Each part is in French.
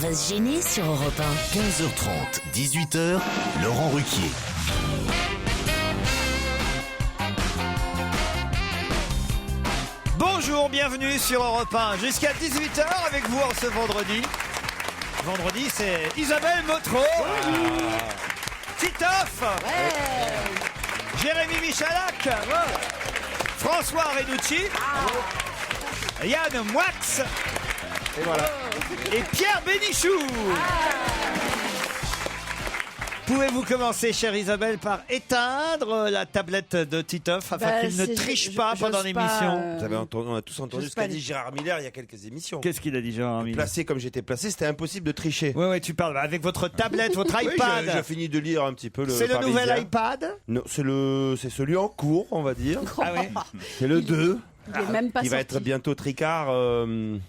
va se gêner sur Europe 1. 15h30, 18h, Laurent Ruquier. Bonjour, bienvenue sur Europe 1. Jusqu'à 18h avec vous en ce vendredi. Vendredi, c'est Isabelle Motro. Titoff. Jérémy Michalak. François Renucci. Yann Moix. Et voilà. Et Pierre Bénichou. Pouvez-vous commencer, chère Isabelle, par éteindre la tablette de Titoff afin qu'il ne triche pas pendant l'émission? Vous avez entendu, on a tous entendu ce qu'a dit Gérard Miller il y a quelques émissions. Qu'est-ce qu'il a dit, Gérard Miller? Placé comme j'étais placé, c'était impossible de tricher. Ouais, tu parles avec votre tablette, votre Oui, iPad. j'ai fini de lire un petit peu le. C'est le nouvel Parisien. iPad? Non, c'est celui en cours, on va dire. Ah oui. C'est le 2. Il est même pas Qui va sorti. être bientôt tricard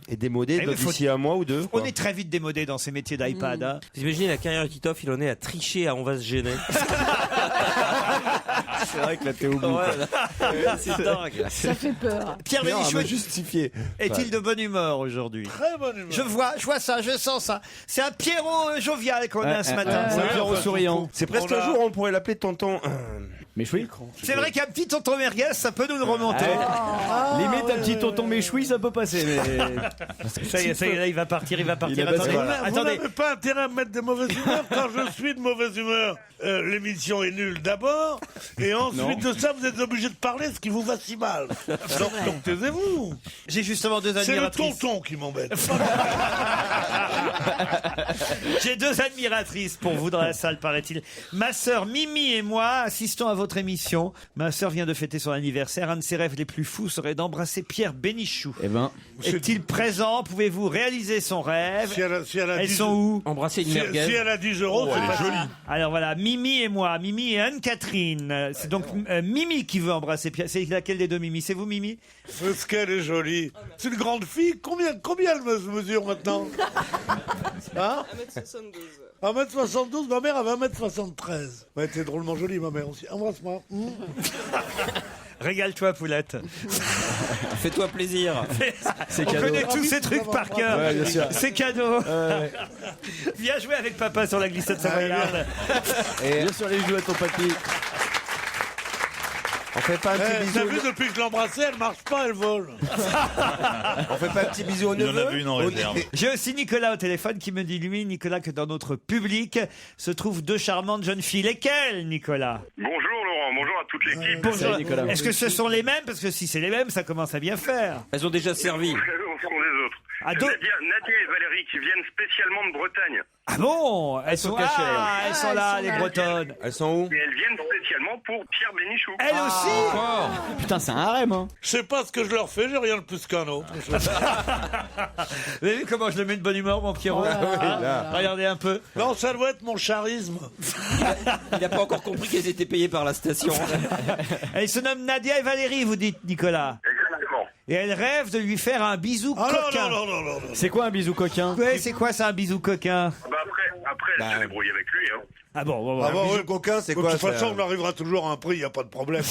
et démodé Eh, mais d'ici un mois ou deux. On quoi. est très vite démodé dans ces métiers d'iPad. Hein. Vous imaginez la carrière de Titoff, il en est à tricher à On va se gêner. C'est vrai que là t'es au bout. C'est dingue. Ça fait peur. Pierre Bénichou justifié. est-il de bonne humeur aujourd'hui? Très bonne humeur. Je vois ça, je sens ça. C'est un Pierrot jovial qu'on a ce matin. Ouais, enfin, souriant. C'est presque on a- un jour on pourrait l'appeler tonton. Méchoui. C'est vrai qu'un petit tonton merguez, ça peut nous le remonter. Limite un petit tonton méchoui, ça peut passer. Mais... Ça y est, là, il va partir. Il a Attendez, passé. Vous attendez. n'avez pas intérêt à me mettre de mauvaise humeur quand je suis de mauvaise humeur. L'émission est nulle d'abord, et ensuite de ça, vous êtes obligé de parler ce qui vous va si mal. Donc taisez-vous. J'ai justement deux C'est le admiratrices. tonton qui m'embête. J'ai deux admiratrices pour vous dans la salle, paraît-il. Ma sœur Mimi et moi assistons à votre émission. Ma sœur vient de fêter son anniversaire. Un de ses rêves les plus fous serait d'embrasser Pierre Bénichou. Eh ben, Est-il présent? Pouvez-vous réaliser son rêve? Si elle a Elles 10 sont où? Embrasser une si merguez. elle a 10 euros, c'est pas joli. Alors voilà, Mimi et moi, Mimi et Anne-Catherine. C'est donc Mimi qui veut embrasser Pierre. C'est laquelle des deux Mimi? C'est vous, Mimi? Est-ce qu'elle est jolie? C'est une grande fille. Combien elle mesure maintenant? Hein? 1m72. 1m72, ma mère avait 1m73. Ouais, t'es drôlement jolie, ma mère aussi. Embrasse-moi. Régale-toi, poulette. Fais-toi plaisir. On cadeau. connaît tous ces trucs par cœur. Ouais, bien sûr. C'est cadeau. Viens jouer avec papa sur la glissade savoyarde. et bien sur les joues à ton papy. On fait pas un petit T'as bisou. vu, depuis que je l'embrassais, elle marche pas, elle vole. On fait pas un petit bisou au neveu. Il en avait une en réserve. J'ai aussi Nicolas au téléphone qui me dit, lui, Nicolas, que dans notre public se trouvent deux charmantes jeunes filles. Lesquelles, Nicolas? Bonjour Laurent, bonjour à toute l'équipe. Bonjour. Salut, Nicolas. Est-ce que ce sont les mêmes? Parce que si c'est les mêmes, ça commence à bien faire. Elles ont déjà servi. Ce sont les autres. Ah, donc- Nadia et Valérie qui viennent spécialement de Bretagne. Ah bon? Elles sont cachées, elles sont là, les Bretonnes. Elles sont où? Et elles viennent spécialement pour Pierre Bénichou. Elles aussi? Putain, c'est un harem, hein. Je sais pas ce que je leur fais, j'ai rien de plus qu'un autre. Vous avez vu comment je le mets de bonne humeur, mon Pierrot? Regardez un peu. Non, ça doit être mon charisme. Il n'a pas encore compris qu'elles étaient payées par la station. Elles se nomment Nadia et Valérie, vous dites, Nicolas. Exactement. Et elles rêvent de lui faire un bisou Ah coquin. non. C'est quoi un bisou coquin? Ouais, c'est quoi ça, un bisou coquin? Bah après elle se débrouille avec lui. Hein. Ah bon. Ah bon, bisou ouais. coquin, c'est De quoi, toute ça? façon, on arrivera toujours à un prix, il n'y a pas de problème.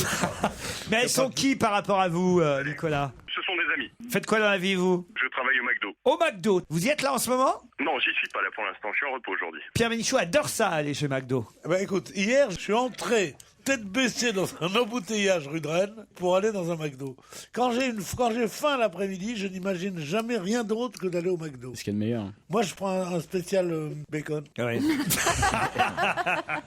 Mais elles sont qui par rapport à vous, Nicolas? Ce sont des amis. Faites quoi dans la vie, vous? Je travaille au McDo. Au McDo. Vous y êtes là en ce moment? Non, j'y suis pas là pour l'instant, je suis en repos aujourd'hui. Pierre Bénichou adore ça, aller chez McDo. Ben écoute, hier, je suis entré tête baissée dans un embouteillage rue de Rennes pour aller dans un McDo. Quand j'ai faim l'après-midi, je n'imagine jamais rien d'autre que d'aller au McDo. C'est ce qu'il y a de meilleur. Moi, je prends un spécial bacon. Ouais.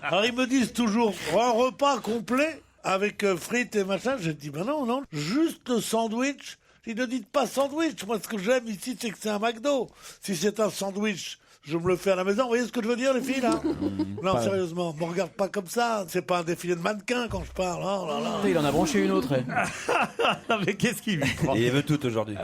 Alors, ils me disent toujours un repas complet avec frites et machin. Je dis, ben non, juste le sandwich. Ils ne dites pas sandwich. Moi, ce que j'aime ici, c'est que c'est un McDo. Si c'est un sandwich, je me le fais à la maison. Vous voyez ce que je veux dire, les filles, là? Non, sérieusement, me regarde pas comme ça. C'est pas un défilé de mannequins quand je parle. Oh là là. Il en a branché une autre. Non, mais qu'est-ce qu'il lui prend? Et il veut tout aujourd'hui.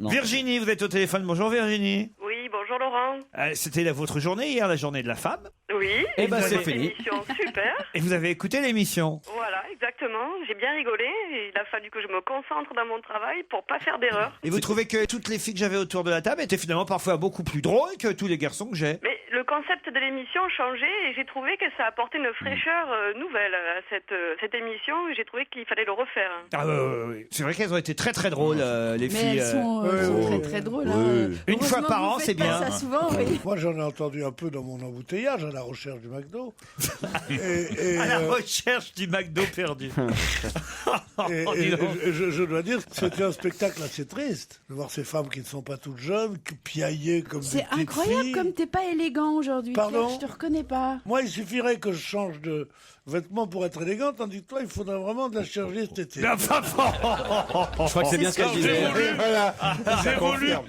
Non. Virginie, vous êtes au téléphone. Bonjour, Virginie. Oui, bonjour Laurent. C'était votre journée hier, la journée de la femme. Oui. Eh ben, vous c'est avez fini. une émission super. Et vous avez écouté l'émission. Voilà, exactement. J'ai bien rigolé. Il a fallu que je me concentre dans mon travail pour pas faire d'erreur. Et vous trouvez que toutes les filles que j'avais autour de la table étaient finalement parfois beaucoup plus drôles que tous les garçons que j'ai? Mais le concept de l'émission changeait et j'ai trouvé que ça apportait une fraîcheur nouvelle à cette émission et j'ai trouvé qu'il fallait le refaire. Ah oui. C'est vrai qu'elles ont été très très drôles, les Mais filles. elles sont très très drôles. Hein. Une fois Heureusement par que vous an, faites c'est pas bien. Ça souvent, oui. Moi, j'en ai entendu un peu dans mon embouteillage à la recherche du McDo. À la recherche du McDo perdu. Je dois dire que c'était un spectacle assez triste de voir ces femmes qui ne sont pas toutes jeunes, qui piaillaient comme des C'est petites incroyable filles. comme t'es pas élégant aujourd'hui. Pardon Pierre, je te reconnais pas. Moi, il suffirait que je change de vêtements pour être élégant, tandis que toi, il faudrait vraiment de la chirurgie esthétique. Je crois que c'est bien ce qu'elle disait. J'ai voulu confirme.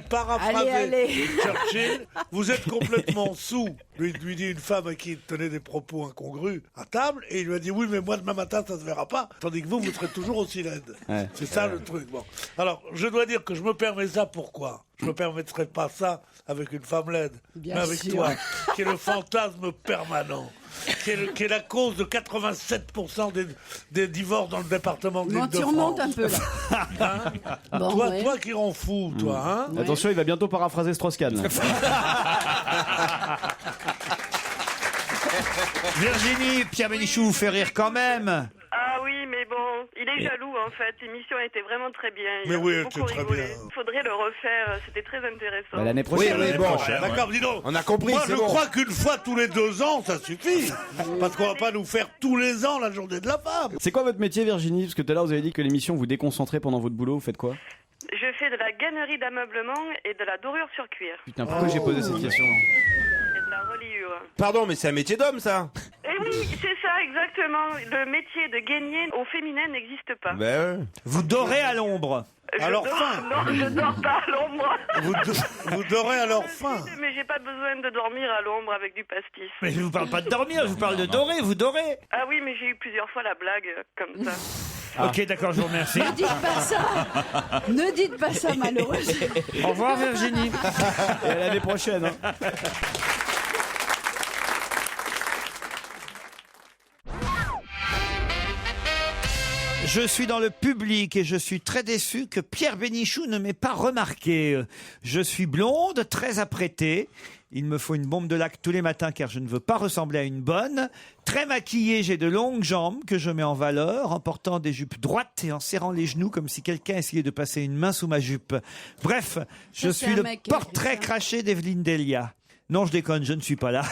paraphraser Allez. Churchill. Vous êtes complètement sous. Lui dit une femme à qui il tenait des propos incongrus à table, et il lui a dit oui, mais moi demain matin ça se verra pas, tandis que vous serez toujours aussi laide. Ouais. C'est ça le truc. Bon. Alors, je dois dire que je me permets ça, pourquoi ? Je me permettrais pas ça avec une femme laide, Bien mais avec sûr. toi, qui est le fantasme permanent. Qui est la cause de 87% des divorces dans le département de Bon, tu l'Île-de-France. remontes un peu là. Hein Bon, toi, ouais. toi qui rends fou, toi, hein Ouais. Attention, il va bientôt paraphraser Strauss-Kahn. là. Virginie, Pierre Bénichou vous fait rire quand même. Ah oui, mais bon, il est jaloux en fait. L'émission était vraiment très bien. Mais Il a oui, elle beaucoup était très rigolé. bien. Il faudrait le refaire, c'était très intéressant. Bah, l'année prochaine. Oui, bon, D'accord, dis donc. on a compris, Moi, c'est je bon. crois qu'une fois tous les 2 ans, ça suffit. Parce qu'on va pas nous faire tous les ans la journée de la femme. C'est quoi votre métier, Virginie? Parce que tout à l'heure, vous avez dit que l'émission vous déconcentrait pendant votre boulot. Vous faites quoi? Je fais de la gannerie d'ameublement et de la dorure sur cuir. Putain, pourquoi j'ai posé cette question? Et de la reliure. Pardon, mais c'est un métier d'homme, ça. Et oui, c'est ça exactement. Le métier de gainier au féminin n'existe pas. Ben ouais. Vous dorez à l'ombre. Je Alors, dors- fin. Non, je dors pas à l'ombre. Vous dorez à leur faim. Mais j'ai pas besoin de dormir à l'ombre avec du pastis. Mais je vous parle pas de dormir, je vous parle de dorer, vous dorez. Ah oui, mais j'ai eu plusieurs fois la blague comme ça. Ok, d'accord, je vous remercie. Ne dites pas ça. Ne dites pas ça, malheureusement. Au revoir Virginie. Et à l'année prochaine. Hein. Je suis dans le public et je suis très déçu que Pierre Bénichou ne m'ait pas remarqué. Je suis blonde, très apprêtée. Il me faut une bombe de lac tous les matins car je ne veux pas ressembler à une bonne. Très maquillée, j'ai de longues jambes que je mets en valeur en portant des jupes droites et en serrant les genoux comme si quelqu'un essayait de passer une main sous ma jupe. Bref, je Ça, c'est suis un le mec qui a écrit portrait ça. craché d'Evelyne Delia. Non, je déconne, je ne suis pas là.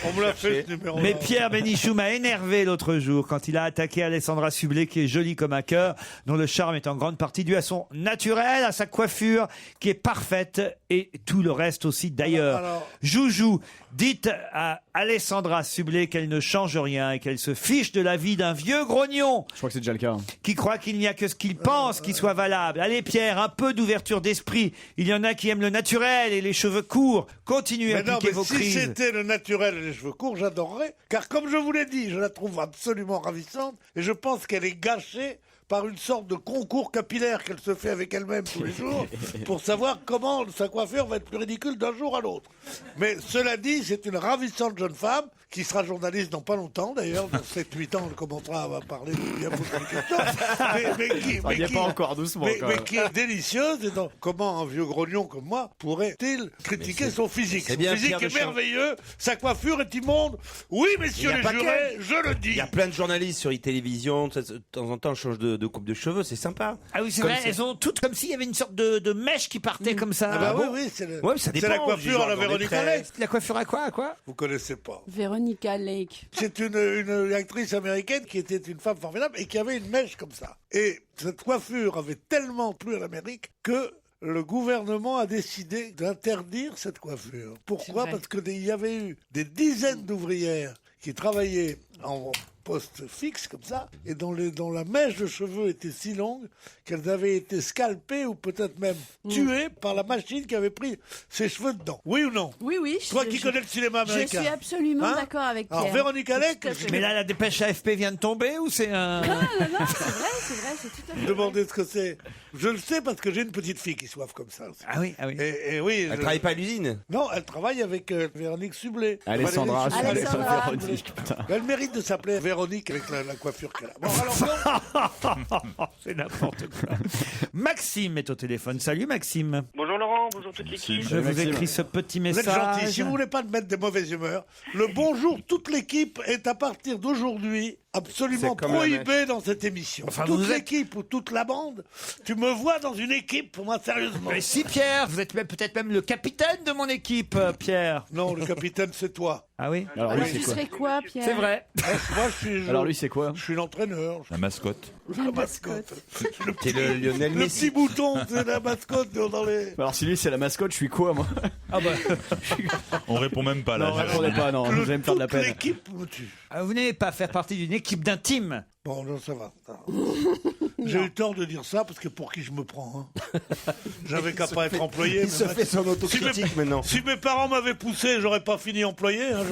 On me l'a fait, ce numéro. Mais Pierre Bénichou m'a énervé l'autre jour quand il a attaqué Alessandra Sublet, qui est jolie comme un cœur, dont le charme est en grande partie dû à son naturel, à sa coiffure, qui est parfaite, et tout le reste aussi d'ailleurs. Alors- Joujou, dites à Alessandra Sublet qu'elle ne change rien et qu'elle se fiche de la vie d'un vieux grognon Je crois que c'est déjà le cas. qui croit qu'il n'y a que ce qu'il pense qui soit valable. Allez Pierre, un peu d'ouverture d'esprit. Il y en a qui aiment le naturel et les cheveux courts. Continuez à Mais non, appliquer mais vos si crises. c'était le naturel et les cheveux courts, j'adorerais. Car comme je vous l'ai dit, je la trouve absolument ravissante et je pense qu'elle est gâchée par une sorte de concours capillaire qu'elle se fait avec elle-même tous les jours pour savoir comment sa coiffure va être plus ridicule d'un jour à l'autre. Mais cela dit, c'est une ravissante jeune femme qui sera journaliste dans pas longtemps d'ailleurs, dans 7-8 ans, elle commencera à parler de bien beaucoup de questions. Ça y est pas encore, doucement, quand mais même. qui est délicieuse. Et donc, comment un vieux grognon comme moi pourrait-il critiquer son physique? c'est Son bien, physique Pierre est Deschamps. merveilleux, sa coiffure est immonde. Oui, messieurs Il y a les pas jurés, je le Il dis. y a plein de journalistes sur télévision, de temps en temps, change de coupe de cheveux, c'est sympa. Ah oui, c'est Comme vrai, c'est- elles ont toutes comme s'il y avait une sorte de mèche qui partait comme ça. Ah bah bon oui, c'est Ouais, mais ça c'est dépend, la coiffure à la dans les Véronique tresses. Alec. La coiffure à quoi, à quoi? Vous connaissez pas. Véronica Lake. C'est une actrice américaine qui était une femme formidable et qui avait une mèche comme ça. Et cette coiffure avait tellement plu à l'Amérique que le gouvernement a décidé d'interdire cette coiffure. Pourquoi? vrai. Parce qu'il y avait eu des dizaines d'ouvrières qui travaillaient en poste fixe comme ça, et dont la mèche de cheveux était si longue qu'elles avaient été scalpées ou peut-être même tuées par la machine qui avait pris ses cheveux dedans. Oui ou non? Oui, oui. Toi qui connais le cinéma Je américain. suis absolument Hein? d'accord avec Pierre. Alors Véronique Alec, Tout à fait. Mais là, la dépêche AFP vient de tomber ou c'est un... Non, c'est vrai, c'est tout à fait. demandez ce que c'est. Je le sais parce que j'ai une petite fille qui soif comme ça aussi. Ah oui, ah oui. Et oui. Elle travaille pas à l'usine. Non, elle travaille avec Véronique Sublet. Alessandra, Valérie Sublet. Alessandra. Véronique, putain. Elle mérite de s'appeler Véronique avec la coiffure qu'elle a. Bon, alors, C'est n'importe quoi. Maxime est au téléphone. Salut Maxime. Bonjour Laurent. bonjour toute l'équipe. Je vous écris ce petit Vous message. êtes gentil. Si vous voulez pas te mettre de mauvaise humeur, le bonjour toute l'équipe est à partir d'aujourd'hui absolument C'est comme la prohibé dans cette émission. Enfin, toute vous êtes- l'équipe ou toute la bande, tu me vois dans une équipe, pour moi, sérieusement. Mais si, Pierre, vous êtes peut-être même le capitaine de mon équipe, Pierre. Non, le capitaine, c'est toi. Ah oui? Alors Alors, lui, tu c'est quoi serais quoi, Pierre? C'est vrai. Moi, Alors lui, c'est quoi? je suis l'entraîneur. La mascotte. La mascotte. C'est le Lionel Le Messi. petit bouton, c'est la mascotte dans les... Alors si lui, c'est la mascotte, je suis quoi, moi? Ah bah, On répond même pas là. Non, répondez pas, non, vous allez me faire de la Toute peine. l'équipe, tu... vous n'allez pas faire partie d'une équipe d'intime. Bon, non, ça va. J'ai eu tort de dire ça, parce que pour qui je me prends, hein. J'avais qu'à pas être employé. Il se fait son autocritique maintenant. Si mes parents m'avaient poussé, j'aurais pas fini employé. Hein,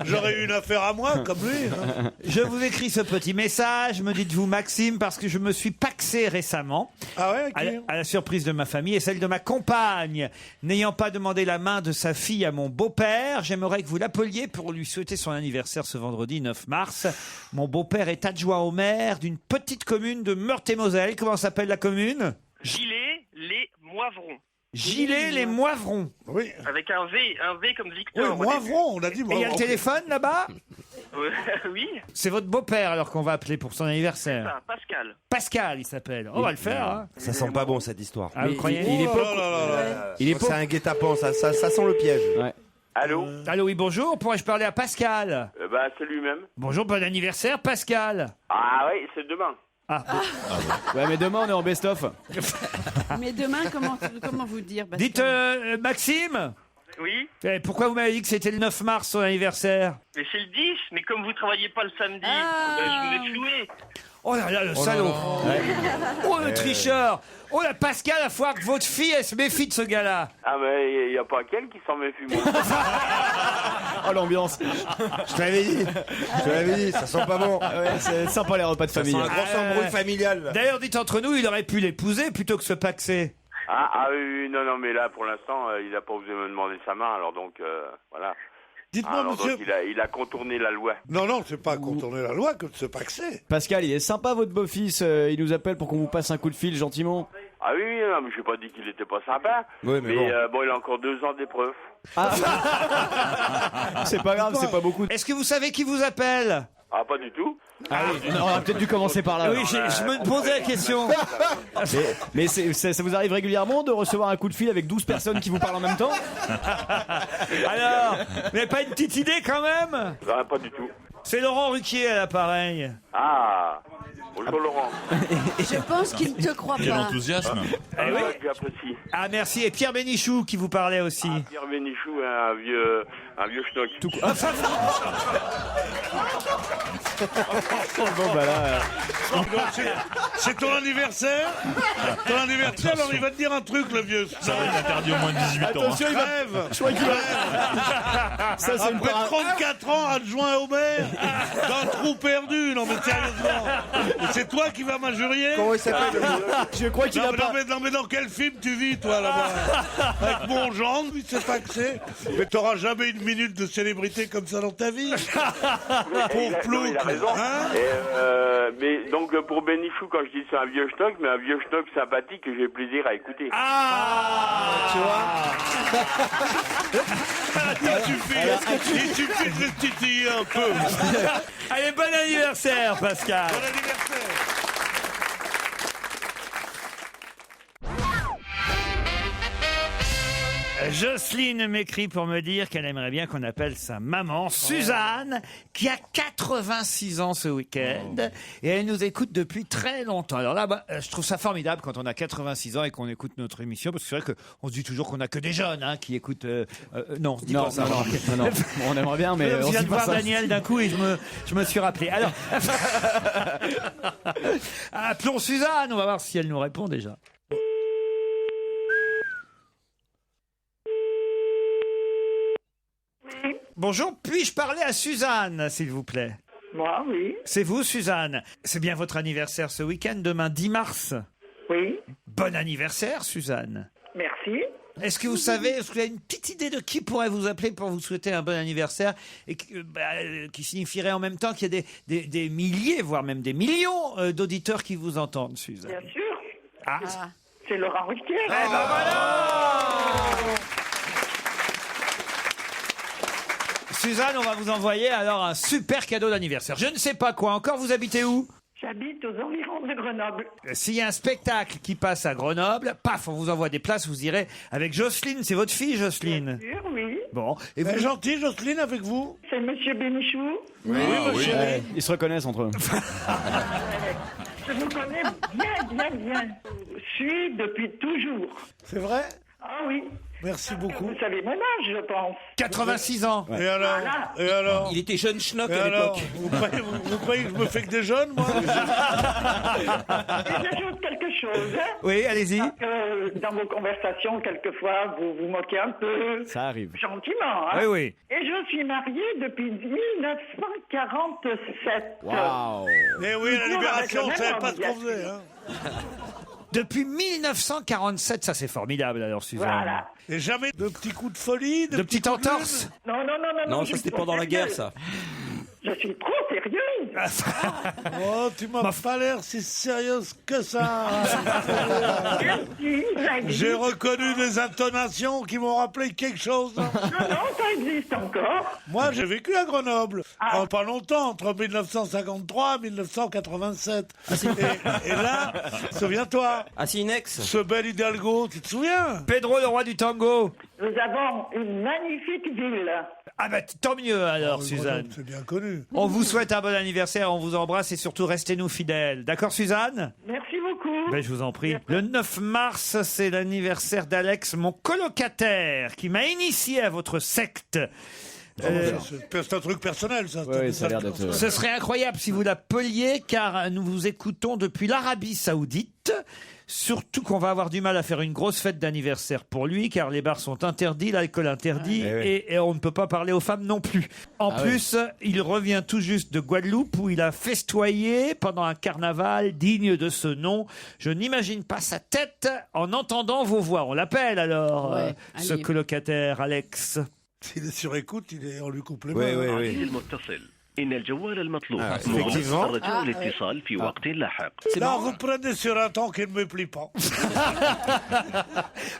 j'aurais eu une affaire à moi, comme lui. Hein. Je vous écris ce petit message, me dites-vous Maxime, parce que je me suis paxé récemment, Ah ouais, ok. à la surprise de ma famille et celle de ma compagne. N'ayant pas demandé la main de sa fille à mon beau-père, j'aimerais que vous l'appeliez pour lui souhaiter son anniversaire ce vendredi 9 mars. Mon beau-père est adjoint au maire d'une petite commune de Meurthe-et-Moselle. Comment s'appelle la commune? Gilet-les-Moivrons. Gilet-les-Moivrons. Oui. Avec un V comme Oui, Victor. Moivron, on a dit Et il y a le Moivron. téléphone là-bas? Oui, C'est votre beau-père alors qu'on va appeler pour son anniversaire. ça, Pascal. Pascal, il s'appelle. On va le faire. Hein. Ça sent pas bon cette histoire. Ah, vous croyez? Il est Oh pas. là là là là. Il est C'est pas. un guet-apens, ça sent le piège. Ouais. Allô Allô, oui, bonjour. Pourrais-je parler à Pascal? Bah, c'est lui-même. Bonjour, bon anniversaire, Pascal. Ah oui, c'est demain. Ah, Ouais, mais demain, on est en best-of. Mais demain, comment vous dire? Parce dites, que- Maxime, Oui, pourquoi vous m'avez dit que c'était le 9 mars son anniversaire? mais c'est le 10, mais comme vous travaillez pas le samedi, je vous ai floué. Oh là là, le salaud. Oh, le tricheur. Oh, la Pascal, il va falloir que votre fille, elle se méfie de ce gars-là. Ah, mais il n'y a pas qu'elle qui s'en méfie, moi. Oh, l'ambiance. Je te l'avais dit. Je te l'avais dit, ça sent pas bon. Ouais, c'est sympa les repas de Ça famille. sent un gros embrouille familial. D'ailleurs, dites entre nous, il aurait pu l'épouser plutôt que se paxer. Ah oui, non, mais là, pour l'instant, il n'a pas osé me demander sa main, alors donc, voilà. Dites-moi, Alors, monsieur... donc, il a contourné la loi. Non, c'est pas contourner la loi que de se paxer. Pascal, il est sympa votre beau-fils. Il nous appelle pour qu'on vous passe un coup de fil gentiment. Ah oui, non, mais je n'ai pas dit qu'il n'était pas sympa. Oui, mais bon. bon, il a encore 2 ans d'épreuve. C'est pas grave, c'est pas beaucoup. Est-ce que vous savez qui vous appelle? Ah, pas du tout. Ah oui, on aurait peut-être dû commencer par là. Oui, je me posais la question. Mais ça vous arrive régulièrement de recevoir un coup de fil avec 12 personnes qui vous parlent en même temps? Alors, vous n'avez pas une petite idée quand même? Non, pas du tout. C'est Laurent Ruquier à l'appareil. Ah, bonjour Laurent. Je pense qu'il ne te croit Quel pas. enthousiasme. Ah oui, j'apprécie. Ah, merci. Et Pierre Bénichou qui vous parlait aussi. Pierre Bénichou, un vieux schnock. Bon bah là. C'est ton anniversaire? Ton anniversaire, alors il va te dire un truc, le vieux. Ça va être interdit au moins de 18 ans. Attention, il va. Rêve. Je crois qu'il va. Ça c'est une Après para- 34 ans, adjoint au maire, d'un trou perdu. Non, mais sérieusement. Et c'est toi qui vas m'injurier? Comment il s'appelle Je crois qu'il Non, a mais, pas. non, mais dans quel film tu vis, toi, là-bas? Avec mon gendre, il s'est paxé. Mais t'auras jamais une minute de célébrité comme ça dans ta vie. Pauvre plouc. Il a raison. Hein? Mais donc pour Bénichou, quand je dis c'est un vieux schnock, mais un vieux schnock sympathique que j'ai plaisir à écouter. Ah, Il suffit de le titiller un peu. Allez, bon anniversaire, Pascal. Bon anniversaire. Jocelyne m'écrit pour me dire qu'elle aimerait bien qu'on appelle sa maman, Suzanne, qui a 86 ans ce week-end. Et elle nous écoute depuis très longtemps. Alors là, je trouve ça formidable quand on a 86 ans et qu'on écoute notre émission, parce que c'est vrai qu'on se dit toujours qu'on a que des jeunes qui écoutent... non, on se dit Non, pas ça. non. On aimerait bien, mais Je on viens se de dit pas voir ça. Daniel d'un coup et je me suis rappelé. Alors, appelons Suzanne, on va voir si elle nous répond déjà. Bonjour, puis-je parler à Suzanne, s'il vous plaît? Moi, oui. C'est vous, Suzanne? C'est bien votre anniversaire ce week-end, demain 10 mars. Oui, Bon anniversaire, Suzanne. merci. Est-ce que vous avez une petite idée de qui pourrait vous appeler pour vous souhaiter un bon anniversaire et qui signifierait en même temps qu'il y a des milliers, voire même des millions d'auditeurs qui vous entendent, Suzanne? Bien sûr. Ah. C'est Laurent Ruquier. Eh ben voilà! Suzanne, on va vous envoyer alors un super cadeau d'anniversaire. Je ne sais pas quoi encore, vous habitez où? J'habite aux environs de Grenoble. S'il y a un spectacle qui passe à Grenoble, paf, on vous envoie des places, vous irez avec Jocelyne. C'est votre fille, Jocelyne? Bien sûr, oui. Bon. Et Elle est vous... gentille, Jocelyne, avec vous? C'est Monsieur Bénichou. Oui, oui. Ils se reconnaissent entre eux. Je vous connais bien. Je suis depuis toujours. C'est vrai? Ah oui. Merci beaucoup. Vous savez mon âge, je pense. 86 ans. Et alors? Voilà. Et alors? Il était jeune schnock Et à alors? l'époque. Vous croyez que je me fais que des jeunes, moi? Et j'ajoute quelque chose. Hein. Oui, allez-y. Dans vos conversations, quelquefois, vous vous moquez un peu. Ça arrive. Gentiment, hein. Oui, oui. Et je suis mariée depuis 1947. Waouh. Eh oui, la Libération, on ne avec le savait même pas ce qu'on homme, faisait. Hein. Depuis 1947, ça c'est formidable alors, Suzanne. Voilà. Et jamais de petits coups de folie, De petites coups de entorses. Non. Non, je ça suis c'était trop pendant la guerre, sérieuse. ça. Je suis trop sérieuse. Oh, tu m'as pas l'air si sérieuse que ça. Merci, ça existe. J'ai reconnu des intonations qui m'ont rappelé quelque chose. Non, ça existe encore. Moi, j'ai vécu à Grenoble. Ah. Pas longtemps, entre 1953 et 1987. Et là, souviens-toi, Ah, c'est une ex. ce bel Hidalgo, tu te souviens? Pedro, le roi du tango. Nous avons une magnifique ville. Ah bah tant mieux alors, Oh, Suzanne. C'est bien connu. On vous souhaite un bon anniversaire, on vous embrasse et surtout restez-nous fidèles. D'accord, Suzanne? Merci beaucoup. Ben, je vous en prie. Le 9 mars, c'est l'anniversaire d'Alex, mon colocataire, qui m'a initié à votre secte. C'est un truc personnel, ça. Ouais, ça a l'air d'être. Ce serait incroyable si vous l'appeliez, car nous vous écoutons depuis l'Arabie Saoudite. Surtout qu'on va avoir du mal à faire une grosse fête d'anniversaire pour lui, car les bars sont interdits, l'alcool interdit, et on ne peut pas parler aux femmes non plus. En plus, il revient tout juste de Guadeloupe, où il a festoyé pendant un carnaval digne de ce nom. Je n'imagine pas sa tête en entendant vos voix. On l'appelle alors, Ouais, ce allez. colocataire, Alex. S'il est sur écoute, on lui coupe les Oui, mains. oui, oui. إن الجوال المطلوب effectivement. الرجاء الاتصال في وقت لاحق. Là, vous prenez sur un ton qui ne me plie pas.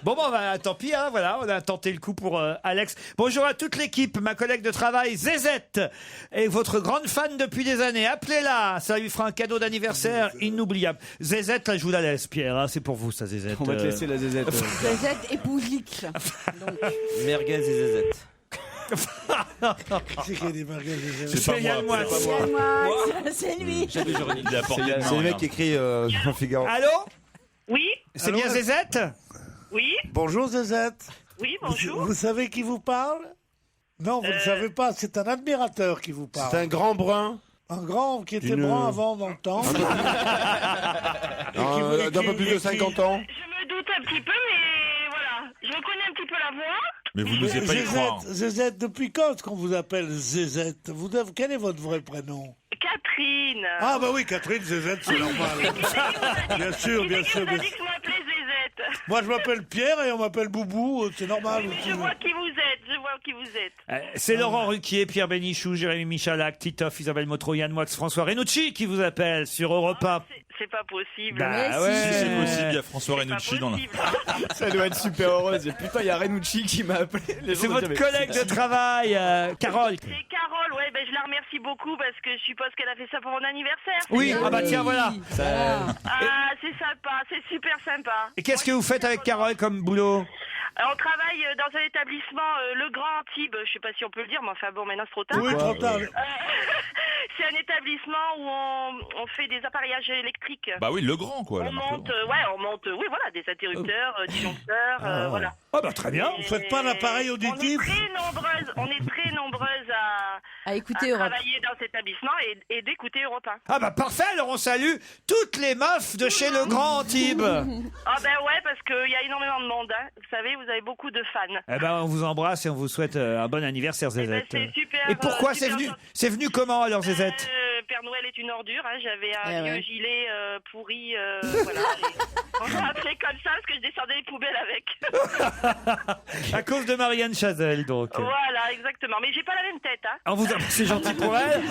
Bon, bah, tant pis, hein, voilà, on a tenté le coup pour Alex. Bonjour à toute l'équipe, ma collègue de travail, Zézette, est votre grande fan depuis des années. Appelez-la, ça lui fera un cadeau d'anniversaire inoubliable. Zézette, là, je vous la laisse, Pierre, hein, c'est pour vous, ça, Zézette. On va te laisser la zézette. Zézette épouslique. Merguez et zézette. C'est qu'il y a des merguez. C'est pas Yann moi. Moix. C'est pas moi. C'est lui. Il est à portée de main, C'est le mec regarde. qui écrit dans Figaro. Allô? Oui, C'est Allô, bien Zézette? oui, Bonjour, Zézette. oui, bonjour. Vous savez qui vous parle? Non, vous ne savez pas, c'est un admirateur qui vous parle. C'est un grand brun. Un grand qui était D'une- brun avant dans le temps. D'un peu plus de 50 ans. Je me doute un petit peu, mais voilà, je reconnais un petit peu la voix. Mais vous n'osez pas y croire. Zézette, depuis quand est-ce qu'on vous appelle Zézette? Quel est votre vrai prénom? Catherine. Ah bah oui, Catherine Zézette, c'est normal. Bien sûr, bien sûr. Qui dit que je m'appelais Zézette. Moi, je m'appelle Pierre et on m'appelle Boubou, c'est normal. Mais je vois qui vous êtes, C'est Laurent Ruquier, Pierre Bénichou, Jérémy Michalak, Titoff, Isabelle Motro, Yann Moix, François Renucci qui vous appelle sur Europe 1. C'est pas possible. Bah Mais ouais. Si c'est possible, il y a François Renucci dans la... Ça doit être super heureuse. Et putain, il y a Renucci qui m'a appelé. Les C'est gens votre disaient, collègue de travail, Carole. C'est Carole, ouais, ben je la remercie beaucoup parce que je suppose qu'elle a fait ça pour mon anniversaire. Oui, ah bah tiens, voilà. Ah, c'est sympa, c'est super sympa. Et qu'est-ce que vous faites avec Carole comme boulot? On travaille dans un établissement, le Grand Antibes, je sais pas si on peut le dire, mais enfin bon, maintenant c'est trop tard. Oui, trop tard. C'est un établissement où on fait des appareillages électriques. Bah oui, le grand, quoi. la On marque monte, Legrand. on monte, oui, voilà, des interrupteurs, disjoncteurs, voilà. Ah bah très bien. Vous faites pas l'appareil On auditif? est très nombreuses À écouter à Europe. travailler dans cet établissement et d'écouter Europe 1. Ah bah parfait, alors on salue toutes les meufs de chez le Grand Antibes. Ah ben ouais, parce qu'il y a énormément de monde, hein. Vous savez, vous avez beaucoup de fans. Eh ben on vous embrasse et on vous souhaite un bon anniversaire, Zézette. c'est super, Et pourquoi super c'est venu comment alors, Zézette? Père Noël est une ordure. Hein. J'avais un Eh vieux ouais. gilet pourri. Voilà. On m'a appelé comme ça parce que je descendais les poubelles avec. À cause de Marianne Chazelle, donc. Voilà, exactement. Mais j'ai pas la même tête. Hein. On vous c'est gentil pour elle.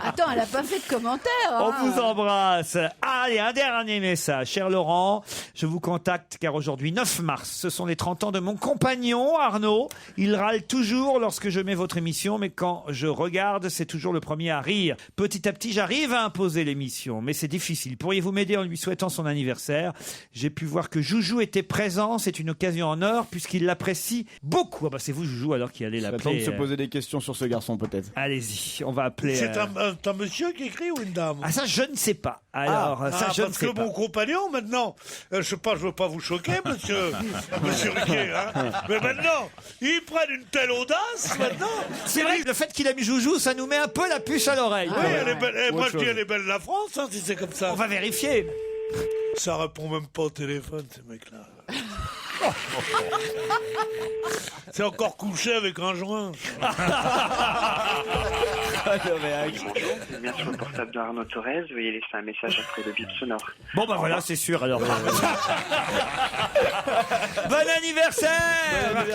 Attends, elle a pas fait de commentaire. On hein. vous embrasse. Allez, un dernier message. Cher Laurent, je vous contacte car aujourd'hui, 9 mars, ce sont les 30 ans de mon compagnon, Arnaud. Il râle toujours lorsque je mets votre émission, mais quand je regarde, c'est toujours le premier à rire. Petit à petit, j'arrive à imposer l'émission, mais c'est difficile. Pourriez-vous m'aider en lui souhaitant son anniversaire? J'ai pu voir que Joujou était présent. C'est une occasion en or puisqu'il l'apprécie beaucoup. Ah bah c'est vous, Joujou, alors qui allez Il va temps de l'appeler. se poser des questions sur ce garçon, peut-être. Allez-y, on va appeler. C'est un monsieur qui écrit ou une dame? Ah ça, je ne sais pas. Alors, ça, je ne parce sais que pas. mon compagnon, maintenant, je sais pas, je veux pas vous choquer, monsieur, monsieur Riquet, hein, mais maintenant, ils prennent une telle audace, maintenant. C'est vrai que le fait qu'il aime Joujou, ça nous met un peu la puce à l'oreille. Oui, elle est belle. Eh, moi, je dis, elle est belle la France, hein, si c'est comme ça. On va vérifier. Ça répond même pas au téléphone, ces mecs-là. C'est encore couché avec un joint. Bonjour, c'est bien sur le portable d'Arnaud Thorez. Veuillez laisser un message après le bip sonore. Bon bah voilà, c'est sûr alors. Bon anniversaire. Bon anniversaire.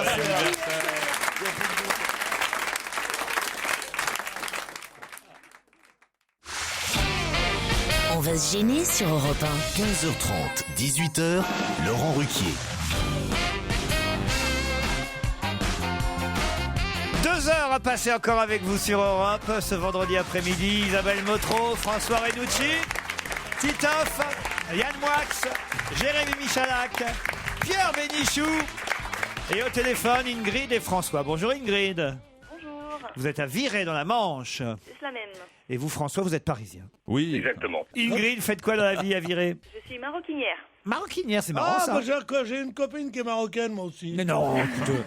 On va se gêner sur Europe 1. 15h30, 18h, Laurent Ruquier. 2 heures à passer encore avec vous sur Europe ce vendredi après-midi. Isabelle Motro, François Renucci, Titoff, Yann Moix, Jérémy Michalak, Pierre Bénichou et au téléphone Ingrid et François. Bonjour Ingrid. Bonjour. Vous êtes à Viré dans la Manche. C'est la même. Et vous François, vous êtes parisien. Oui. Exactement. Ingrid, faites quoi dans la vie à Viré? Je suis maroquinière. Maroquinière, c'est marrant ça. Moi, j'ai une copine qui est marocaine, moi aussi. Mais non, écoutez.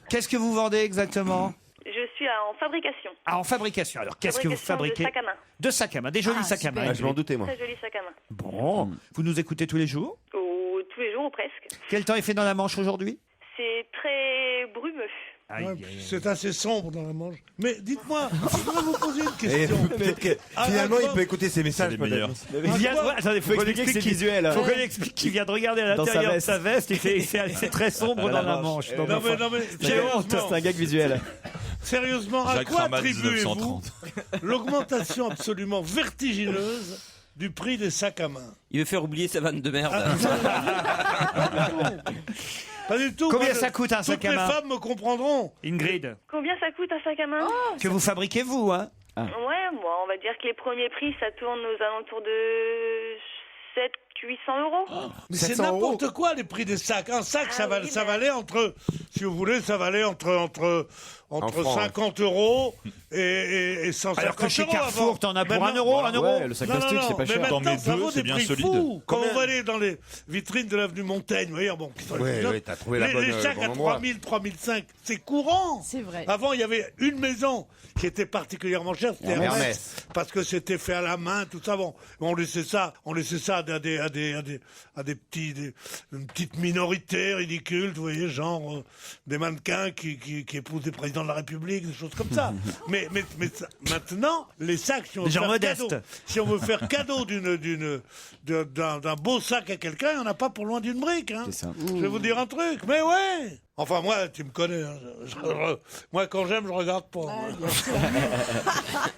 Qu'est-ce que vous vendez exactement? Je suis en fabrication. Ah, en fabrication. Alors, qu'est-ce que vous Fabrication fabriquez? de sacs à main. De sacs à main, des jolis sacs à main. Je m'en doutais, moi. Très joli sac à main. Bon, vous nous écoutez tous les jours? Tous les jours ou presque. Quel temps il fait dans la Manche aujourd'hui? C'est très brumeux. Ouais, c'est assez sombre dans la Manche. Mais dites-moi, je voudrais vous poser une question. Peut-être que finalement, il peut écouter ses messages. C'est les meilleurs. Il vient de... Attendez, faut expliquer que c'est visuel. Faut qu'on explique qu'il vient de regarder à Dans sa l'intérieur de veste. sa veste. C'est très sombre dans la Manche. Donc, Non, enfin, mais j'ai honte. C'est un gag visuel. Sérieusement, à Jacques quoi Ramal, attribuez-vous 1930. l'augmentation absolument vertigineuse du prix des sacs à main? Il veut faire oublier sa vanne de merde. Pas du tout. Combien Moi, ça coûte un sac à main? Toutes les femmes me comprendront. Ingrid, Combien ça coûte un sac à main que vous fabriquez vous, hein? Ouais, moi, on va dire que les premiers prix, ça tourne aux alentours de 700-800 euros. Mais c'est 700 n'importe quoi les prix des sacs. Un sac, ça valait entre, si vous voulez, ça valait entre En francs, 50 euros et 150 Alors que chez euros Carrefour, avant. t'en as pour Maintenant- 1 euro, Ouais, le sac Non, plastique, non, c'est pas mais cher. maintenant, T'en mets ça deux, vaut c'est des bien prix solide. fous. Quand Combien on va aller dans les vitrines de l'avenue Montaigne, vous voyez, bon, qui sont les Ouais, plus jeunes, ouais, t'as trouvé la bonne, les sacs bon à endroit. 3000, 3005, c'est courant. C'est vrai. Avant, il y avait une maison qui était particulièrement chère, c'était Hermès. Hermès. Parce que c'était fait à la main, tout ça. Bon, on laissait ça à des une petite minorité ridicule, vous voyez, genre des mannequins qui épousent des présidents de la République, des choses comme ça. mais maintenant, les sacs, si on Des veut gens faire modestes. cadeau, si on veut faire cadeau d'un beau sac à quelqu'un, il n'y en a pas pour loin d'une brique. Hein. C'est ça. Je vais vous dire un truc, mais ouais. Enfin, moi, tu me connais. Hein. Moi, quand j'aime, je regarde pas. On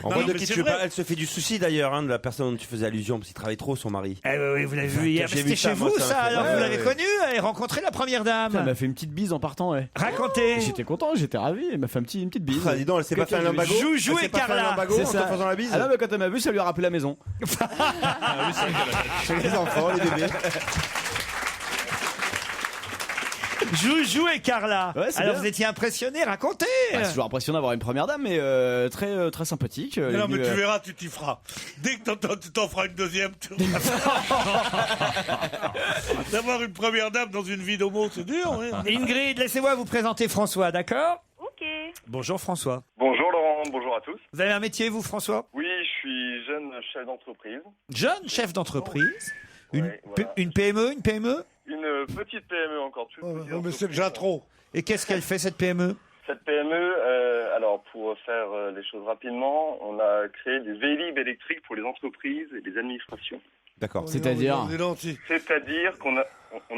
Non, voit de mais qui c'est tu vrai. parles. Elle se fait du souci d'ailleurs, hein, de la personne dont tu faisais allusion, parce qu'il travaille trop, son mari. Eh oui, vous l'avez vu hier. J'ai Mais vu c'était ça, chez moi, vous, ça ça. m'a fait- Alors, Ouais, vous l'avez ouais. connue et rencontré la première Elle dame. m'a fait une petite bise en partant, ouais. Racontez. J'étais content, j'étais ravi. Elle m'a fait une petite bise. Ah, dis donc, elle s'est pas fait un lambago. Joujou Elle s'est et pas fait un Carla. lambago C'est en te ça. faisant la bise. Ah non, mais quand elle m'a vu, ça lui a rappelé la maison. Chez les enfants, les bébés. Joujou et Carla. Ouais, c'est Alors, bien. vous étiez impressionnés, racontez. Bah, c'est toujours impressionnant d'avoir une première dame, mais très sympathique. Mais non, mais Elle est tu venue, verras, tu t'y feras. Dès que tu t'en feras une deuxième, d'avoir une première dame dans une vie d'homo, c'est dur. Oui. Ingrid, laissez-moi vous présenter François, d'accord? Ok. Bonjour François. Bonjour Laurent, bonjour à tous. Vous avez un métier, vous, François? Oui, je suis jeune chef d'entreprise. Jeune chef d'entreprise. Ouais, voilà. Une PME, une PME? Une petite PME encore, tu Oh, mais c'est déjà trop. Et qu'est-ce qu'elle fait, cette PME? Cette PME, Alors, pour faire les choses rapidement, on a créé des Vélib électriques pour les entreprises et les administrations. D'accord. C'est-à-dire C'est-à-dire qu'on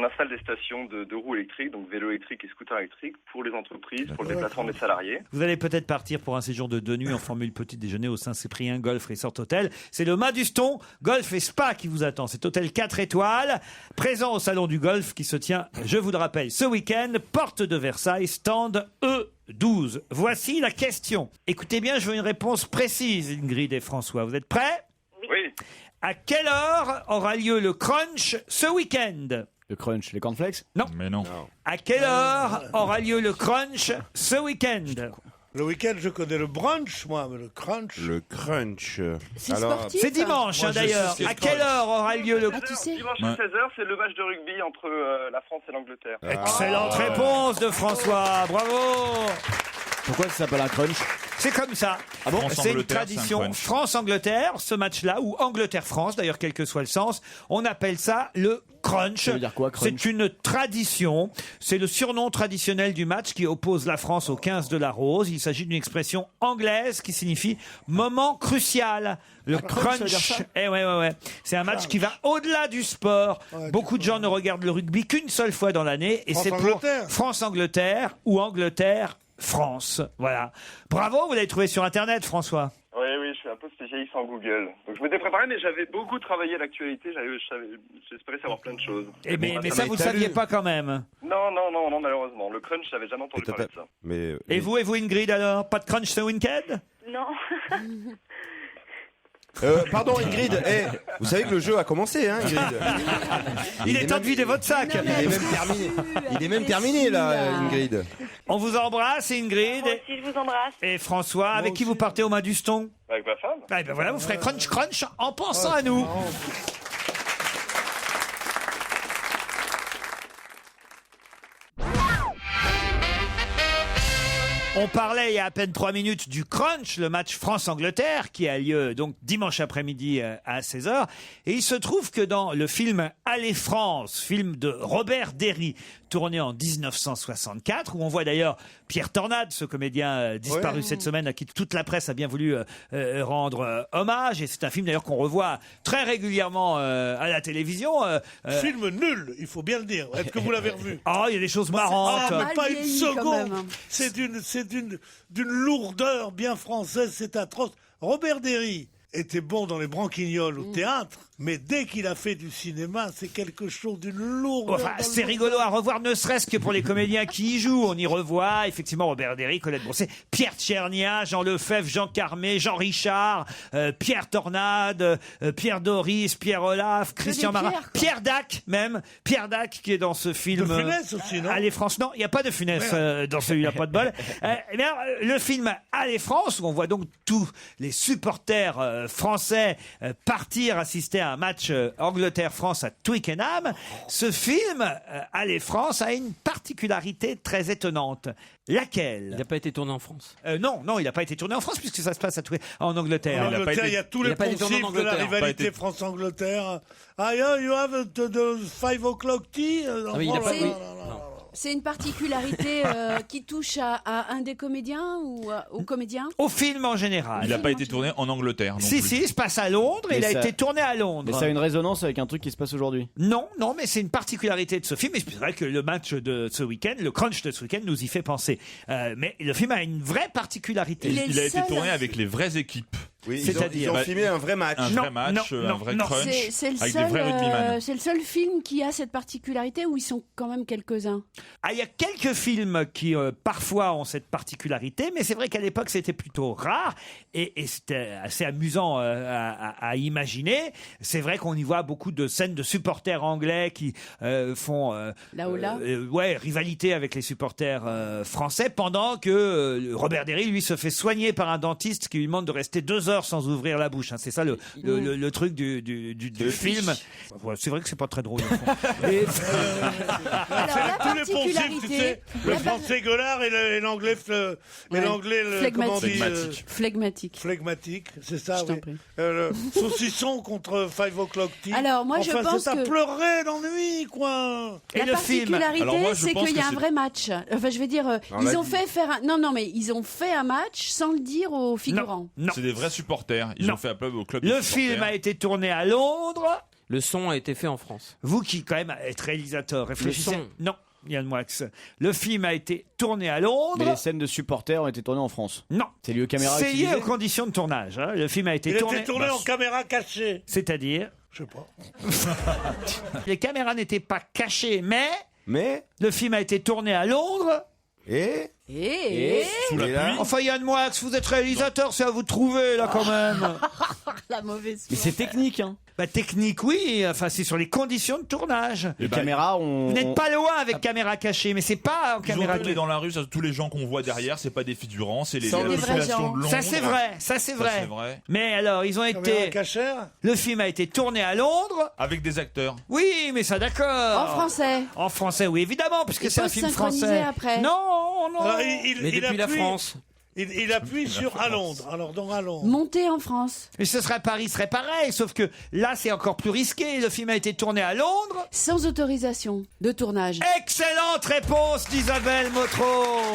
installe des stations de roues électriques, donc vélos électriques et scooters électriques, pour les entreprises, pour le déplacement des salariés. Vous allez peut-être partir pour un séjour de 2 nuits en formule petit déjeuner au Saint-Cyprien Golf Resort Hotel. C'est le Maduston Golf et Spa qui vous attend. C'est hôtel 4 étoiles, présent au salon du golf qui se tient, je vous le rappelle, ce week-end, porte de Versailles, stand E12. Voici la question. Écoutez bien, je veux une réponse précise, Ingrid et François. Vous êtes prêts ? Oui. À quelle heure aura lieu le crunch ce week-end ? Le crunch, les cornflakes ? Non. Mais non. À quelle heure aura lieu le crunch ce week-end ? Le week-end, je connais le brunch, moi, mais le crunch. Le crunch. C'est sportif. C'est dimanche, Moi, je d'ailleurs. sais ce À qu'est quelle heure aura lieu le... Ah, tu sais. Dimanche à 16h, c'est le match de rugby entre la France et l'Angleterre. Excellente réponse de François. Bravo. Pourquoi ça s'appelle un crunch ? C'est comme ça. Ah bon ? C'est une France-Angleterre, tradition. c'est un crunch. France-Angleterre, ce match-là, ou Angleterre-France, d'ailleurs, quel que soit le sens, on appelle ça le crunch. Ça veut dire quoi, crunch ? C'est une tradition. C'est le surnom traditionnel du match qui oppose la France au 15 de la Rose. Il s'agit d'une expression anglaise qui signifie moment crucial. Le crunch, ça veut dire crunch. ça Ouais. C'est un match qui va au-delà du sport. Beaucoup de gens ne regardent le rugby qu'une seule fois dans l'année. Et c'est pour France-Angleterre. France-Angleterre ou Angleterre-France. Voilà. Bravo, vous l'avez trouvé sur Internet, François. Oui, je suis un peu spécialiste en Google. Donc je m'étais préparé, mais j'avais beaucoup travaillé l'actualité. J'espérais savoir plein de choses. Mais ça, vous ne saviez pas quand même. Non, malheureusement. Le crunch, j'avais jamais entendu parler de ça. Mais Et vous, Ingrid, alors? Pas de crunch ce week-end? Non. pardon Ingrid, vous savez que le jeu a commencé, hein, Ingrid. Il est temps de vider votre sac. Il est même terminé là, Ingrid. On vous embrasse, Ingrid. Moi aussi, je vous embrasse. Et François, avec qui vous partez au Maduston? Avec ma femme. Ah, et ben voilà, vous ferez crunch en pensant à nous. On parlait il y a à peine 3 minutes du crunch, le match France-Angleterre, qui a lieu donc dimanche après-midi à 16h. Et il se trouve que dans le film Allez France, film de Robert Derry, tourné en 1964, où on voit d'ailleurs Pierre Tornade, ce comédien disparu cette semaine, à qui toute la presse a bien voulu rendre hommage. Et c'est un film d'ailleurs qu'on revoit très régulièrement à la télévision. Film nul, il faut bien le dire. Est-ce que vous l'avez revu? Oh, il y a des choses marrantes. Ah, mais pas une vieilli, quand seconde. même. C'est d'une lourdeur bien française, c'est atroce. Robert Derry était bon dans les branquignoles au théâtre, mais dès qu'il a fait du cinéma, c'est quelque chose d'une lourdeur. Enfin, c'est rigolo à revoir, ne serait-ce que pour les comédiens qui y jouent. On y revoit effectivement Robert Derry, Colette Brousset, Pierre Tchernia, Jean Lefebvre, Jean Carmé, Jean Richard, Pierre Tornade, Pierre Doris, Pierre Olaf, Christian Marat, Pierre Dac même, Pierre Dac qui est dans ce film. De Funès aussi, non? Allez France, non, il n'y a pas de Funès dans celui-là, pas de bol. Le film Allez France, où on voit donc tous les supporters français partir assister à un match Angleterre-France à Twickenham. Ce film, Allez France, a une particularité très étonnante. Laquelle? Il n'a pas été tourné en France. Non, il n'a pas été tourné en France puisque ça se passe en Angleterre. En Angleterre, il y a tous les poncifs de la rivalité France-Angleterre. Ah, you have the 5 o'clock tea? C'est une particularité qui touche à un des comédiens ou au comédien? Au film en général. Il n'a pas été tourné en Angleterre. Non Si, plus. il se passe à Londres et il a été tourné à Londres. Mais ça a une résonance avec un truc qui se passe aujourd'hui. Non, mais c'est une particularité de ce film. Et c'est vrai que le match de ce week-end, le crunch de ce week-end, nous y fait penser. Mais le film a une vraie particularité. Il a été tourné avec les vraies équipes. Oui, c'est-à-dire ils ont filmé un vrai match. Un vrai match, un vrai crunch. C'est avec des vrais rugbyman. c'est le seul film qui a cette particularité où ils sont quand même quelques-uns. Ah, il y a quelques films qui parfois ont cette particularité, mais c'est vrai qu'à l'époque c'était plutôt rare et c'était assez amusant à imaginer. C'est vrai qu'on y voit beaucoup de scènes de supporters anglais qui font rivalité avec les supporters français, pendant que Robert Derry lui se fait soigner par un dentiste qui lui demande de rester 2 heures sans ouvrir la bouche. C'est ça le truc du film. Ouais, c'est vrai que c'est pas très drôle. C'est tous les poncifs, tu sais. Le français gueulard et l'anglais flegmatique, c'est ça, oui. Le saucisson contre 5 o'clock tea. Alors, moi, je pense c'est à que... pleurer l'ennui, quoi. Et La le film particularité, Alors moi, je c'est pense qu'il y a que un c'est- vrai match. Enfin, je veux dire, On ils l'a ont dit. fait faire un... Non, mais ils ont fait un match sans le dire aux figurants. Non. C'est des vrais supporters. Ils Non. ont fait appel au club de Le supporters. film a été tourné à Londres. Le son a été fait en France. Vous qui, quand même, êtes réalisateur, réfléchissez. son. Non, Yann Moix. Le film a été tourné à Londres. Mais les scènes de supporters ont été tournées en France. Non. C'est lieu caméra C'est lié utilisé aux conditions de tournage. Hein. Le film a été Il tourné. était tourné en caméra cachée. C'est-à-dire, Je sais pas. les caméras n'étaient pas cachées, Mais, le film a été tourné à Londres. et, Sous la Et là- pluie. Enfin, Yann Moix, vous êtes réalisateur, c'est à vous de trouver, là, quand même. La mauvaise Mais foi. c'est technique, hein. Bah, technique, oui. Enfin, c'est sur les conditions de tournage. Les bah, caméras ont. Vous n'êtes pas loin avec caméra cachée, mais c'est pas en Ils ont caméra tourné dans la rue, ça, tous les gens qu'on voit derrière, c'est pas des figurants, c'est les C'est des vrais populations gens. de Londres. Ça, c'est vrai. Ça, c'est Ça, vrai. c'est vrai. Mais alors, ils ont Caméra été. cachère. Le film a été tourné à Londres. Avec des acteurs. Oui, mais ça, d'accord. En français. En français, oui, évidemment, puisque Il c'est faut un se film synchroniser français. après. Non, non. Alors, Mais depuis la appuie- France. Il appuie sur à Londres. Alors, donc à Londres. Monter en France. Mais ce serait à Paris, ce serait pareil, sauf que là, c'est encore plus risqué. Le film a été tourné à Londres. Sans autorisation de tournage. Excellente réponse d'Isabelle Motro.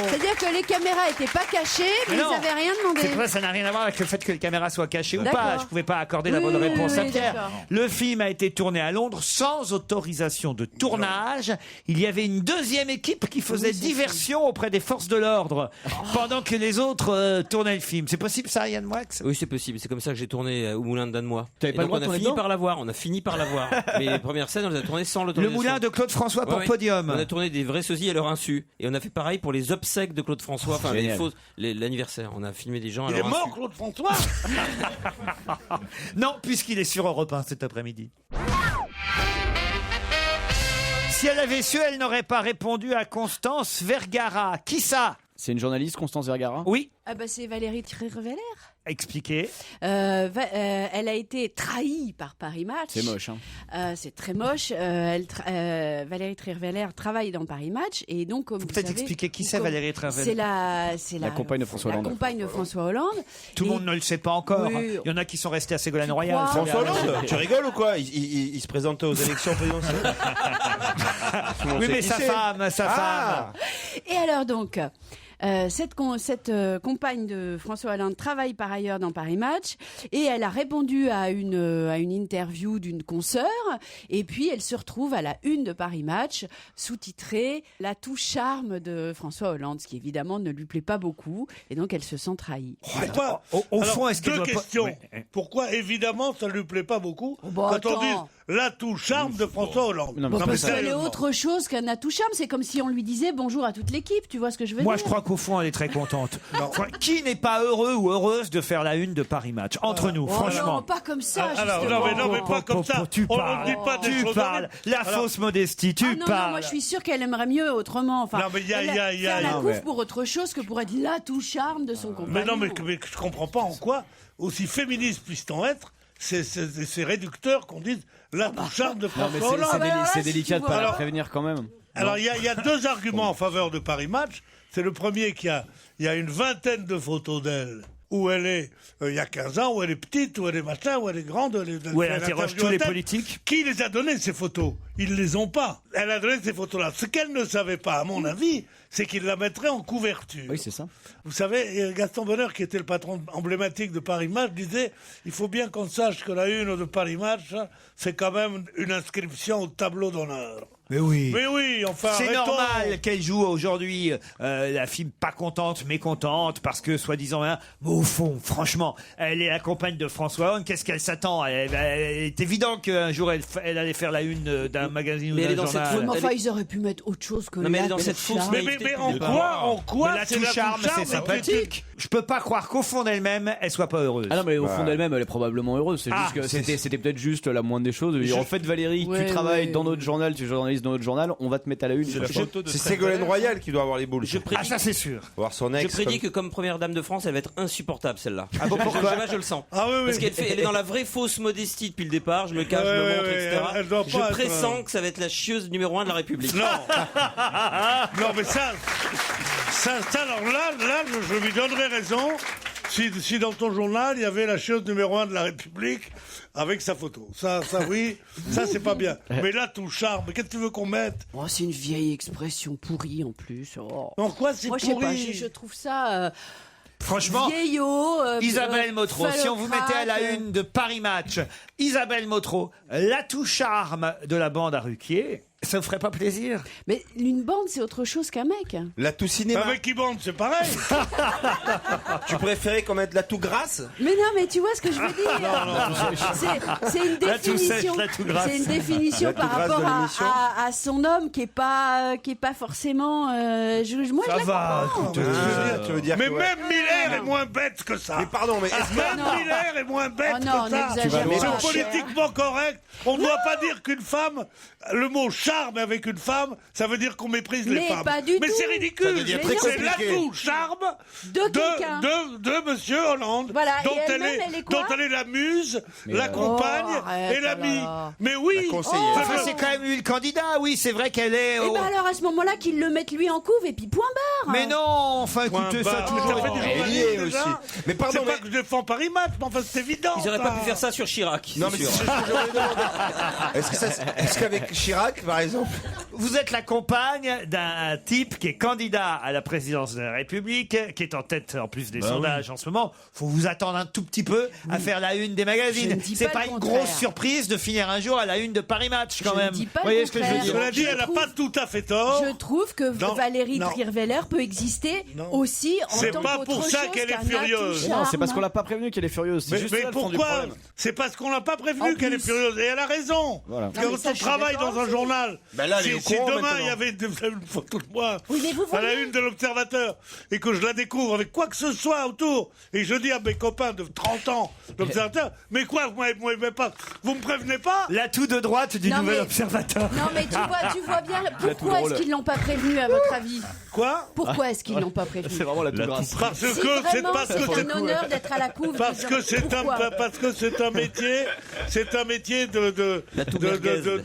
C'est-à-dire que les caméras étaient pas cachées, mais ils non. n'avaient rien C'est demandé. pour ça, ça n'a rien à voir avec le fait que les caméras soient cachées ou D'accord. pas. Je pouvais pas accorder la Oui, bonne oui, réponse oui, à oui, Pierre. d'accord. Le film a été tourné à Londres sans autorisation de tournage. Il y avait une deuxième équipe qui faisait diversion auprès des forces de l'ordre pendant que les autres tournaient le film. C'est possible ça, Yann Moix? Oui, c'est possible. C'est comme ça que j'ai tourné au Moulin de Danemois. T'avais Et pas le donc droit de on a tourner fini dedans par l'avoir. On a fini par l'avoir. Mais les premières scènes, on les a tournées sans Le l'autorisation. moulin de Claude François pour Ouais, ouais. Podium. On a tourné des vrais sosies à leur insu. Et on a fait pareil pour les obsèques de Claude François. Enfin, les génial. fausses, l'anniversaire. On a filmé des gens à Il est leur mort, insu. Claude François. Non, puisqu'il est sur Europe 1 cet après-midi. Si elle avait su, elle n'aurait pas répondu à Constance Vergara. Qui ça? C'est une journaliste, Constance Vergara. Oui, Ah bah c'est Valérie Trierweiler. expliquez. Elle a été trahie par Paris Match. C'est moche, hein. C'est très moche. Valérie Trierweiler travaille dans Paris Match et donc comme Faut vous peut-être savez, expliquer qui c'est comme- Valérie Trierweiler. C'est La compagne de François la Hollande. compagne de François Hollande. Tout le Et- monde ne le sait pas encore. Oui. Il y en a qui sont restés à Ségolène Royal. crois François Hollande, tu rigoles ou quoi il se présentait aux élections présidentielles. Tout le monde Oui, sait mais qui sa c'est. femme, sa Ah. Et alors donc, cette compagne de François Hollande travaille par ailleurs dans Paris Match et elle a répondu à une interview d'une consoeur et puis elle se retrouve à la une de Paris Match sous-titrée « La touche charme de François Hollande », ce qui évidemment ne lui plaît pas beaucoup et donc elle se sent trahie. Pourquoi Au Alors, fond, est-ce qu'elle deux doit pas- questions. Ouais. Pourquoi, évidemment, ça ne lui plaît pas beaucoup bah, quand on attends. dit l'atout charme de François Hollande. Non, mais Bon, Non, parce qu'elle est sérieusement. autre chose qu'un atout charme, c'est comme si on lui disait bonjour à toute l'équipe, tu vois ce que je veux Moi, dire je crois qu'au fond, elle est très contente. Enfin, qui n'est pas heureux ou heureuse de faire la une de Paris Match? Entre nous, Oh franchement. non, pas comme ça. Alors, justement. non, mais pas comme ça. Tu On parles, ne dit pas des tu choses parles. horribles. La Alors- fausse modestie, tu Ah non, parles. non, moi je suis sûre qu'elle aimerait mieux autrement. Enfin, Non, mais il y a- faire la non, couffe mais- pour autre chose que pour être l'atout charme de son compagnon. Mais non, mais je comprends pas en quoi, aussi féministe puisse-t-on être, c'est réducteur qu'on dise l'atout charme de Non, mais François Hollande. c'est si délicat tu de pas vois. la prévenir quand même. Alors, il y a deux arguments en faveur de Paris Match. C'est le premier il y a une vingtaine de photos d'elle où elle est, il y a 15 ans, où elle est petite, où elle est machin, où elle est grande, Où elle interroge tous les politiques. Qui les a données, ces photos? Ils ne les ont pas. Elle a donné ces photos-là. Ce qu'elle ne savait pas, à mon avis, c'est qu'il la mettrait en couverture. Oui, c'est ça. Vous savez, Gaston Bonheur, qui était le patron emblématique de Paris Match, disait il faut bien qu'on sache que la une de Paris Match, c'est quand même une inscription au tableau d'honneur. Mais oui. Mais oui, enfin, C'est arrêtons. normal qu'elle joue aujourd'hui la fille pas contente, mécontente, parce que soi-disant, hein, mais au fond, franchement, elle est la compagne de François Hollande. Qu'est-ce qu'elle s'attend? Elle est évident qu'un jour elle allait faire la une d'un magazine ou Mais elle est d'un dans cette journal. Mais Elle enfin, est- ils auraient pu mettre autre chose que Non, mais elle est dans l'atout cette fausse charme. Mais en quoi Mais la c'est touche charme, c'est mais sympathique. Je peux pas croire qu'au fond d'elle-même, elle soit pas heureuse. Ah non, mais au fond d'elle-même, elle est probablement heureuse. C'est Ah, juste que c'était peut-être juste la moindre des choses. En fait, Valérie, Ouais, tu travailles ouais. dans notre journal, tu es journaliste dans notre journal, on va te mettre à la une. C'est la photo de C'est Très Ségolène Belle. Royal qui doit avoir les boules. Je prédis, Ah, ça c'est sûr. Voir son je ex. prédis que comme première dame de France, elle va être insupportable celle-là. Ah bon, pourquoi je le sens. Ah oui, oui. Parce elle est dans la vraie fausse modestie depuis le départ. Je me cache, je Ouais, me ouais, montre, ouais, etc. elle doit Je pas être, pressens que ça va être la chieuse numéro 1 de la République. Non. Non, mais ça, alors là, je lui donnerai raison. si dans ton journal, il y avait la chose numéro 1 de la République avec sa photo. Ça oui, ça c'est pas bien. Mais là, tout charme, qu'est-ce que tu veux qu'on mette? Oh, c'est une vieille expression pourrie en plus. Oh. En quoi c'est Moi, pourri? je sais pas, je trouve ça... Franchement, vieillot, Isabelle Motro, si on vous mettait à la une de Paris Match, Isabelle Motro, l'atout charme de la bande à Ruquier, ça vous ferait pas plaisir? Mais une bande, c'est autre chose qu'un mec. L'atout cinéma. Avec qui bande, c'est pareil. Tu préférais qu'on mette l'atout grasse? Mais non, mais tu vois ce que je veux dire. C'est une définition. C'est une définition par rapport à son homme qui est pas forcément. Moi, je la comprends. Tu veux dire mais que, même Miller est moins bête que ça. Mais pardon, mais est-ce que... Même Miller est moins bête que ça. n'exagère pas. C'est politiquement correct. On ne doit pas dire qu'une femme, le mot charme avec une femme, ça veut dire qu'on méprise les femmes. Pas du mais tout. c'est ridicule. C'est l'atout charme de Monsieur Hollande, Voilà, dont et elle est la muse, la compagne et l'amie. Mais oui, c'est quand même lui le candidat. Oui, c'est vrai qu'elle est. Et ben alors à ce moment-là, qu'ils le mettent lui en couve et puis point barre. Mais non, enfin écoutez, ça a toujours fait du journalisme déjà. Mais pardon, c'est pas que je défends Paris Match, mais enfin c'est évident. Ils auraient pas pu faire ça sur Chirac. Non, mais c'est ce que j'aurais demandé. Est-ce qu'avec Chirac, par exemple? Vous êtes la compagne d'un type qui est candidat à la présidence de la République, qui est en tête en plus des sondages en ce moment. Faut vous attendre un tout petit peu à faire la une des magazines. C'est pas une grosse surprise de finir un jour à la une de Paris Match quand même. Vous voyez ce que je veux dire? Cela dit, elle n'a pas tout à fait tort. Je trouve que Valérie Trierweiler peut exister aussi en tant C'est pas pour ça qu'elle est furieuse. Non, c'est parce qu'on l'a pas prévenu qu'elle est furieuse. Mais pourquoi? C'est parce qu'on l'a pas prévenu qu'elle est furieuse. Et elle a raison. Voilà. Quand on travaille dans un journal, si demain il y avait une photo de moi à la une de l'Observateur et que je la découvre avec quoi que ce soit autour et je dis à mes copains de 30 ans l'Observateur, mais quoi, vous me prévenez pas? L'atout de droite du Nouvel Observateur. Non mais tu vois bien pourquoi est-ce qu'ils l'ont pas prévenu à votre avis? Quoi? Pourquoi est-ce qu'ils l'ont pas prévenu? C'est vraiment l'atout grasse. Parce que c'est un honneur d'être à la couve. Parce que c'est un métier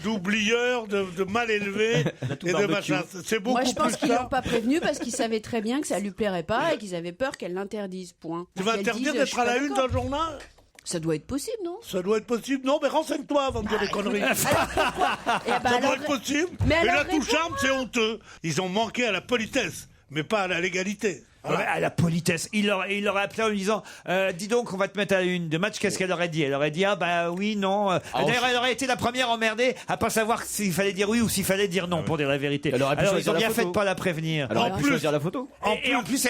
d'oublieur, de mal élevé et de machin. C'est beaucoup plus. Moi, je pense qu'ils l'ont pas prévenu parce qu'ils savaient très bien que ça lui plairait pas et qu'ils avaient peur qu'elle l'interdise. Point. Tu vas interdire d'être à la une d'un journal? Ça doit être possible, non? Ça doit être possible. Non, mais renseigne-toi avant de dire des conneries. Ça doit être possible. Et l'atout charme, c'est honteux. Ils ont manqué à la politesse, mais pas à la légalité. Voilà. Ouais, à la politesse. Il l'aurait appelé en lui disant dis donc, on va te mettre à une de match. Qu'est-ce qu'elle aurait dit? Elle aurait dit ah bah oui, non. D'ailleurs, elle aurait été la première emmerdée à pas savoir s'il fallait dire oui ou s'il fallait dire non pour dire la vérité. Alors ils ont bien fait de pas la prévenir. Elle aurait pu choisir la photo. Et en plus,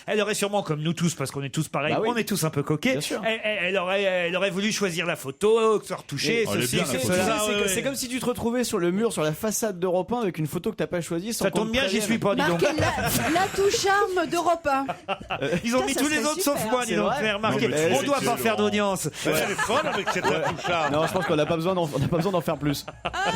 elle aurait sûrement, comme nous tous, parce qu'on est tous pareils, on est tous un peu coquets. Elle aurait voulu choisir la photo, se retoucher, ceci, cela. C'est comme si tu te retrouvais sur le mur, sur la façade d'Europe 1 avec une photo que t'as pas choisie. Ça tombe bien, j'y suis pas, dis donc. L'atout charme d'Europe 1. Ils ont mis tous les autres sauf moi, dis donc. Remarqué. On doit pas faire d'audience. Elle est folle avec cette atout charme. Non, je pense qu'on n'a pas besoin d'en faire plus.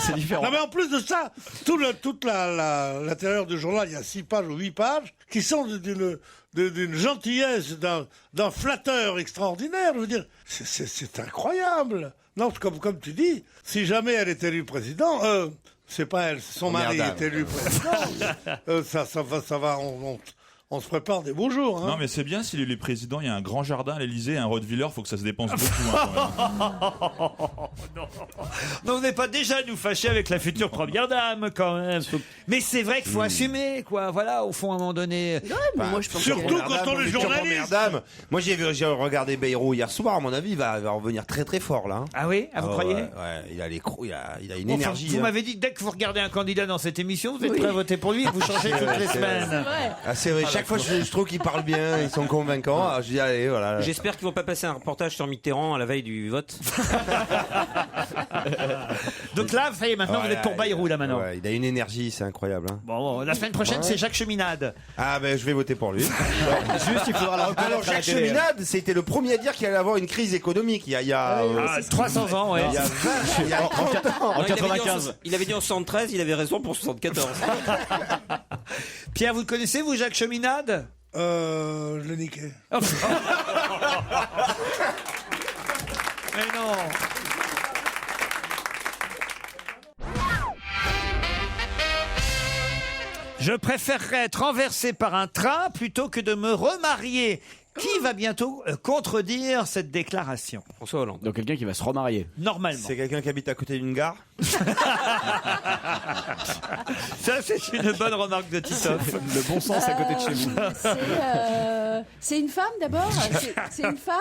C'est différent. Non, mais en plus de ça, toute l'intérieur du journal, il y a 6 pages ou 8 pages qui sont d'une gentillesse, d'un flatteur extraordinaire. Je veux dire, c'est incroyable. Non, comme tu dis, si jamais elle est élue président, c'est pas elle, son mari est élu président. Ça va, on se prépare des beaux jours. Hein. Non, mais c'est bien s'il est président. Il y a un grand jardin à l'Elysée, un Rottweiler. Faut que ça se dépense beaucoup. Non, vous n'êtes pas déjà nous fâcher avec la future première dame, quand même. Mais c'est vrai qu'il faut assumer, quoi. Voilà, au fond, à un moment donné. Moi, je pense surtout quand on est journaliste. Moi, j'ai regardé Bayrou hier soir. À mon avis, il va revenir très très fort là. Ah oui, vous croyez? Ouais, il a une énergie. Vous m'avez dit que dès que vous regardez un candidat dans cette émission, vous êtes prêt à voter pour lui et vous changez toutes les semaines. C'est vrai. Chaque fois, je trouve qu'ils parlent bien, ils sont convaincants. Alors, je dis allez, voilà. J'espère qu'ils vont pas passer un reportage sur Mitterrand à la veille du vote. Donc là, ça y est, maintenant vous êtes pour Bayrou là maintenant. Ouais, il a une énergie, c'est incroyable. Hein. Bon, la semaine prochaine, c'est Jacques Cheminade. Ah ben, je vais voter pour lui. Juste, il faudra la reconnaître. Alors, Jacques Cheminade, c'était le premier à dire qu'il allait avoir une crise économique. Il y a 300 ans, ouais. Il y a 30 ans. En 95. Il avait dit en 73, il avait raison pour 74. Pierre, vous le connaissez, vous, Jacques Cheminade? Je l'ai niqué. Mais non. Je préférerais être renversé par un train plutôt que de me remarier. Qui va bientôt contredire cette déclaration? François Hollande. Donc quelqu'un qui va se remarier. Normalement. C'est quelqu'un qui habite à côté d'une gare. Ça, c'est une bonne remarque de Titoff. Le bon sens à côté de chez vous. C'est une femme d'abord. C'est une femme.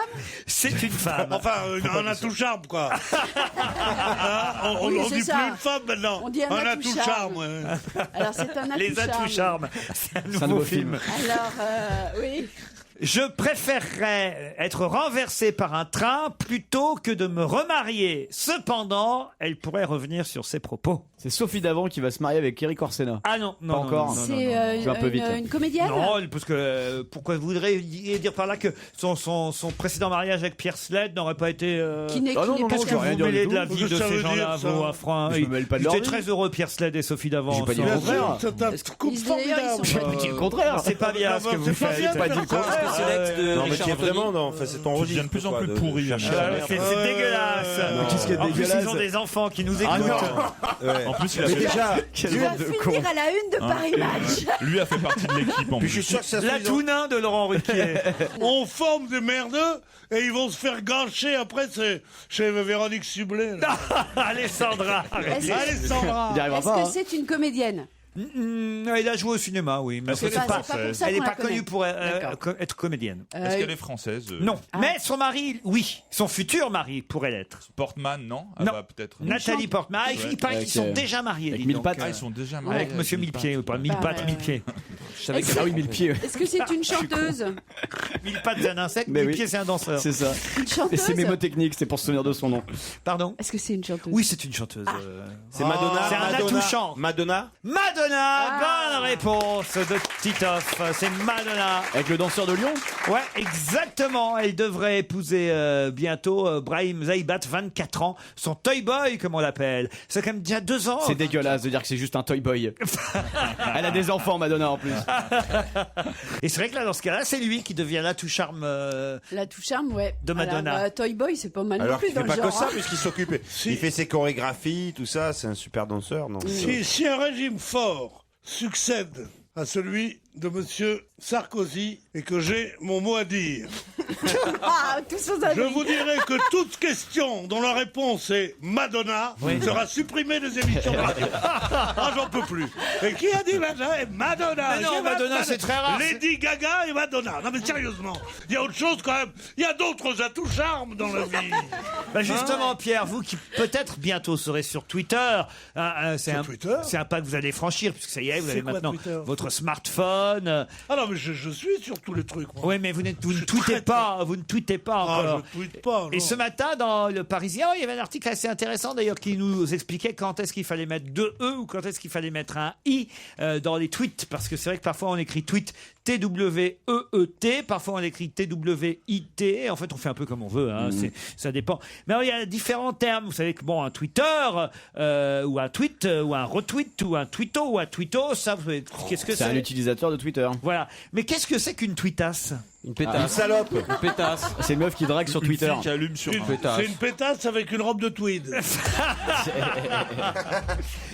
C'est une femme. Enfin, un atout-charme, quoi. Hein, on Oui, dit c'est plus ça. une femme maintenant. On dit un atout-charme. atout-charme. Alors c'est un Les atouts-charmes. C'est un nouveau film. Alors oui. Je préférerais être renversé par un train plutôt que de me remarier. Cependant, elle pourrait revenir sur ses propos. C'est Sophie Davant qui va se marier avec Eric Orsena. Ah non, non, Pas non, encore. non, non, non, C'est non. Je vais un peu vite. une comédienne. Non, parce que pourquoi vous voudriez dire par là que son précédent mariage avec Pierre Sled n'aurait pas été. Qui n'est Ah non, non, Qu'est-ce non, que je veux rien vous dire mêlez du de la tout. vie de Ça ces veut gens-là, dire, ça. vos affrins? Mais je me mêle pas de leur Ils étaient vie. très heureux, Pierre Sled et Sophie Davant. J'ai pas dit ensemble. le contraire. C'est un couple D'ailleurs, ils sont formidable. pas J'ai dit le contraire. C'est pas bien ce que vous C'est pas bien faites. de Pas dit faire le ça. contraire. C'est l'ex de Non, mais Richard tu es Anthony. vraiment dans. Enfin, c'est ton Ça devient registre. de plus en quoi, plus pourri, chercher Michel. la Ah, merde. c'est dégueulasse. Mais qu'est-ce qui est En plus, dégueulasse ils ont des enfants qui nous Ah écoutent. non. Ouais. En plus, il a Mais fait déjà, Quel Tu vas bande de cons. finir à la une de Paris Match. Lui a fait partie de l'équipe en puis je suis plus. sûr que ça se La trouve, ils ont- tout nain de Laurent Ruquier. On forme des merdeux et ils vont se faire gâcher après chez Véronique Sublet. là. Alessandra. Est-ce Allez, Sandra. Il n'y arrivera est-ce pas. que hein. c'est une comédienne? Elle a joué au cinéma, oui. Mais Est-ce qu'elle c'est est pas- C'est pas pour ça elle n'est qu'on pas la connaît. connue pour D'accord. être comédienne. Est-ce qu'elle est française Non. Mais son mari, oui. Son futur mari pourrait l'être. Portman, non Non. Peut-être. Nathalie Portman. Ah, il paraît qu'ils sont Avec, déjà mariés. avec dis donc. Millepattes. Ah, ils sont déjà mariés. Avec Monsieur Millepied, ou pas Millepattes, ouais. Millepied. Je savais que. Ah oui, 1000 pieds. Est-ce que c'est une chanteuse? Millepattes, c'est un insecte. Mais oui. Millepied, c'est un danseur. C'est ça. Une Et chanteuse? c'est mémotechnique, c'est pour se souvenir de son nom. Pardon. Est-ce que c'est une chanteuse? Oui, c'est une chanteuse. C'est Madonna. C'est un Madonna. atout-chant. Madonna. Madonna, bonne réponse de Titoff. C'est Madonna. Avec le danseur de Lyon. Ouais, exactement. Elle devrait épouser bientôt Brahim Zaïbat, 24 ans, son toy boy, comme on l'appelle. C'est quand même déjà 2 ans. C'est dégueulasse de dire que c'est juste un toy boy. Elle a des enfants, Madonna, en plus. Et c'est vrai que là, dans ce cas-là, c'est lui qui devient l'atout-charme. La touche-arme, ouais. De Madonna. Alors, Toy Boy, c'est pas mal non Alors plus qu'il dans fait le pas genre. que ça, hein. puisqu'il s'occupe. Il fait ses chorégraphies, tout ça. C'est un super danseur. Non. Si un régime fort succède à celui de Monsieur Sarkozy et que j'ai mon mot à dire, Ah, tous aux amis. je vous dirai que toute question dont la réponse est Madonna sera supprimée des émissions de radio. Ah, j'en peux plus. Et qui a dit Madonna? Madonna. Mais non, J'ai Madonna, c'est très rare. Lady Gaga et Madonna. Non, mais sérieusement, il y a autre chose quand même. Il y a d'autres atouts-charmes dans la vie. Bah justement, Pierre, vous qui peut-être bientôt serez sur Twitter, c'est un pas que vous allez franchir, puisque ça y est, vous C'est avez quoi, maintenant Twitter votre smartphone. Ah non, mais je suis sur tous les trucs. moi. Oui, mais vous ne tweetez pas, vous ne tweetez pas Ah, encore. je tweete pas. Et non. ce matin, dans Le Parisien, il y avait un article assez intéressant d'ailleurs qui nous expliquait quand est-ce qu'il fallait mettre 2 E ou quand est-ce qu'il fallait mettre un I dans les tweets. Parce que c'est vrai que parfois on écrit tweet T-W-E-E-T, parfois on écrit T-W-I-T. En fait, on fait un peu comme on veut, hein, ça dépend. Mais alors, il y a différents termes. Vous savez que bon, un Twitter, ou un tweet, ou un retweet, ou un tweeto, ou un tweeto, ça, vous savez, qu'est-ce que C'est un c'est? utilisateur de Twitter. Voilà. Mais qu'est-ce que c'est qu'une tweetasse? Une pétasse. Une salope. Une pétasse. C'est une meuf qui drague sur Une Twitter. fille qui allume sur un. C'est une pétasse avec une robe de tweed.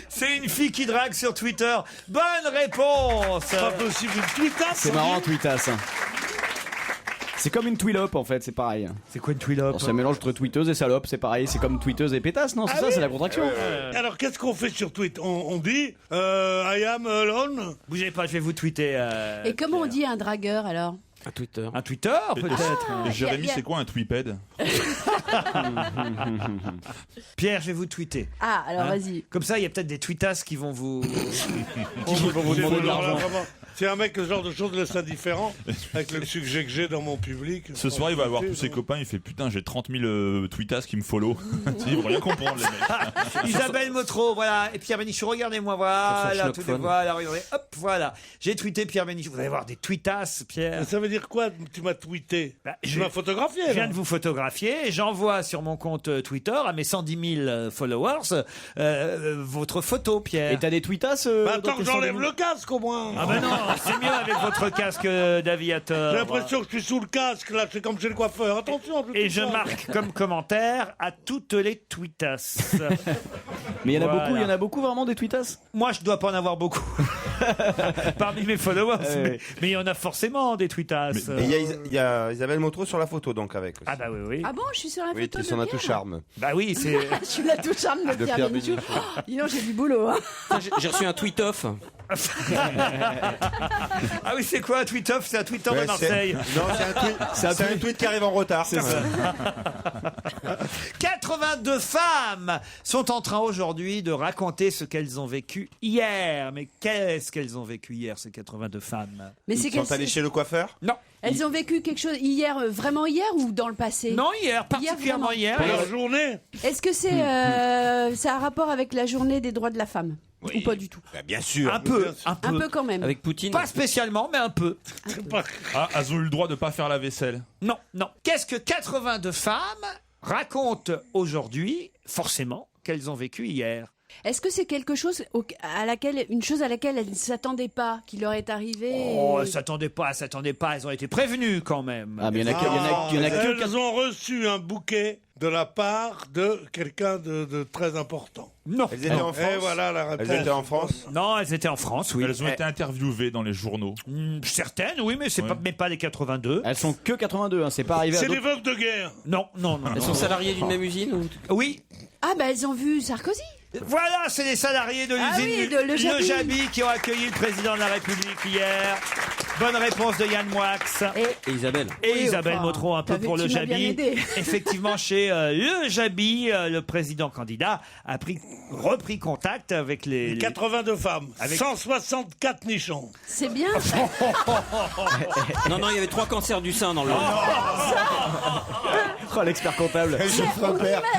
C'est une fille qui drague sur Twitter. Bonne réponse. Pas possible, une tweetasse. C'est marrant, Tweetasse. C'est comme une tweelope en fait, c'est pareil. C'est quoi une tweelope? C'est un mélange entre tweeteuse et salope, c'est pareil. C'est comme tweeteuse et pétasse, non? C'est Ah ça, oui. c'est la contraction. Alors, qu'est-ce qu'on fait sur Twitter? On dit I am alone. Bougez pas, je vais vous tweeter. Et comment on dit un dragueur alors? Un Twitter. Un Twitter, peut-être. Et Jérémy, y a- c'est quoi un tweeped? Pierre, je vais vous tweeter. Ah, alors Hein vas-y. Comme ça, il y a peut-être des tweetasses qui vont vous. Qui vont vous demander de l'argent. C'est un mec, ce genre de choses laisse indifférent avec le succès que j'ai dans mon public. Ce soir, il va avoir tous ses copains. Il fait putain, j'ai 30 000 tweetas qui me follow. Ils vont rien comprendre, les mecs. Isabelle Motro, voilà. Et Pierre Bénichou, regardez-moi, voilà. Sur son Tout, schnockphone. voilà, regardez. Hop, voilà. J'ai tweeté Pierre Bénichou. Vous allez voir des tweetasses, Pierre. Ça veut dire quoi? Tu m'as tweeté? Bah, Tu m'as photographié. Je viens là. de vous photographier et j'envoie sur mon compte Twitter à mes 110 000 followers votre photo, Pierre. Et t'as des tweetasses Bah, dans attends tes que j'enlève 100 000? le casque au moins. Ah ben non, c'est mieux avec votre casque d'aviateur. J'ai l'impression que je suis sous le casque, là, c'est comme chez le coiffeur. Attention. Et je marque comme commentaire à toutes les tweetasses. Mais il y en a Voilà. beaucoup, il y en a beaucoup vraiment des tweetas. Moi, je dois pas en avoir beaucoup. Parmi mes followers. Mais il y en a forcément des tweetas. Et il y a Isabelle Motro sur la photo, donc, avec. Aussi. Ah bah oui. Ah bon, je suis sur la Oui, photo tu es de son Pierre. atout charme. Bah oui, c'est... Je suis la touche charme de Pierre Bénichou. Dis donc, j'ai du boulot. Hein. J'ai reçu un tweet-off. Ah oui, c'est quoi un tweet-off? C'est un tweet-off Ouais, de Marseille. Non, c'est un tweet qui arrive en retard. C'est ça. 82 femmes sont en train aujourd'hui de raconter ce qu'elles ont vécu hier. Mais qu'est-ce qu'elles ont vécu hier, ces 82 femmes? Mais c'est Ils sont allés chez le coiffeur? Non. Elles ont vécu quelque chose hier, vraiment hier ou dans le passé? Non, hier, particulièrement hier. Pour leur journée. Est-ce que c'est ça a un rapport avec la journée des droits de la femme? Ou pas du tout? Bah, bien sûr. Un peu. Un peu quand même. Avec Poutine. Pas spécialement, mais un peu. Ah, elles ont eu le droit de pas faire la vaisselle. Non. Qu'est-ce que 82 femmes racontent aujourd'hui, forcément, qu'elles ont vécu hier? Est-ce que c'est quelque chose une chose à laquelle elles ne s'attendaient pas, qui leur est arrivé? Oh, elles s'attendaient pas, elles ont été prévenues quand même. Ah, mais il y en a que. Elles ont reçu un bouquet de la part de quelqu'un de très important. Non. Elles étaient en France. Et voilà la réponse. Elles étaient en France. Non, elles étaient en France, oui. Elles ont été interviewées dans les journaux. Certaines, oui, mais c'est Ouais. pas les 82. Elles sont que 82, hein, c'est pas arrivé à C'est d'autres. des veuves de guerre. Non. Elles sont salariées d'une même usine ou... Oui. Ah bah elles ont vu Sarkozy. Voilà, c'est les salariés de Ah l'usine oui, de Le Jabi. Le Jabi qui ont accueilli le président de la République hier. Bonne réponse de Yann Moix. Et Isabelle. Et Oui, Isabelle enfin, Motro, un peu t'as vu pour que le tu m'as bien Jabi. aidé. Effectivement, chez Le Jabi, le président candidat a repris contact avec les 82 femmes. Avec- 164 nichons. C'est bien. Non, il y avait 3 cancers du sein dans le. Oh, l'expert comptable.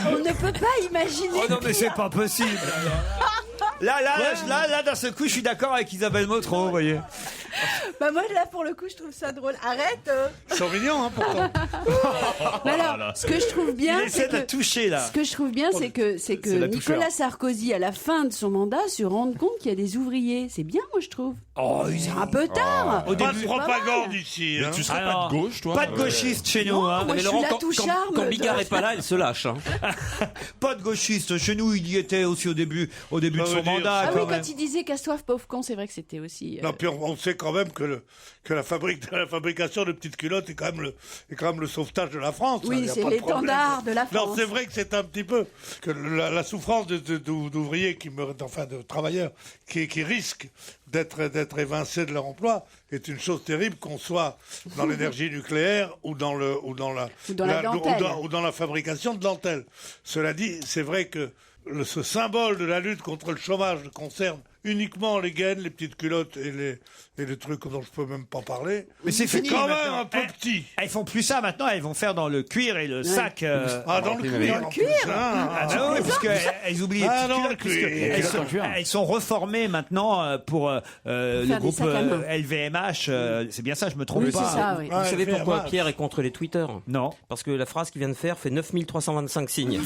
On ne peut pas imaginer. Oh non, le mais c'est pire. pas possible. Là, d'un seul coup, je suis d'accord avec Isabelle Motro, vous voyez. Bah moi là pour le coup je trouve ça drôle. Arrête. Ils sont mignons, hein, pourtant. Mais alors, ce que je trouve bien, Il essaie de la toucher, là. Ce que je trouve bien, c'est que la toucheur. Nicolas Sarkozy, à la fin de son mandat, se rende compte qu'il y a des ouvriers. C'est bien, moi, je trouve. Oh, C'est un peu tard. Au Pas début. de propagande ici. Mais Hein. tu serais Alors, pas de gauche, toi Pas de gauchiste chez nous, hein. moi, Mais je Laurent, suis la touche charme. quand Bigard est pas là, elle se lâche. Hein. Pas de gauchiste chez nous, il y était aussi au début de Ça veut son dire- mandat. Ah oui, quand même. quand il disait casse-toi, pauvre con, c'est vrai que c'était aussi. Non, puis on sait quand même que la fabrication de petites culottes est quand même le sauvetage de la France. Oui, hein, y a c'est pas de problème. l'étendard de la Non, France. c'est vrai que c'est un petit peu que la souffrance d'ouvriers de travailleurs qui risquent d'être évincés de leur emploi est une chose terrible, qu'on soit dans l'énergie nucléaire ou dans la dentelle. ou dans la fabrication de dentelle. Cela dit, c'est vrai que ce symbole de la lutte contre le chômage concerne uniquement les gaines, les petites culottes et les trucs dont je peux même pas parler. Mais c'est fini. quand maintenant. même un peu petit. Elles font plus ça maintenant, elles vont faire dans le cuir et le sac. Ah, dans le cuir. en plus, hein. Ah bah oui, parce qu'elles oublient les Ah, petites dans culottes, le puisque cuir. elles sont reformées maintenant pour le des groupe sacs à main. LVMH. C'est bien ça, je me trompe Oui, pas. c'est ça, oui. Vous savez fait pourquoi mal. Pierre est contre les Twitter? Non. Parce que la phrase qu'il vient de faire fait 9325 signes.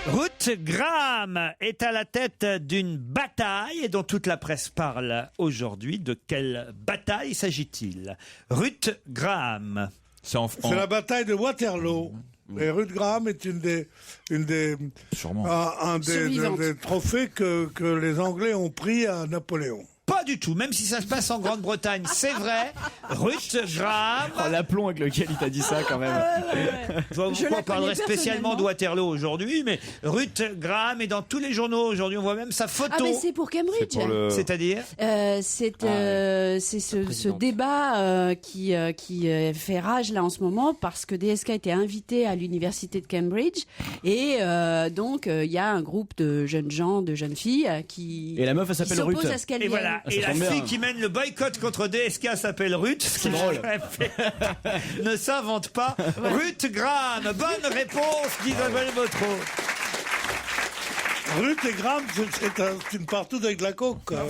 Ruth Graham est à la tête d'une bataille dont toute la presse parle aujourd'hui. De quelle bataille s'agit-il? Ruth Graham. C'est C'est la bataille de Waterloo. Et Ruth Graham est Sûrement. un des trophées que les Anglais ont pris à Napoléon. Pas du tout, même si ça se passe en Grande-Bretagne, c'est vrai. Ruth Graham. Oh, l'aplomb avec lequel il t'a dit ça, quand même. Je vois Je pourquoi la on parlerait connais spécialement de Waterloo aujourd'hui, mais Ruth Graham est dans tous les journaux aujourd'hui. On voit même sa photo. Ah mais c'est pour Cambridge. C'est-à-dire C'est ce débat qui fait rage là en ce moment parce que DSK était invité à l'université de Cambridge et donc il y a un groupe de jeunes gens, de jeunes filles qui Et la meuf, elle s'appelle qui s'opposent Ruth. à ce qu'elle Et vienne. voilà. Ah, ça Et la tombe bien. fille qui mène le boycott contre DSK s'appelle Ruth. Ce qui drôle. ne s'invente pas. Ruth Graham. Bonne réponse d'Isabelle Motro. Ruth et Graham, c'est une partout avec de la coke, quoi.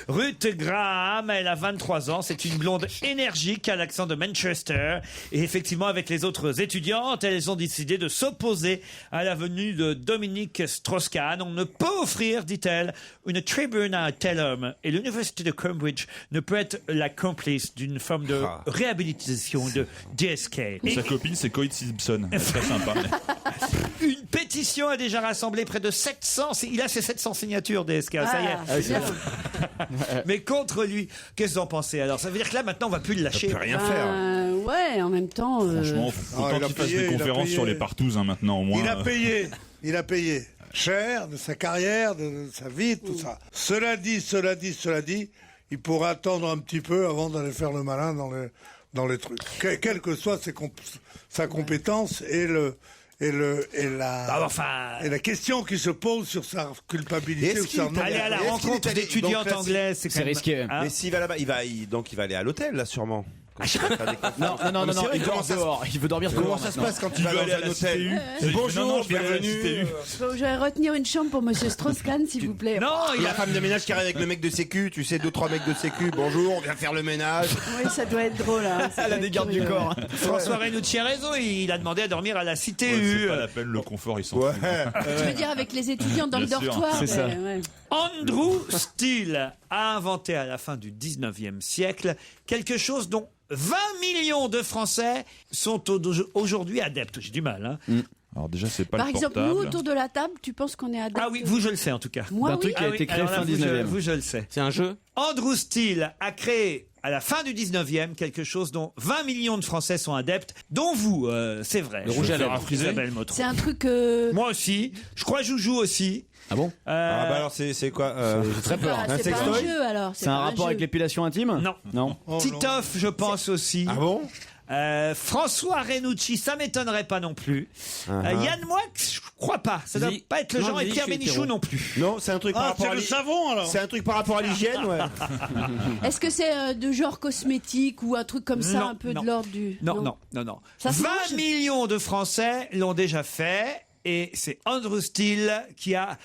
Ruth Graham, elle a 23 ans, c'est une blonde énergique à l'accent de Manchester. Et effectivement, avec les autres étudiantes, elles ont décidé de s'opposer à la venue de Dominique Strauss-Kahn. On ne peut offrir, dit-elle, une tribune à un tel homme. Et l'université de Cambridge ne peut être la complice d'une forme de réhabilitation de DSK. Sa copine, c'est Coït Simpson. Elle est très sympa. Une pétition a déjà rassemblé près de 700. Il a ses 700 signatures, DSK. Ça y est. Mais contre lui, qu'est-ce que vous en pensez alors? Ça veut dire que là, maintenant, on va plus le lâcher. On peut rien faire. Ouais, en même temps. Franchement, autant qu'il fasse des conférences sur les partouzes maintenant, au moins. Il a payé cher de sa carrière, de sa vie, tout ça. Cela dit, il pourrait attendre un petit peu avant d'aller faire le malin dans les trucs. Quelle que soit sa compétence et la question qui se pose sur sa culpabilité ou sa non. Aller à la rencontre d'étudiantes anglaises, c'est risqué. Mais s'il va là-bas, il va aller à l'hôtel, là, sûrement. Non, il dort dehors. Il veut dormir dehors. Comment ça se passe quand tu vas dans un hôtel? Bonjour, bienvenue. Je vais retenir une chambre pour Monsieur Strauss-Kahn, s'il vous plaît. Non, il y a la femme de ménage qui arrive avec le mec de sécu, tu sais, 2-3 mecs de sécu. Bonjour, on vient faire le ménage. Oui, ça doit être drôle. Hein. Elle a des gardes du corps. François Renucci a raison, il a demandé à dormir à la Cité U. C'est pas la peine, le confort, ils sont fous. Tu veux dire avec les étudiants dans le dortoir? C'est ça. Ouais. Andrew Steele a inventé à la fin du 19e siècle quelque chose dont 20 millions de Français sont aujourd'hui adeptes. J'ai du mal. Hein. Alors déjà, c'est pas Par le exemple, portable. nous, autour de la table, tu penses qu'on est adeptes? Ah oui, vous, je le sais en tout cas. Moi, Un truc qui a été créé fin 19e. Vous, je le sais. C'est un jeu? Andrew Steele a créé à la fin du 19e quelque chose dont 20 millions de Français sont adeptes, dont vous, c'est vrai. Le rouge à lèvres. Isabelle Motro. C'est un truc. Moi aussi. Je crois Joujou aussi. Ah bon? Ah bah alors c'est quoi? J'ai très peur. C'est pas un jeu alors. C'est un rapport avec l'épilation intime? Non. Oh, Titoff, je pense aussi. Ah bon? François Renucci, ça m'étonnerait pas non plus. Yann Moix, je crois pas. Ça doit pas être le genre. Et Pierre Bénichou non plus. Non, c'est un truc par rapport à le savon alors. C'est un truc par rapport à l'hygiène, ouais. Est-ce que c'est de genre cosmétique ou un truc comme ça, Non, un peu non. de l'ordre du. Non. Ça se 20 mange millions de Français l'ont déjà fait. Et c'est Andrew Steele qui a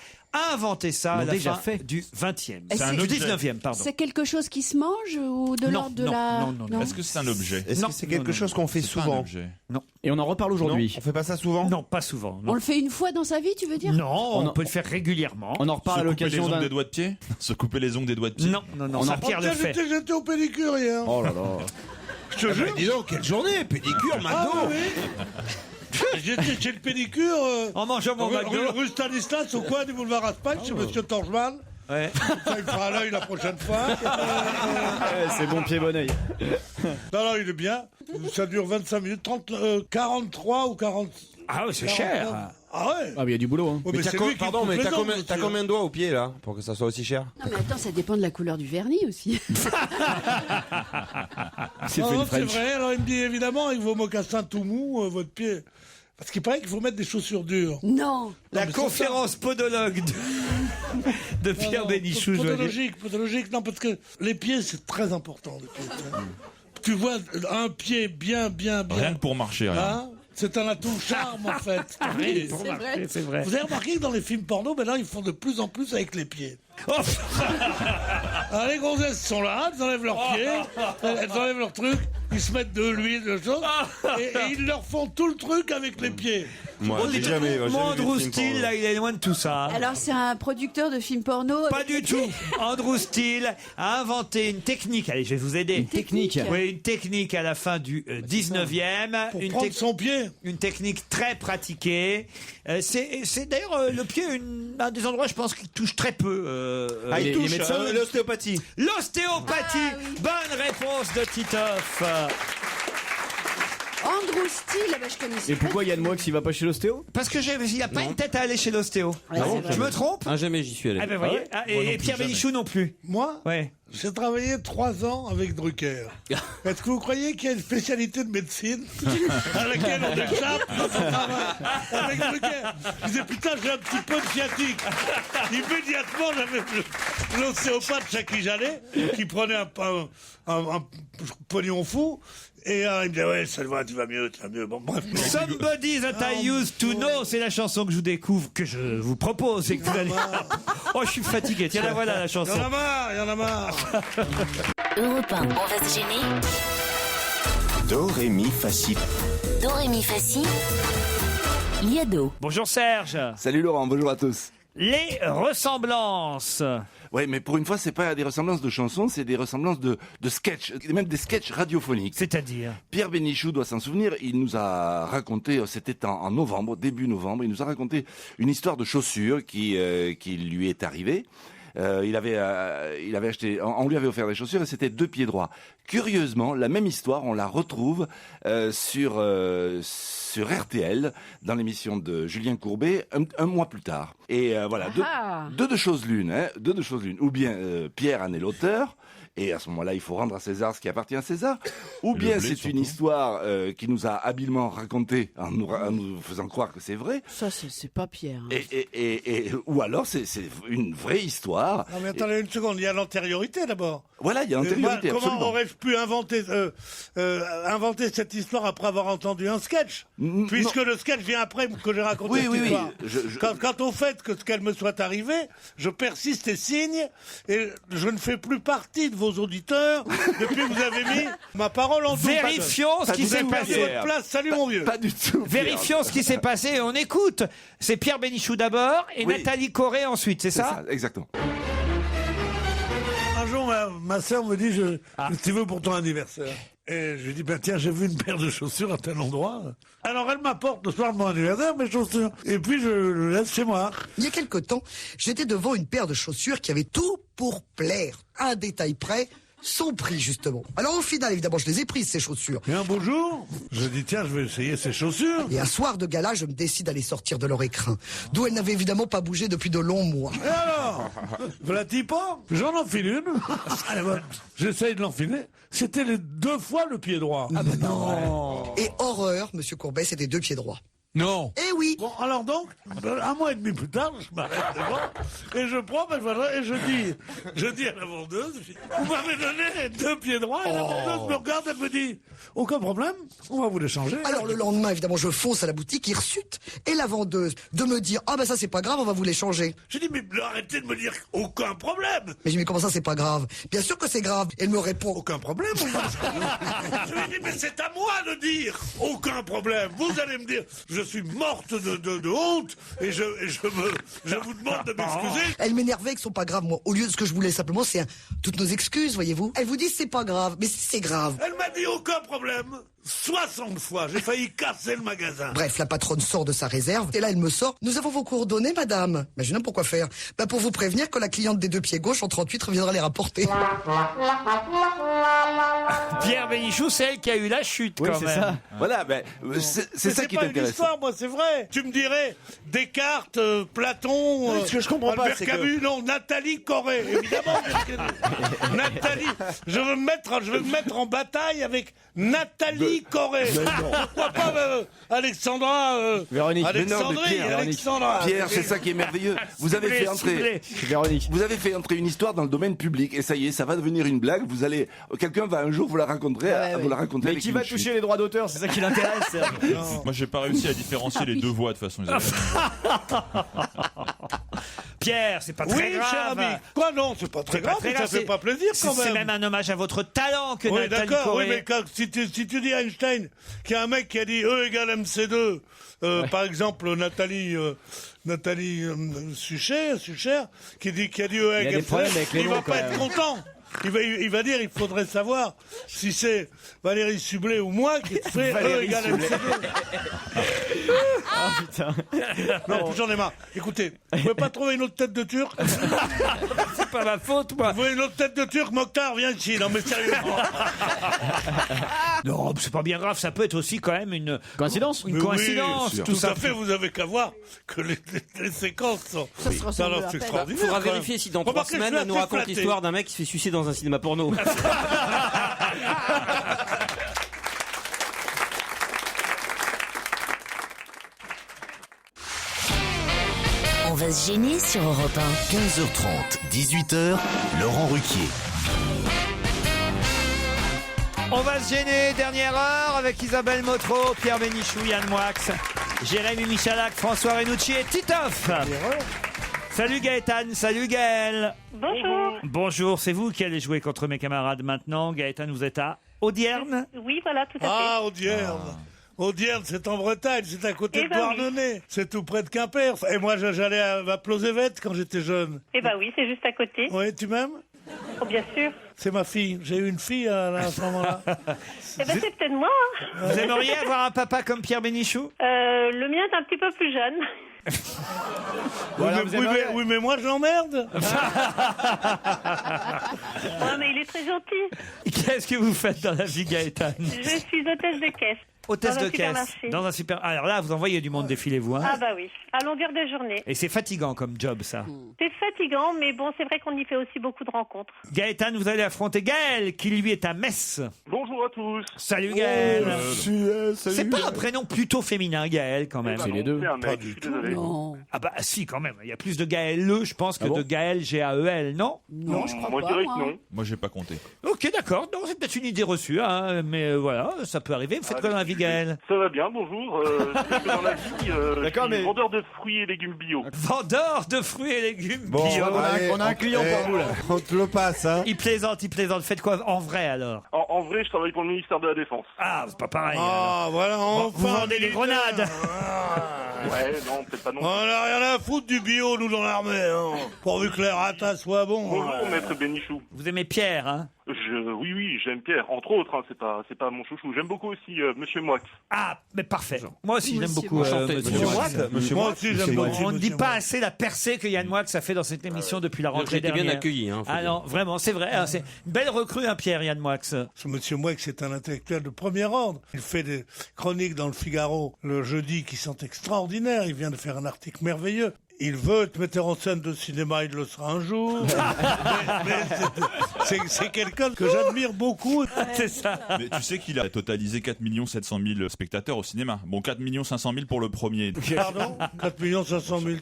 inventé ça à la fin du 20e. C'est Du 19e, pardon. C'est quelque chose qui se mange ou de l'ordre de la. Non. Est-ce que c'est un objet? Est-ce que c'est quelque chose qu'on fait C'est pas un souvent? objet. Non. Et on en reparle aujourd'hui. On fait pas ça souvent? Non, pas souvent. On le fait une fois dans sa vie, tu veux dire? Non, on peut le faire régulièrement. On en reparle à Se couper les l'occasion ongles d'un. des doigts de pied? Se couper les ongles des doigts de pied? Non, ça Pierre le fait. J'étais au pédicure hier. Oh là là. Je te jure. Dis donc, quelle journée! Pédicure, McDo! J'étais chez le pédicure. En mangeant mon McDo. Rue Stanislas, au coin du boulevard Raspail, chez Monsieur Torchman. Ouais. Ça, il fera l'œil la prochaine fois. C'est bon pied, bon oeil. Non, il est bien. Ça dure 25 minutes, 43 ou 40. Ah oui, c'est cher. Ah ouais. Ah, mais il y a du boulot. Hein. Oh, mais c'est lui qui Pardon, coupe mais les t'as ongles, combien de doigts au pied là pour que ça soit aussi cher? Non, mais attends, ça dépend de la couleur du vernis aussi. C'est Non, c'est vrai. Alors, il me dit évidemment, avec vos mocassins tout mous, votre pied. Parce qu'il paraît qu'il faut mettre des chaussures dures. Non. La conférence podologue de Pierre Bénichou. Podologique, non, parce que les pieds, c'est très important. Les pieds, tu vois, un pied bien. Rien que pour marcher, rien. Hein, c'est un atout charme, en fait. C'est vrai. Vous avez remarqué que dans les films porno, maintenant, ils font de plus en plus avec les pieds. Oh. Alors, les gonzesses sont là, elles enlèvent leurs pieds, elles enlèvent leurs trucs, ils se mettent de l'huile, de choses, et ils leur font tout le truc avec les pieds. Moi, j'ai jamais vu Andrew de film Steele, porno. là, il est loin de tout ça. Alors, c'est un producteur de films porno. Pas du tout. Andrew Steele a inventé une technique. Allez, je vais vous aider. Une technique. Oui, une technique à la fin du 19e. Pour prendre son pied. Une technique très pratiquée. C'est d'ailleurs le pied un des endroits, je pense, qui touche très peu. Il touche l'ostéopathie. L'ostéopathie. Ah, oui. Bonne réponse de Titoff. Andrew Steele, je connaissais. Et pourquoi Yann Moix il va pas chez l'ostéo? Parce que il n'a pas une tête à aller chez l'ostéo. Ouais, c'est vrai. Je me trompe? Jamais j'y suis allé. Ah ben voyez. Et Pierre Bénichou non plus. Moi Ouais. J'ai travaillé 3 ans avec Drucker. Est-ce que vous croyez qu'il y a une spécialité de médecine à laquelle on échappe quand on travaille avec Drucker? Je disais, putain, j'ai un petit peu de sciatique. Immédiatement, j'avais l'ostéopathe chez qui j'allais, qui prenait un pognon fou. Et il me dit, ouais, ça va, tu vas mieux. Bon, bref. Somebody that I used to know, c'est la chanson que je vous découvre, que je vous propose et que vous allez. Oh, je suis fatigué. Tiens, la voilà la chanson. Il y en a marre. Europe 1, on va se gêner. Do, ré, mi, fa, si. Do, ré, mi, fa, si. Liado. Bonjour Serge. Salut Laurent, bonjour à tous. Les ressemblances. Ouais, mais pour une fois, c'est pas des ressemblances de chansons, c'est des ressemblances de sketchs, même des sketchs radiophoniques. C'est-à-dire Pierre Bénichou doit s'en souvenir, il nous a raconté, c'était en novembre, début novembre, il nous a raconté une histoire de chaussures qui lui est arrivée. Il avait acheté, on lui avait offert des chaussures et c'était 2 pieds droits. Curieusement, la même histoire, on la retrouve sur RTL dans l'émission de Julien Courbet un mois plus tard. Et voilà, deux choses l'une, hein, deux de choses l'une. Ou bien Pierre en est l'auteur. Et à ce moment-là, il faut rendre à César ce qui appartient à César. Ou bien c'est une histoire qui nous a habilement racontée en nous faisant croire que c'est vrai. Ça, c'est pas Pierre. Hein. Ou alors c'est une vraie histoire. Non mais attendez une seconde, il y a l'antériorité d'abord. Voilà, il y a l'antériorité, absolument. Comment aurais-je pu inventer cette histoire après avoir entendu un sketch? Puisque le sketch vient après que j'ai raconté cette histoire. Quant au fait que ce qu'elle me soit arrivé, je persiste et signe, et je ne fais plus partie de vos auditeurs depuis que vous avez mis ma parole en doute. Vérifions ce qui s'est passé. Votre place. Salut mon vieux. Pas du tout. Vérifions ce qui s'est passé et on écoute. C'est Pierre Bénichou d'abord et Nathalie Corée ensuite, c'est ça? Exactement. Un jour, ma sœur me dit, tu veux pour ton anniversaire? Et je lui dis, tiens, j'ai vu une paire de chaussures à tel endroit. Alors elle m'apporte le soir de mon anniversaire mes chaussures. Et puis je le laisse chez moi. Il y a quelque temps, j'étais devant une paire de chaussures qui avait tout pour plaire. Un détail près, son prix justement. Alors au final, évidemment, je les ai prises, ces chaussures. Et un beau jour, je dis, tiens, je vais essayer ces chaussures. Et un soir de gala, je me décide à les sortir de leur écrin, d'où elles n'avaient évidemment pas bougé depuis de longs mois. Et alors, voilà-t-il pas? J'en enfile une. J'essaye de l'enfiler. C'était les 2 fois le pied droit. Ah ben non. Et horreur, monsieur Courbet, c'était 2 pieds droits. Non. Eh oui. Bon, alors donc, 1 mois et demi plus tard, je m'arrête devant et je prends et je dis à la vendeuse, vous m'avez donné 2 pieds droits et la vendeuse me regarde, elle me dit, aucun problème, on va vous les changer. Alors le lendemain, évidemment, je fonce à la boutique, hirsute, et la vendeuse de me dire, ah ben ça c'est pas grave, on va vous les changer. J'ai dit, mais arrêtez de me dire aucun problème. Mais je dis, mais comment ça c'est pas grave? Bien sûr que c'est grave. Elle me répond, aucun problème. Je lui dis, mais c'est à moi de dire aucun problème. Vous allez me dire, je suis morte de honte et je vous demande de m'excuser. Elle m'énervait avec son pas grave, moi. Au lieu de ce que je voulais simplement, c'est toutes nos excuses, voyez-vous. Elle vous dit c'est pas grave, mais c'est grave. Elle m'a dit aucun problème. 60 fois, j'ai failli casser le magasin. Bref, la patronne sort de sa réserve et là elle me sort. Nous avons vos coordonnées, madame. Ben, je n'ai pourquoi faire. Ben, pour vous prévenir que la cliente des 2 pieds gauche en 38 reviendra les rapporter. Pierre Bénichou, c'est elle qui a eu la chute quand même. Ça. Voilà, c'est ça qui est intéressant. C'est pas une histoire, moi, c'est vrai. Tu me dirais Descartes, Platon, ce que je comprends pas, c'est Camus, non, Nathalie Corée, évidemment. Nathalie, je veux me mettre en bataille avec Nathalie Corée. Pourquoi pas Alexandra Véronique. Alexandra. Pierre, c'est ça qui est merveilleux. Vous avez fait entrer une histoire dans le domaine public et ça y est, ça va devenir une blague. Quelqu'un va un jour vous la raconter. Mais qui va toucher les droits d'auteur, c'est ça qui l'intéresse. Moi, j'ai pas réussi à différencier les 2 voix de toute façon. Pierre, c'est pas très grave. Cher ami. Quoi, non, c'est pas très grave, ça fait pas plaisir quand même. C'est même un hommage à votre talent que Nathalie d'accord, Corée. Oui, mais si tu dis Einstein, qu'il y a un mec qui a dit E égale MC2, par exemple Nathalie Sucher, qui a dit E égale MC2, il va pas être content. Il va dire, il faudrait savoir si c'est Valérie Sublet ou moi qui fait E égale MC2. Ah putain. Non, j'en ai marre. Écoutez, vous pouvez pas trouver une autre tête de Turc? C'est pas ma faute, moi. Vous voulez une autre tête de Turc? Mokhtar, viens ici. Non, mais sérieusement. Non, c'est pas bien grave. Ça peut être aussi quand même une coïncidence. Une coïncidence, oui, tout ça. À fait, vous avez qu'à voir que les séquences sont. Ça se ressemble à peine. Il faudra vérifier si dans 3 semaines, elle nous raconte l'histoire d'un mec qui se fait suicider dans un cinéma porno. On va se gêner sur Europe 1. 15h30, 18h, Laurent Ruquier. On va se gêner, dernière heure, avec Isabelle Motro, Pierre Bénichou, Yann Moix, Jérémy Michalak, François Renucci et Titoff. Salut Gaëtan, salut Gaël. Bonjour. Bonjour, c'est vous qui allez jouer contre mes camarades maintenant. Gaëtan, vous êtes à Audierne. Oui, voilà, tout à fait. Ah, Audierne. Audierne, c'est en Bretagne, c'est à côté de Douarnenez. C'est tout près de Quimper. Et moi, j'allais à Plozévette quand j'étais jeune. Eh ben oui, c'est juste à côté. Oui, tu m'aimes? Oh, bien sûr. C'est ma fille. J'ai eu une fille à ce moment-là. Eh ben c'est peut-être moi. Hein. Vous aimeriez avoir un papa comme Pierre Bénichou? Le mien est un petit peu plus jeune. Oui, mais moi, je l'emmerde. Ouais, mais il est très gentil. Qu'est-ce que vous faites dans la vie, Gaëtan? Je suis hôtesse de caisse. Hôtesse dans un de caisse. supermarché. Dans un super. Alors là, vous envoyez du monde défiler, vous. Hein. Ah bah oui, à longueur de journée. Et c'est fatigant comme job, ça. C'est fatigant, mais bon, c'est vrai qu'on y fait aussi beaucoup de rencontres. Gaëtan, vous allez affronter Gaël, qui lui est à Metz. Bonjour à tous. Salut Gaël. Salut. C'est pas un prénom plutôt féminin, Gaël, quand même. C'est les deux. Pas du tout. Non. Ah bah si, quand même. Il y a plus de Gaël, je pense, que de Gaël, G-A-E-L, non? Non, je crois Moi, pas. je dirais que non. Moi, j'ai pas compté. Ok, d'accord. Non, c'est peut-être une idée reçue, hein, mais voilà, ça peut arriver. Vous faites quoi dans la vie, Gaël? Ça va bien, bonjour. Je suis dans la vie, D'accord, je suis mais- vendeur de fruits et légumes bio. Vendeur de fruits et légumes Bon, bio. allez, on a un client pour vous, là. On te le passe, hein. Il plaisante. Faites quoi en vrai, alors? En vrai, je travaille pour le ministère de la Défense. Ah, c'est pas pareil. Ah, voilà, Vous enfin. vendez des grenades. Ouais, non, peut-être pas non. On a rien à foutre du bio, nous, dans l'armée. Hein. Pourvu que les ratas soient bons. Bonjour, maître Bénichou. Vous aimez Pierre, hein? Oui, j'aime Pierre, entre autres, hein, c'est pas mon chouchou. J'aime beaucoup aussi Monsieur Moix. Ah, mais parfait. Moi aussi, j'aime Monsieur beaucoup Moix. Monsieur Moix. Moi aussi, j'aime beaucoup. On ne dit Monsieur pas Moix. assez la percée que Yann Moix a fait dans cette émission depuis la J'ai rentrée été bien dernière. accueilli. Hein, faut Ah dire. non, vraiment, c'est vrai. Hein, c'est une belle recrue, hein, Pierre, Yann Moix. Ce monsieur Moix, c'est un intellectuel de premier ordre. Il fait des chroniques dans le Figaro le jeudi qui sont extraordinaires. Il vient de faire un article merveilleux. Il veut être metteur en scène de cinéma, il le sera un jour. mais c'est quelqu'un que j'admire beaucoup. C'est ça. Mais tu sais qu'il a totalisé 4 700 000 spectateurs au cinéma. Bon, 4 500 000 pour le premier. Pardon 4 500 000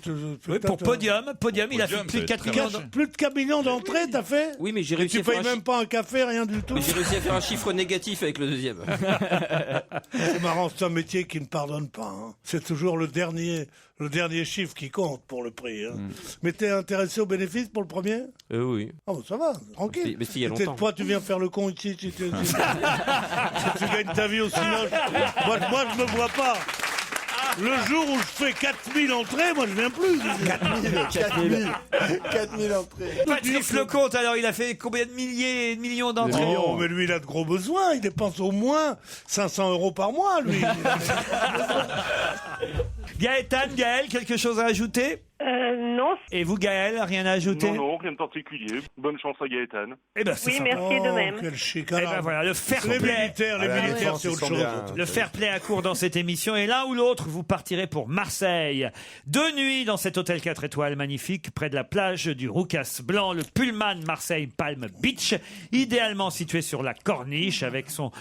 Oui, pour Podium, il a fait Podium, plus de c'est 4 très millions. bien. Plus de 4 millions d'entrées, t'as fait? Oui, mais j'ai Et réussi tu à faire payes un même pas un café, rien du tout. Mais j'ai réussi à faire un chiffre négatif avec le deuxième. C'est marrant, c'est un métier qui ne pardonne pas. Hein. C'est toujours le dernier chiffre qui compte pour le prix. Hein. Mais t'es intéressé aux bénéfices pour le premier? Oui. Ah bon, ça va, tranquille. Mais s'il y a Peut-être longtemps. toi, tu viens faire le con ici si tu gagnes ta vie au cinoche. Moi, je me vois pas. Le jour où je fais 4000 entrées, moi, je viens plus. 4000 entrées. Patrice Lecomte, alors, il a fait combien de milliers, de millions d'entrées? Oh, mais lui, il a de gros besoins. Il dépense au moins 500 € par mois, lui. Gaëtan, Gaël, quelque chose à ajouter? Non. Et vous, Gaël, rien à ajouter? Non, rien de particulier. Bonne chance à Gaëtan. Eh ben, c'est Oui, sympa. merci de même. Quel chic. Eh ben voilà, le fair Les play. militaires, c'est autre chose. Le fair play à court dans cette émission. Et l'un ou l'autre, vous partirez pour Marseille. 2 nuits dans cet hôtel 4 étoiles magnifique, près de la plage du Roucas Blanc, le Pullman Marseille Palm Beach, idéalement situé sur la corniche avec son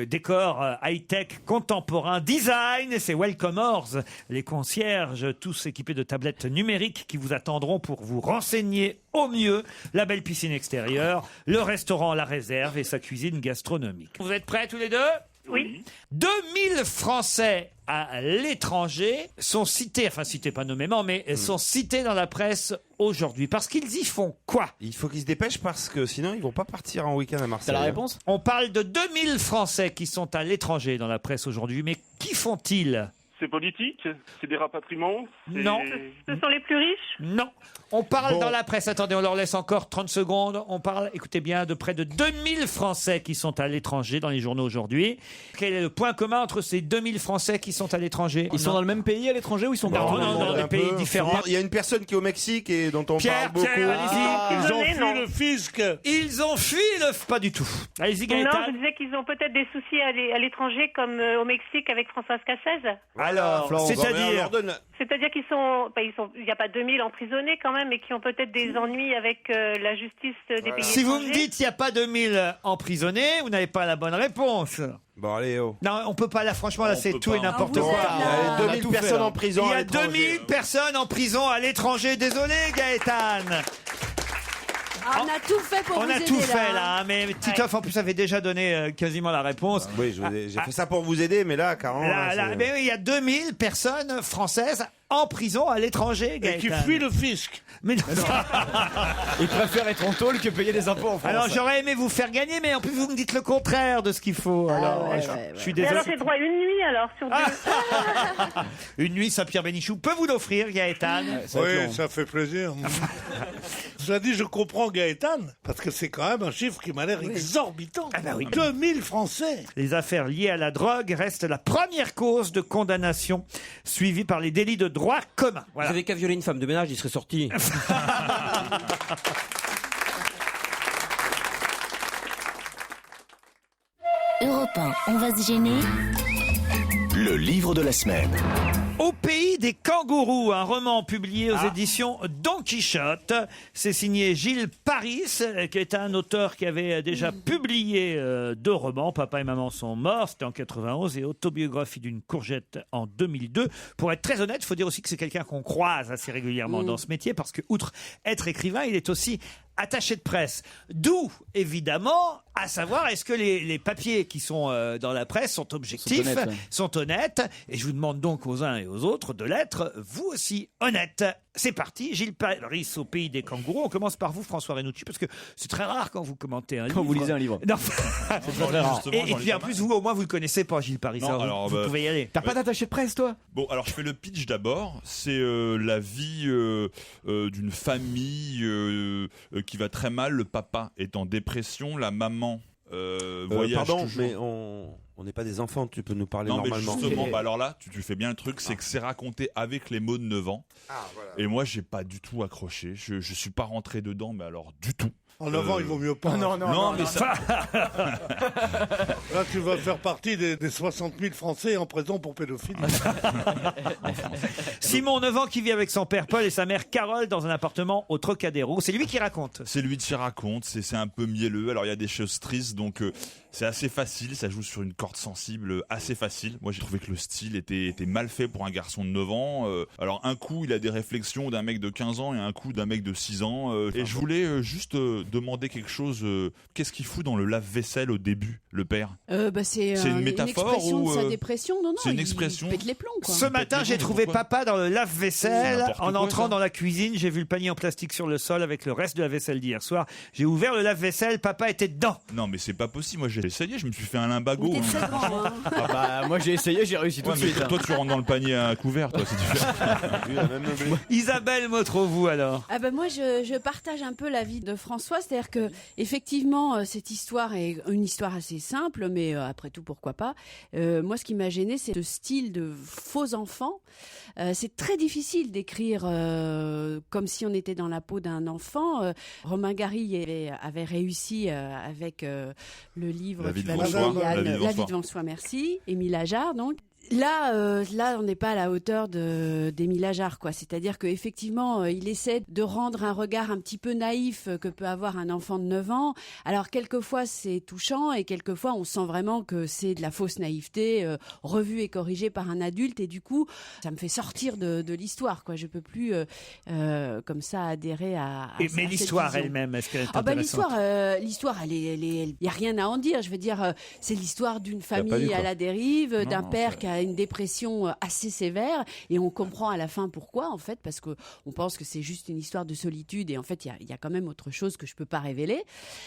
décor high-tech contemporain design. Et c'est Welcome Ors, les concierges, tous équipés de tablettes numériques qui vous attendront pour vous renseigner au mieux. La belle piscine extérieure, le restaurant La Réserve et sa cuisine gastronomique. Vous êtes prêts tous les deux? Oui. 2000 Français à l'étranger sont cités, enfin cités pas nommément, mais sont cités dans la presse aujourd'hui. Parce qu'ils y font quoi? Il faut qu'ils se dépêchent parce que sinon ils vont pas partir en week-end à Marseille. T'as la réponse? On parle de 2000 Français qui sont à l'étranger dans la presse aujourd'hui, mais qui font-ils? C'est politique? C'est des rapatriements? Non. Ce sont les plus riches? Non. On parle dans la presse, attendez, on leur laisse encore 30 secondes. On parle, écoutez bien, de près de 2000 Français qui sont à l'étranger dans les journaux aujourd'hui. Quel est le point commun entre ces 2000 Français qui sont à l'étranger? Ils sont dans le même pays à l'étranger ou ils sont Non, partout dans des pays différents. Il y a une personne qui est au Mexique et dont on parle beaucoup. allez-y. Ils ont Désolé, fui non. le fisc. Ils ont fui le... Pas du tout. Allez-y, Non, Gaëtan. je disais qu'ils ont peut-être des soucis à l'étranger, comme au Mexique avec Françoise Cassez. Ah, Alors, Florence, c'est-à-dire C'est-à-dire il n'y a pas 2000 emprisonnés quand même, et qui ont peut-être des ennuis avec la justice des pays Si vous me étrangers. dites qu'il n'y a pas 2000 emprisonnés, vous n'avez pas la bonne réponse. Bon, allez, oh. Non, on peut pas là, franchement, là, c'est tout et n'importe Bon, quoi. il y a 2000 personnes en prison. Il y à a l'étranger. 2000 personnes en prison à l'étranger. Désolé, Gaëtan. On a tout fait pour On vous a aider, tout fait là. là, mais Titoff en plus avait déjà donné quasiment la réponse. Oui, j'ai fait ça pour vous aider, mais là, carrément. Mais oui, il y a 2000 personnes françaises en prison à l'étranger, Et Gaëtan. qui fuit le fisc. Mais non. Il préfère être en tôle que payer des impôts en France. Alors j'aurais aimé vous faire gagner, mais en plus vous me dites le contraire de ce qu'il faut. Alors je suis Mais désolé. alors j'ai droit à une nuit alors sur deux. Une nuit, Saint-Pierre-Bénichou peut vous l'offrir, Gaëtan. Oui, ça fait plaisir. Cela dit, je comprends Gaëtan, parce que c'est quand même un chiffre qui m'a l'air exorbitant. Ah bah oui. 2000 Français. Les affaires liées à la drogue restent la première cause de condamnation, suivie par les délits de droit commun. Vous Voilà. avez qu'à violer une femme de ménage, il serait sorti. Europe 1, on va se gêner. Le livre de la semaine. Au pays des kangourous, un roman publié aux éditions Don Quichotte. C'est signé Gilles Paris, qui est un auteur qui avait déjà publié 2 romans. Papa et maman sont morts, c'était en 91, et Autobiographie d'une courgette en 2002. Pour être très honnête, il faut dire aussi que c'est quelqu'un qu'on croise assez régulièrement dans ce métier, parce que outre être écrivain, il est aussi attaché de presse. D'où, évidemment, à savoir, est-ce que les papiers qui sont dans la presse sont objectifs, sont honnêtes, et je vous demande donc aux uns et aux autres de l'être, vous aussi, honnêtes. C'est parti, Gilles Paris au pays des kangourous. On commence par vous, François Renucci, parce que c'est très rare quand vous commentez un livre. Quand vous lisez un livre. Non. C'est très rare. Et puis en plus, vous, au moins, vous le connaissez pas, Gilles Paris. Non, ça, alors, vous pouvez y aller. T'as pas d'attaché de presse, toi? Bon, alors je fais le pitch d'abord. C'est la vie d'une famille qui va très mal. Le papa est en dépression, la maman voyage pardon, toujours. mais on n'est pas des enfants, tu peux nous parler Non, normalement. mais justement, alors là, tu fais bien le truc, c'est que c'est raconté avec les mots de 9 ans. Et moi, j'ai pas du tout accroché. Je suis pas rentré dedans, mais alors du tout. En 9 ans, il vaut mieux pas. Non, mais ça. Là, tu vas faire partie des 60 000 Français en prison pour pédophilie. Simon, 9 ans, qui vit avec son père Paul et sa mère Carole dans un appartement au Trocadéro. C'est lui qui raconte. C'est lui qui raconte, c'est un peu mielleux. Alors il y a des choses tristes, donc c'est assez facile, ça joue sur une corde sensible assez facile. Moi j'ai trouvé que le style était mal fait pour un garçon de 9 ans. Alors un coup il a des réflexions d'un mec de 15 ans et un coup d'un mec de 6 ans. Et je voulais juste demander quelque chose. Qu'est-ce qu'il fout dans le lave-vaisselle au début, le père? C'est une métaphore expression ou, de sa dépression. Non, c'est une expression. Il pète les plombs, quoi. Ce matin, j'ai trouvé papa dans le lave-vaisselle. N'importe En quoi, entrant ça. dans la cuisine, j'ai vu le panier en plastique sur le sol avec le reste de la vaisselle d'hier soir. J'ai ouvert le lave-vaisselle, papa était dedans. Non mais c'est pas possible, moi j'ai essayé, je me suis fait un limbago. T'es très grand, hein. Ah bah, moi j'ai essayé, j'ai réussi tout Ouais, de mais suite. toi tu rentres dans le panier à couvert, toi c'est différent. Isabelle Motro, vous alors? Ah ben moi je partage un peu l'avis de François, c'est-à-dire que effectivement cette histoire est une histoire assez simple, mais après tout pourquoi pas. Moi ce qui m'a gêné c'est ce style de faux enfant. C'est très difficile d'écrire comme si on était dans la peau d'un enfant. Romain Gary avait réussi avec le livre La vie qui devant va soi, nous- La vie devant La vie soi. devant soi, merci. Émile Ajar donc. Là, on n'est pas à la hauteur d'Émile Ajar, quoi. C'est-à-dire qu'effectivement, il essaie de rendre un regard un petit peu naïf que peut avoir un enfant de 9 ans. Alors, quelquefois, c'est touchant et quelquefois, on sent vraiment que c'est de la fausse naïveté revue et corrigée par un adulte. Et du coup, ça me fait sortir de l'histoire, quoi. Je peux plus, comme ça, adhérer à Mais cette l'histoire vision. elle-même, est-ce qu'elle est Ah bah intéressante? l'histoire, il y a rien à en dire. Je veux dire, c'est l'histoire d'une pas lu, famille quoi. à la dérive, Non, d'un non, père qui a une dépression assez sévère, et on comprend à la fin pourquoi, en fait, parce que on pense que c'est juste une histoire de solitude, et en fait, il y a quand même autre chose que je peux pas révéler.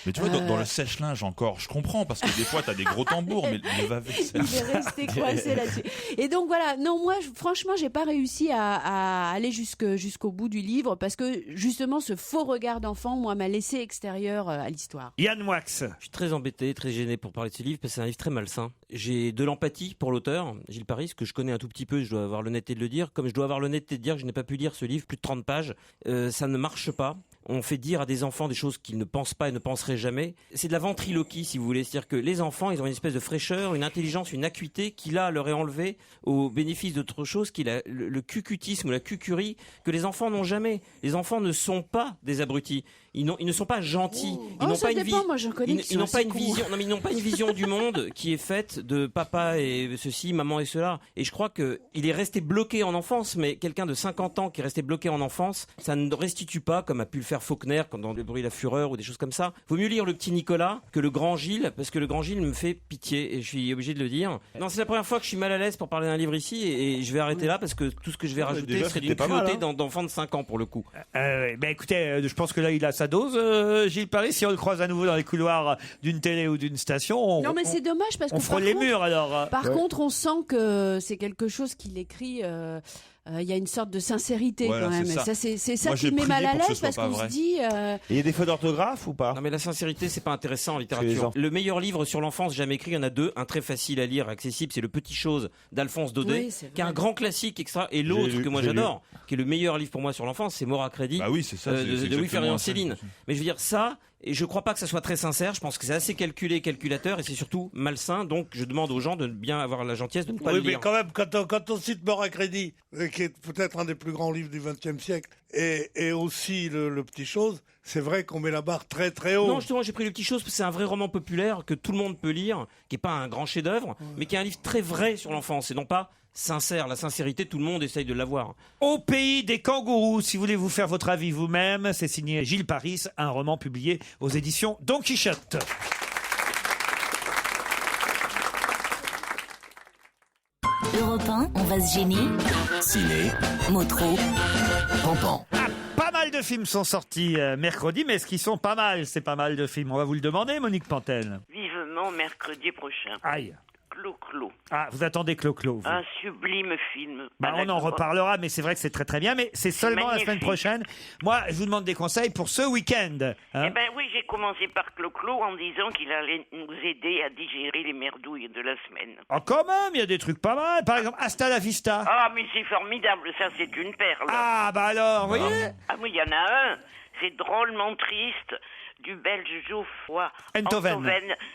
Mais tu vois, dans le sèche-linge encore, je comprends, parce que des fois, t'as des gros tambours, mais le va-vaisselle. Il est resté coincé là-dessus. Et donc voilà, non, moi, franchement, j'ai pas réussi à aller jusqu'au bout du livre, parce que justement, ce faux regard d'enfant, moi, m'a laissé extérieur à l'histoire. Yann Moix. Je suis très embêté, très gêné pour parler de ce livre parce que c'est un livre très malsain. J'ai de l'empathie pour l'auteur, Gilles Paris, que je connais un tout petit peu, je dois avoir l'honnêteté de le dire. Comme je dois avoir l'honnêteté de dire que je n'ai pas pu lire ce livre, plus de 30 pages, ça ne marche pas. on fait dire à des enfants des choses qu'ils ne pensent pas et ne penseraient jamais. C'est de la ventriloquie, si vous voulez. C'est-à-dire que les enfants, ils ont une espèce de fraîcheur, une intelligence, une acuité qui, là, leur est enlevée au bénéfice d'autre chose, qui est le cucutisme ou la cucurie que les enfants n'ont jamais. Les enfants ne sont pas des abrutis. Ils ne sont pas gentils. Ils n'ont ça pas une dépend, moi, j'en connais qui ils n'ont sont pas assez une cons. vision. Non, mais ils n'ont pas une vision du monde qui est faite de papa et ceci, maman et cela. Et je crois que il est resté bloqué en enfance, mais quelqu'un de 50 ans qui est resté bloqué en enfance, ça ne restitue pas, comme a pu le faire Faulkner, comme dans Le bruit et la fureur ou des choses comme ça. Vaut mieux lire Le petit Nicolas que Le grand Gilles, parce que Le grand Gilles me fait pitié et je suis obligé de le dire. Non, c'est la première fois que je suis mal à l'aise pour parler d'un livre ici et je vais arrêter là parce que tout ce que je vais rajouter déjà, serait c'était d'une pas mal, cruauté hein. d'enfant de 5 ans pour le coup. Écoutez, je pense que là, il a sa dose, Gilles Paris. Si on le croise à nouveau dans les couloirs d'une télé ou d'une station, Non, mais c'est dommage parce que on frôle les murs alors. Par contre, on sent que c'est quelque chose qu'il écrit. Il y a une sorte de sincérité Voilà, quand même. c'est ça. Et ça, c'est ça Moi, qui j'ai me met mal prié à pour que ce l'aise soit parce pas qu'on se vrai. dit. Il y a des fautes d'orthographe ou pas? Non mais la sincérité c'est pas intéressant en Chez les littérature. enfants. Le meilleur livre sur l'enfance jamais écrit, il y en a deux, un très facile à lire, accessible, c'est Le Petit Chose d'Alphonse Daudet, Oui, c'est qui est un grand classique extra, et l'autre J'ai lu, que moi j'ai j'adore, qui est le meilleur livre pour moi sur l'enfance, c'est Mort à crédit, Bah oui, c'est ça, c'est de exactement Louis-Ferdinand ça. Céline. Mais je veux dire ça, et je crois pas que ça soit très sincère, je pense que c'est assez calculé, calculateur, et c'est surtout malsain, donc je demande aux gens de bien avoir la gentillesse de ne pas Oui, le mais lire. quand même, quand on cite Mort à crédit, qui est peut-être un des plus grands livres du XXe siècle, et aussi le Petit Chose, c'est vrai qu'on met la barre très très haut. Non, justement, j'ai pris Le Petit Chose parce que c'est un vrai roman populaire que tout le monde peut lire, qui est pas un grand chef-d'œuvre, mais qui est un livre très vrai sur l'enfance et non pas sincère. La sincérité, tout le monde essaye de l'avoir. Au pays des kangourous, si vous voulez vous faire votre avis vous-même, c'est signé Gilles Paris, un roman publié aux éditions Don Quichotte. Europe 1, on va se gêner. Ciné, Motro. Pampan. Pas mal de films sont sortis mercredi, mais est-ce qu'ils sont pas mal, ces pas mal de films? On va vous le demander, Monique Pantel. Vivement mercredi prochain. Aïe. Clo-Clo. Ah, vous attendez Clo-Clo, vous. Un sublime film. Bah, on en reparlera, mais c'est vrai que c'est très très bien, mais c'est seulement la semaine magnifique. prochaine. Moi, je vous demande des conseils pour ce week-end. hein. Eh ben oui, j'ai commencé par Clo-Clo en disant qu'il allait nous aider à digérer les merdouilles de la semaine. Oh, quand même, il y a des trucs pas mal. Par exemple, Hasta la Vista. Ah, mais c'est formidable, ça c'est une perle. Ah, bah alors, vous voyez. Ah oui, il y en a un. C'est drôlement triste. Du Belge Geoffroy Enthoven.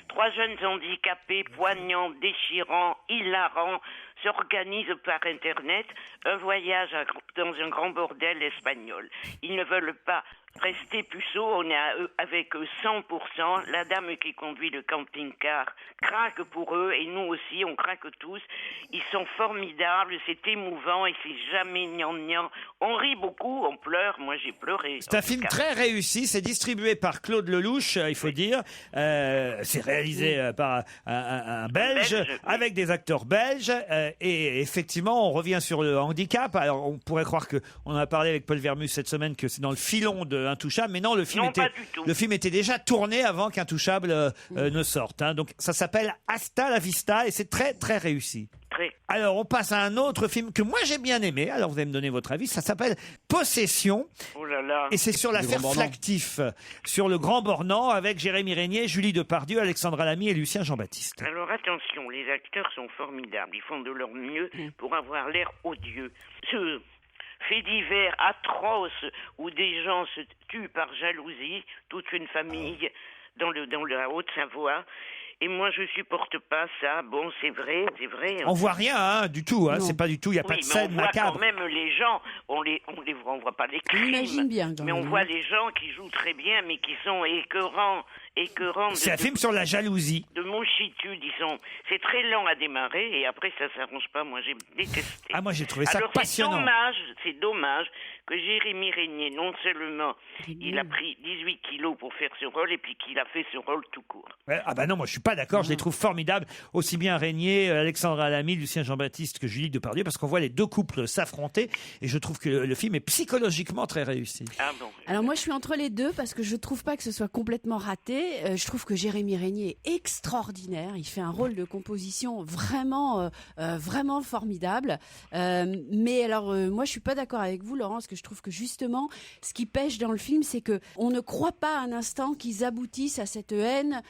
3 jeunes handicapés, poignants, déchirants, hilarants, s'organisent par Internet un voyage dans un grand bordel espagnol. Ils ne veulent pas rester puceaux, on est avec eux 100%. La dame qui conduit le camping-car craque pour eux et nous aussi, on craque tous. Ils sont formidables, c'est émouvant et c'est jamais gnangnan. On rit beaucoup, on pleure, moi j'ai pleuré. C'est un film très réussi, c'est distribué par Claude Lelouch, il faut dire. C'est réalisé par un Belge, avec des acteurs belges. Et effectivement, on revient sur le handicap. Alors, on pourrait croire que on en a parlé avec Paul Vermus cette semaine, que c'est dans le filon de Intouchable. Mais non, le film, le film était déjà tourné avant qu'Intouchable ne sorte. hein. Donc, ça s'appelle Hasta la Vista et c'est très, très réussi. Alors, on passe à un autre film que moi j'ai bien aimé. Alors, vous allez me donner votre avis. Ça s'appelle Possession. Oh là là. Et c'est sur l'affaire Flactif, sur le Grand Bornand, avec Jérémy Régnier, Julie Depardieu, Alexandra Lamy et Lucien Jean-Baptiste. Alors attention, les acteurs sont formidables. Ils font de leur mieux pour avoir l'air odieux. Ce fait divers atroce où des gens se tuent par jalousie, toute une famille dans la Haute-Savoie. Et moi, je supporte pas ça. Bon, c'est vrai. On voit rien du tout. C'est pas du tout. Il y a pas de scène mais on voit macabre. quand même les gens. On voit pas les crimes. imagine bien, quand Mais on même. voit les gens qui jouent très bien, mais qui sont écœurants. C'est un film sur la jalousie. De mochitude, disons. C'est très lent à démarrer et après ça s'arrange pas. Moi, j'ai détesté. Ah, moi j'ai trouvé ça Alors, passionnant. c'est dommage que Jérémy Régnier, non seulement il a pris 18 kilos pour faire ce rôle et puis qu'il a fait ce rôle tout court. Ouais, ah bah non, moi je suis pas d'accord, je les trouve formidables, aussi bien Régnier, Alexandra Lamy, Lucien Jean-Baptiste que Julie Depardieu, parce qu'on voit les deux couples s'affronter, et je trouve que le film est psychologiquement très réussi. Ah bon. Alors moi je suis entre les deux parce que je trouve pas que ce soit complètement raté. Je trouve que Jérémy Régnier est extraordinaire. Il fait un rôle de composition vraiment formidable. Mais alors moi je suis pas d'accord avec vous, Laurent, parce que je trouve que justement ce qui pêche dans le film, c'est que on ne croit pas un instant qu'ils aboutissent à cette haine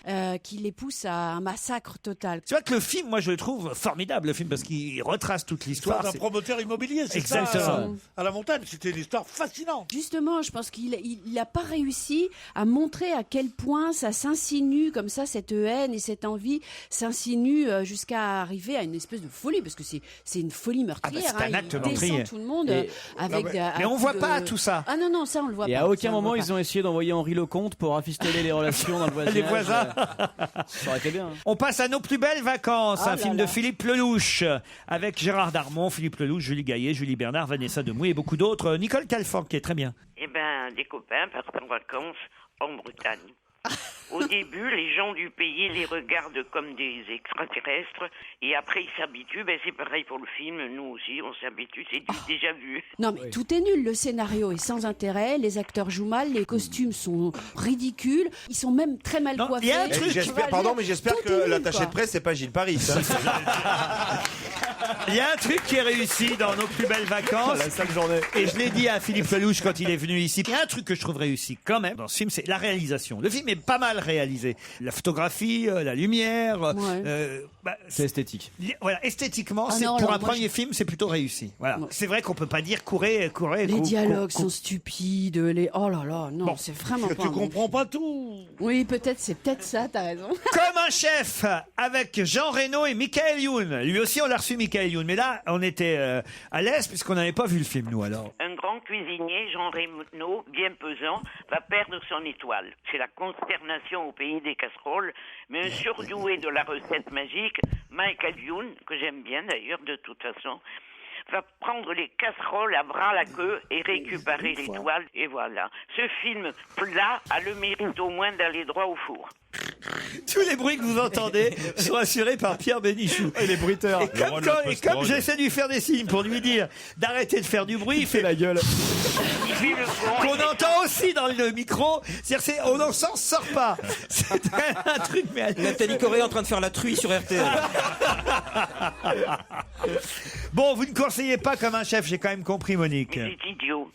qui les pousse à un massacre total. C'est vrai que le film, moi je le trouve formidable, le film, parce qu'il retrace toute l'histoire. D'un C'est- promoteur immobilier, c'est Exactement. ça, à la montagne. C'était une histoire fascinante. Justement, je pense qu'il il n'a pas réussi à montrer à quel point ça s'insinue comme ça, cette haine et cette envie s'insinue jusqu'à arriver à une espèce de folie, parce que c'est une folie meurtrière. c'est un acte il meurtrier. descend tout le monde avec. Mais on voit pas tout ça. Ah non, ça on le voit pas. Et à aucun moment ils ont essayé d'envoyer Henri Lecomte pour rafistoler les relations dans le voisinage. Les voisins. Ça aurait été bien. On passe à Nos plus belles vacances, un film de Philippe Lelouch, avec Gérard Darmon, Philippe Lelouch, Julie Gaillet, Julie Bernard, Vanessa Demouy et beaucoup d'autres. Nicole Calfort, qui est très bien. Eh ben, des copains partent en vacances en Bretagne. Au début, les gens du pays les regardent comme des extraterrestres, et après ils s'habituent. Ben, c'est pareil pour le film, nous aussi on s'habitue, c'est déjà vu. Non mais tout est nul, le scénario est sans intérêt, les acteurs jouent mal, les costumes sont ridicules, ils sont même très mal coiffés. Il y a un truc, J'espère que l'attaché de presse c'est pas Gilles Paris. Il y a un truc qui est réussi dans Nos plus belles vacances. La sale journée. Et je l'ai dit à Philippe Lelouch quand il est venu ici. Il y a un truc que je trouve réussi quand même dans ce film, c'est la réalisation. Le film est pas mal réalisé. La photographie, la lumière. C'est esthétique. Voilà, esthétiquement, Ah non, pour alors, un moi, premier film, c'est plutôt réussi. Voilà. C'est vrai qu'on peut pas dire courez. Les dialogues sont stupides, oh là là, non, c'est vraiment pas. Tu comprends pas tout. Oui, c'est peut-être ça, t'as raison. Comme un chef, avec Jean Reno et Michael Youn. Lui aussi, on l'a reçu, Michael Youn. Mais là, on était à l'aise puisqu'on n'avait pas vu le film, nous, alors. Un grand cuisinier, Jean Reno, bien pesant, va perdre son étoile. C'est la consternation au pays des casseroles, mais un surdoué de la recette magique, Michael Youn, que j'aime bien d'ailleurs de toute façon, va prendre les casseroles à bras la queue et récupérer l'étoile, et voilà. Ce film plat a le mérite au moins d'aller droit au four. Tous les bruits que vous entendez sont assurés par Pierre Bénichou. Et les bruiteurs. Et comme j'essaie de lui faire des signes pour lui dire d'arrêter de faire du bruit, il fait la gueule. Qu'on entend aussi dans le micro. C'est-à-dire, on n'en sort pas. C'est un truc, mais... Nathalie Corée est en train de faire la truie sur RTL. Bon, vous ne conseillez pas Comme un chef, j'ai quand même compris, Monique. Mais c'est idiot.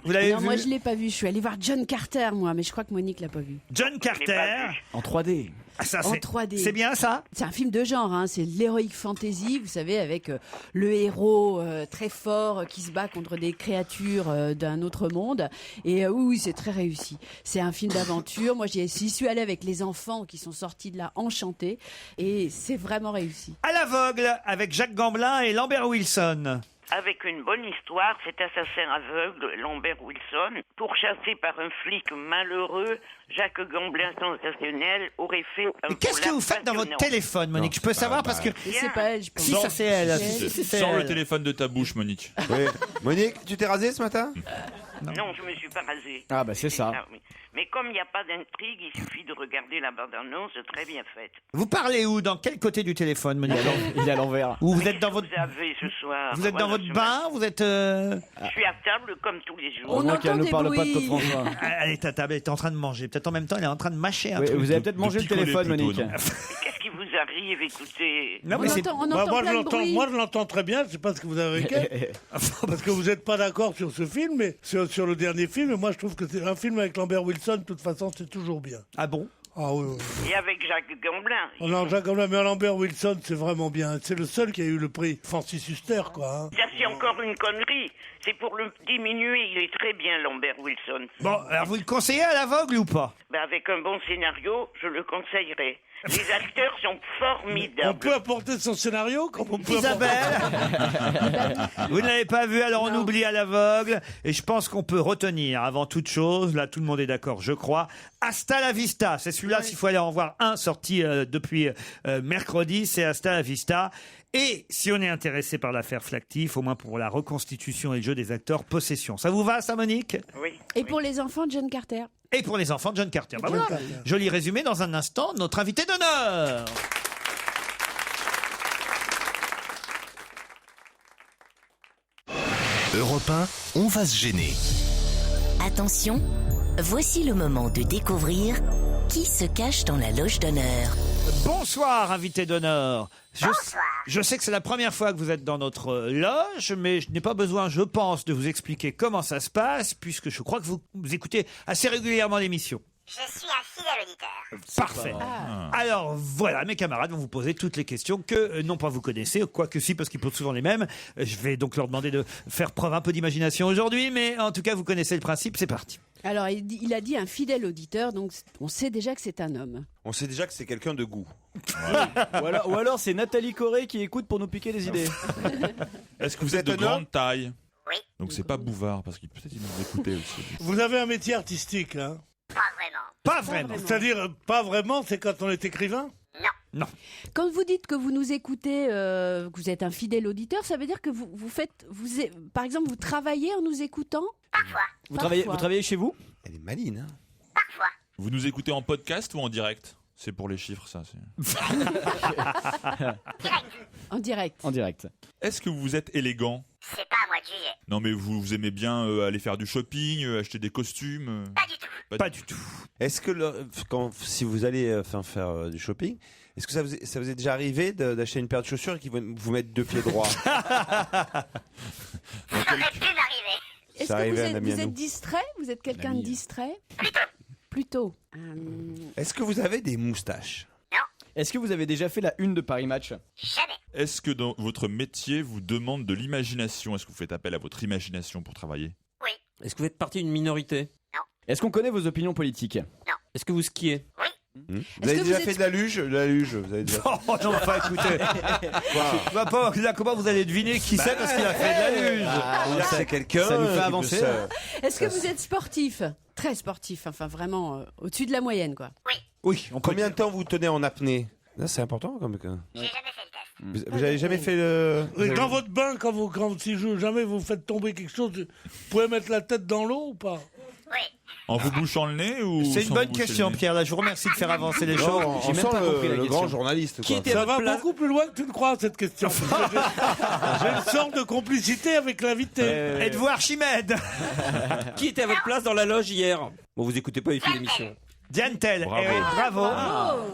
Vous l'avez Non, vu moi je l'ai pas vu, je suis allée voir John Carter, moi, mais je crois que Monique l'a pas vu. John Carter. En 3D. Ah, ça, En 3D. C'est bien ça? C'est un film de genre, hein. C'est de l'heroic fantasy, vous savez, avec le héros très fort qui se bat contre des créatures d'un autre monde. Et oui, c'est très réussi. C'est un film d'aventure. Moi, j'y suis allée avec les enfants qui sont sortis de là enchantés, et c'est vraiment réussi. À l'aveugle, avec Jacques Gamblin et Lambert Wilson. Avec une bonne histoire, cet assassin aveugle, Lambert Wilson, pourchassé par un flic malheureux, Jacques Gamblin sensationnel, aurait fait un... Mais qu'est-ce que vous faites dans votre téléphone, Monique? Je peux savoir parce que... C'est pas elle, je pense. Si, ça c'est elle. Si, c'est Sors le elle. téléphone de ta bouche, Monique. Oui. Monique, tu t'es rasé ce matin? Non, je me suis pas rasé. Ah bah c'est ça. Ah, oui. Mais comme il n'y a pas d'intrigue, il suffit de regarder la bande-annonce, très bien faite. Vous parlez où? Dans quel côté du téléphone, Monique? Il est à l'envers. Ou vous êtes dans votre... Vous avez ce soir... Vous êtes dans votre bain? Vous êtes... Je suis à table comme tous les jours. Heureusement qu'elle ne parle pas de Claude François. Elle est à table, elle est en train de manger. Peut-être en même temps, elle est en train de mâcher un Oui, truc. vous avez peut-être mangé le téléphone, Monique. Qu'est-ce qui vous arrive? Écoutez... Non, mais c'est... Moi, je l'entends très bien. Je sais pas ce que vous avez avec elle. Parce que vous n'êtes pas d'accord sur ce film, mais sur le dernier film. Et moi, je trouve que c'est un film avec Lambert Wilson. De toute façon, c'est toujours bien. Ah bon? Ah oui. Et avec Jacques Gamblin. Oh non, Jacques Gamblin, mais Lambert Wilson, c'est vraiment bien. C'est le seul qui a eu le prix Francis Huster, quoi. Hein. Ça, c'est encore une connerie. C'est pour le diminuer. Il est très bien, Lambert Wilson. Bon, alors vous le conseillez à l'aveugle ou pas? Ben, avec un bon scénario, je le conseillerais. Les acteurs sont formidables. On peut apporter son scénario comme on peut Isabelle, vous ne l'avez pas vu, alors on oublie à l'aveugle. Et je pense qu'on peut retenir, avant toute chose, là tout le monde est d'accord, je crois, Hasta la Vista. C'est celui-là, s'il faut aller en voir un sorti depuis mercredi, c'est Hasta la Vista. Et si on est intéressé par l'affaire Flactif, au moins pour la reconstitution et le jeu des acteurs, Possession. Ça vous va, ça, Monique? Oui. Et pour les enfants, John Carter. Et pour les enfants de John Carter. Bah voilà. Joli résumé dans un instant, notre invité d'honneur. Europe 1, on va se gêner. Attention, voici le moment de découvrir qui se cache dans la loge d'honneur. Bonsoir, invité d'honneur. Je sais que c'est la première fois que vous êtes dans notre loge, mais je n'ai pas besoin, je pense, de vous expliquer comment ça se passe, puisque je crois que vous écoutez assez régulièrement l'émission. Je suis un fidèle auditeur. Parfait. Alors voilà, mes camarades vont vous poser toutes les questions que non pas vous connaissez, quoique si, parce qu'ils posent souvent les mêmes. Je vais donc leur demander de faire preuve un peu d'imagination aujourd'hui, mais en tout cas vous connaissez le principe, c'est parti. Alors, il a dit un fidèle auditeur, donc on sait déjà que c'est un homme. On sait déjà que c'est quelqu'un de goût. ou alors c'est Nathalie Corée qui écoute pour nous piquer des idées. Est-ce que vous êtes de un homme grande taille? Oui. Donc c'est pas Bouvard, parce qu'il peut-être il nous écoutait aussi. Vous avez un métier artistique, hein? Pas vraiment. Pas vraiment. C'est-à-dire, pas vraiment, c'est quand on est écrivain? Non. Quand vous dites que vous nous écoutez, que vous êtes un fidèle auditeur, ça veut dire que par exemple, vous travaillez en nous écoutant? Parfois. Vous travaillez chez vous? Elle est maline, hein? Parfois. Vous nous écoutez en podcast ou en direct? C'est pour les chiffres, ça. En direct. En direct. Est-ce que vous êtes élégant? C'est pas à moi de juger. Non, mais vous aimez bien aller faire du shopping, acheter des costumes? Pas du tout. Pas du tout. Est-ce que si vous allez faire du shopping, est-ce que ça vous est déjà arrivé d'acheter une paire de chaussures et qu'ils vous mettent 2 pieds droits? Ça aurait pu m'arriver. Est-ce que vous êtes distrait? Vous êtes quelqu'un de distrait? Plutôt. Est-ce que vous avez des moustaches? Est-ce que vous avez déjà fait la une de Paris Match? Jamais. Est-ce que dans votre métier vous demande de l'imagination? Est-ce que vous faites appel à votre imagination pour travailler? Oui. Est-ce que vous faites partie d'une minorité? Est-ce qu'on connaît vos opinions politiques? Non. Est-ce que vous skiez? Oui. Vous avez déjà fait de la luge? Vous avez déjà... Oh non, enfin écoutez. Là, comment vous allez deviner qui c'est parce qu'il a fait de la luge? C'est quelqu'un. Ça nous fait avancer. Est-ce que vous êtes sportif? Très sportif, enfin vraiment au-dessus de la moyenne, quoi. Oui. Combien de temps vous tenez en apnée? C'est important comme. J'ai jamais fait le test. Vous avez jamais fait le. Et dans votre bain, si jamais vous faites tomber quelque chose, vous pouvez mettre la tête dans l'eau ou pas? Oui. En vous bouchant le nez ou C'est une sans bonne vous boucher question, le nez? Pierre. Là, je vous remercie de faire avancer les choses. J'ai même pas compris la question. Grand journaliste. Qui était à Ça votre va place? beaucoup plus loin que tu ne crois, cette question. J'ai une sorte de complicité avec l'invité. Êtes-vous Archimède? Qui était à votre place dans la loge hier? Bon, vous écoutez pas les filles d'émission. Diane Tell. Bravo. Eh oui, bravo.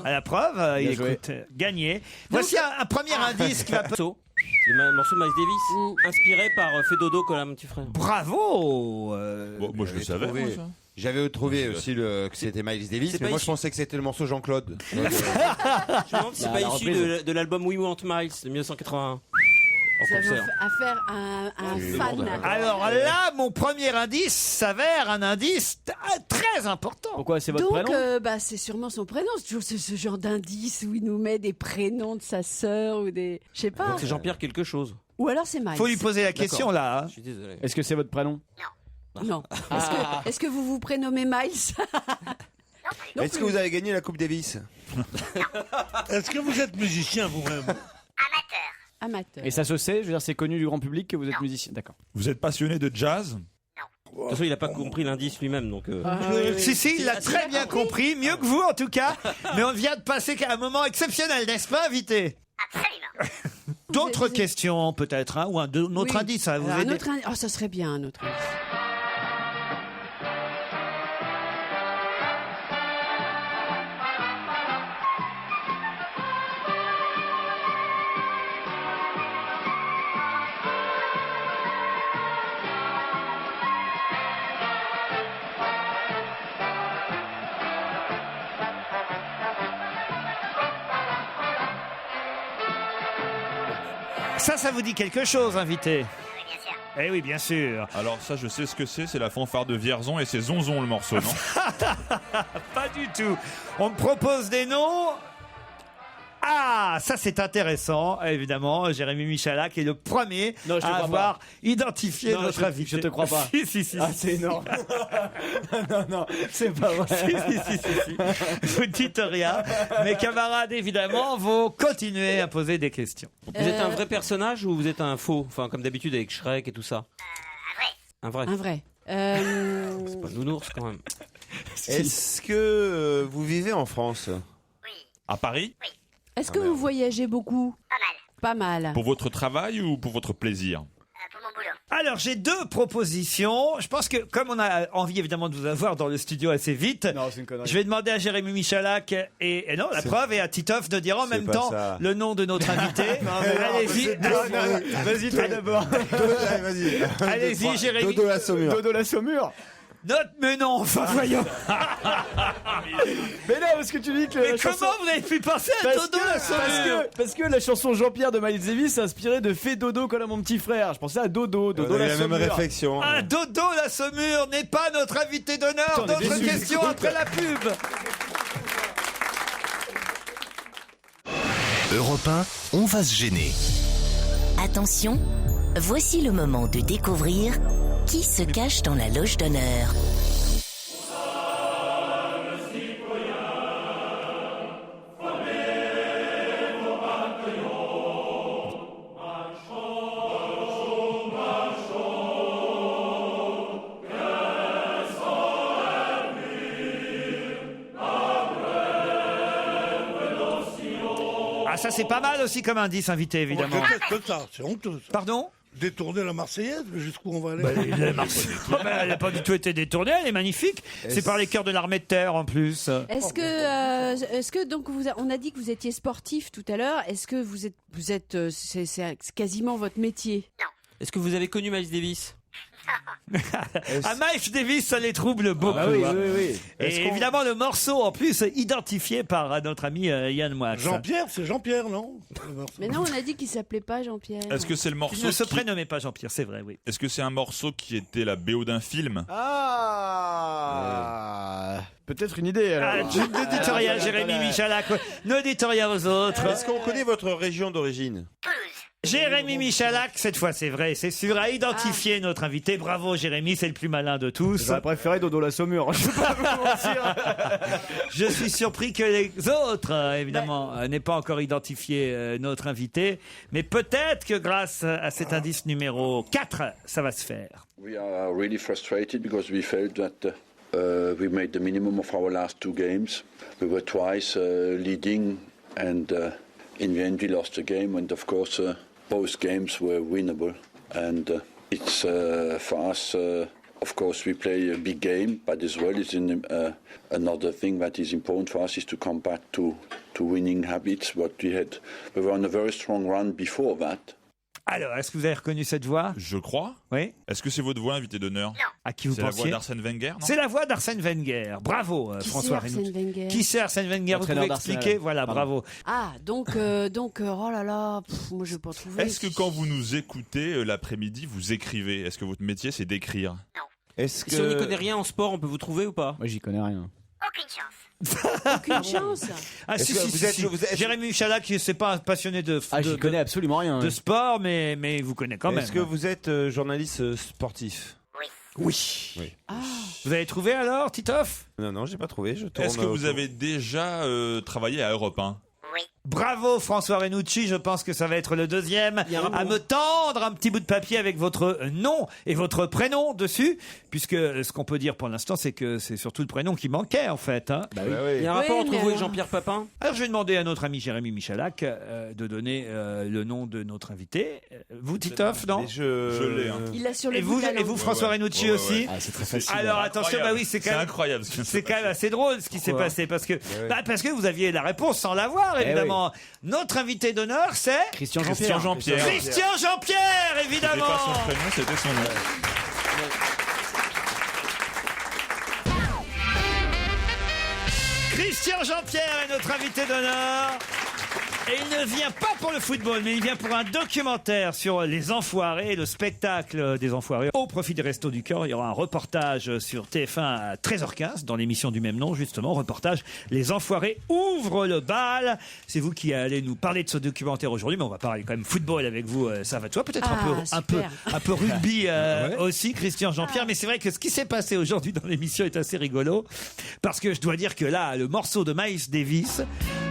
À la preuve, il écoute gagné. Voici un premier indice qui va... Le morceau de Miles Davis, inspiré par Fais dodo, Colin, mon petit frère. Bravo. Bon, moi je le savais. moi, ça. J'avais trouvé aussi que c'était Miles Davis, mais moi je pensais que c'était le morceau Jean-Claude. Je me demande si c'est pas issu de l'album We Want Miles de 1981. Ça vous à faire un fan. Alors là, mon premier indice s'avère un indice très important. Pourquoi? C'est votre Donc, prénom? c'est sûrement son prénom. C'est toujours ce genre d'indice où il nous met des prénoms de sa sœur ou des... Je sais pas. Donc c'est Jean-Pierre quelque chose. Ou alors c'est Miles. Faut lui poser la question là. Hein. Je suis désolé. Est-ce que c'est votre prénom? Non. Est-ce que vous vous prénommez Miles? Est-ce que vous avez gagné la Coupe Davis? Est-ce que vous êtes musicien vous-même? Amateur. Et ça se sait, je veux dire, c'est connu du grand public que vous êtes musicien. D'accord. Vous êtes passionné de jazz? De toute façon, il n'a pas compris l'indice lui-même, donc. Si, il l'a très bien compris, mieux que vous en tout cas. Mais on vient de passer un moment exceptionnel, n'est-ce pas, invité? Absolument. D'autres questions peut-être, hein, ou un autre indice à vous Alors, un aider. autre indice. Oh, ça serait bien un autre indice. Ça vous dit quelque chose, invité? Oui, bien sûr. Eh oui, bien sûr. Alors ça, je sais ce que c'est la fanfare de Vierzon et c'est Zonzon le morceau, non? Pas du tout. On me propose des noms. Ah, ça c'est intéressant, évidemment. Jérémy Michalak est le premier Non, je te à crois avoir identifié Non, notre invité. je te crois pas. Si. Ah, c'est énorme. non, c'est pas vrai. Si. Vous dites rien. Mes camarades, évidemment, vont continuer à poser des questions. Vous êtes un vrai personnage ou vous êtes un faux? Enfin, comme d'habitude avec Shrek et tout ça. Un vrai. Un vrai. C'est pas nounours quand même. Est-ce que vous vivez en France? À Paris? Est-ce que vous voyagez beaucoup? Pas mal. Pour votre travail ou pour votre plaisir? Pour mon boulot. Alors, j'ai deux propositions. Je pense que, comme on a envie évidemment de vous avoir dans le studio assez vite, je vais demander à Jérémy Michalak et non, la preuve, et à Titoff de dire en même temps le nom de notre invité. Allez-y. Vas-y, toi d'abord. Vas-y. Allez-y, Jérémy. Dodo la Saumure. Dodo la Saumure. Mais non, enfin voyons. Mais non, parce que tu dis que. Mais la chanson- comment vous avez pu penser à Dodo la saumure? Parce que la chanson Jean-Pierre de Miles Davis s'est inspirée de Fais Dodo comme à mon petit frère. Je pensais à Dodo On a eu la la même saumure. réflexion. Ah, Dodo la saumure n'est pas notre invité d'honneur. Putain, on est D'autres déçus. questions après la pub. Europe 1, on va se gêner. Attention, voici le moment de découvrir qui se cache dans la loge d'honneur. Ah, ça c'est pas mal aussi comme indice, invité évidemment. Que ça, c'est honteux. Ça. Pardon? Détourner la Marseillaise, mais jusqu'où on va aller? Elle n'a pas du tout été détournée, elle est magnifique. C'est par les cœurs de l'armée de terre en plus. Est-ce que donc on a dit que vous étiez sportif tout à l'heure. Est-ce que vous êtes c'est quasiment votre métier? Est-ce que vous avez connu Miles Davis? À Miles Davis, ça les trouble beaucoup. Ah bah oui, hein. oui. Et évidemment, le morceau en plus identifié par notre ami Yann Moix. Jean-Pierre, c'est Jean-Pierre, non? Mais non, on a dit qu'il s'appelait pas Jean-Pierre. Est-ce que c'est le Il morceau ne se qui... prénommait pas Jean-Pierre, c'est vrai, oui. Est-ce que c'est un morceau qui était la BO d'un film? Ah, peut-être une idée. Alors. Ne dites rien, Jérémy Michalak. Ne dites rien aux autres. Est-ce qu'on connaît votre région d'origine? Jérémy Michalak, cette fois c'est vrai, c'est sûr, a identifié notre invité. Bravo Jérémy, c'est le plus malin de tous. J'aurais préféré Dodo la saumure. Je vais pas vous mentir. Je suis surpris que les autres, évidemment, n'aient pas encore identifié notre invité. Mais peut-être que grâce à cet indice numéro 4, ça va se faire. We are really frustrated because we felt that we made the minimum of our last two games. We were twice leading and in the end we lost the game and of course both games were winnable and it's for us of course we play a big game but as well it's another thing that is important for us is to come back to winning habits what we were on a very strong run before that. Alors, est-ce que vous avez reconnu cette voix? Je crois. Oui. Est-ce que c'est votre voix, invité d'honneur? À qui vous C'est la pensiez? voix d'Arsène Wenger, non? C'est la voix d'Arsène Wenger. Bravo, François Arsène Reynaud. Wenger Qui c'est Arsène Wenger? Vous Entraîneur pouvez d'Arsenal. expliquer? Voilà, Pardon. bravo. Ah, donc, oh là là, moi je vais pas trouver. Est-ce que quand vous nous écoutez l'après-midi, vous écrivez? Est-ce que votre métier, c'est d'écrire? Est-ce Si on n'y connaît rien en sport, on peut vous trouver ou pas? Moi, j'y connais rien. Aucune chance. Aucune chance. Ah Est-ce si, que si, vous si, êtes- si. vous êtes- Jérémy Michalak, c'est pas un passionné de, Ah, j'y connais absolument rien. de sport, mais vous connaissez quand même. Est-ce que vous êtes journaliste sportif? Oui. Ah. Vous avez trouvé alors, Titoff? Non, j'ai pas trouvé. Je tourne. Est-ce que vous avez déjà travaillé à Europe 1? Bravo François Renucci, je pense que ça va être le deuxième à me tendre un petit bout de papier avec votre nom et votre prénom dessus, puisque ce qu'on peut dire pour l'instant c'est que c'est surtout le prénom qui manquait en fait. Hein. Bah oui. Il y a un Oui, rapport entre mais vous et alors- Jean-Pierre Papin? Alors je vais demander à notre ami Jérémy Michalak de donner le nom de notre invité. Vous Titoff, non? Mais je l'ai, hein. Il l'a sur le Et bout vous, de la langue. François Renucci aussi? Ah, c'est très facile. Alors attention, bah oui, c'est quand même incroyable. c'est quand même assez drôle ce qui s'est passé parce que parce que vous aviez la réponse sans l'avoir évidemment. Notre invité d'honneur c'est Christian Christian Jean-Pierre. Jean-Pierre. Christian Jean-Pierre C'était évidemment. pas son prénom, c'était son nom. Christian Jean-Pierre est notre invité d'honneur. Et il ne vient pas pour le football, mais il vient pour un documentaire sur les enfoirés, le spectacle des enfoirés. Au profit des Restos du Cœur, il y aura un reportage sur TF1 à 13h15, dans l'émission du même nom, justement. Reportage, les enfoirés ouvrent le bal. C'est vous qui allez nous parler de ce documentaire aujourd'hui, mais on va parler quand même football avec vous, ça va de soi. Peut-être un peu rugby aussi, Christian Jean-Pierre. Mais c'est vrai que ce qui s'est passé aujourd'hui dans l'émission est assez rigolo. Parce que je dois dire que là, le morceau de Miles Davis,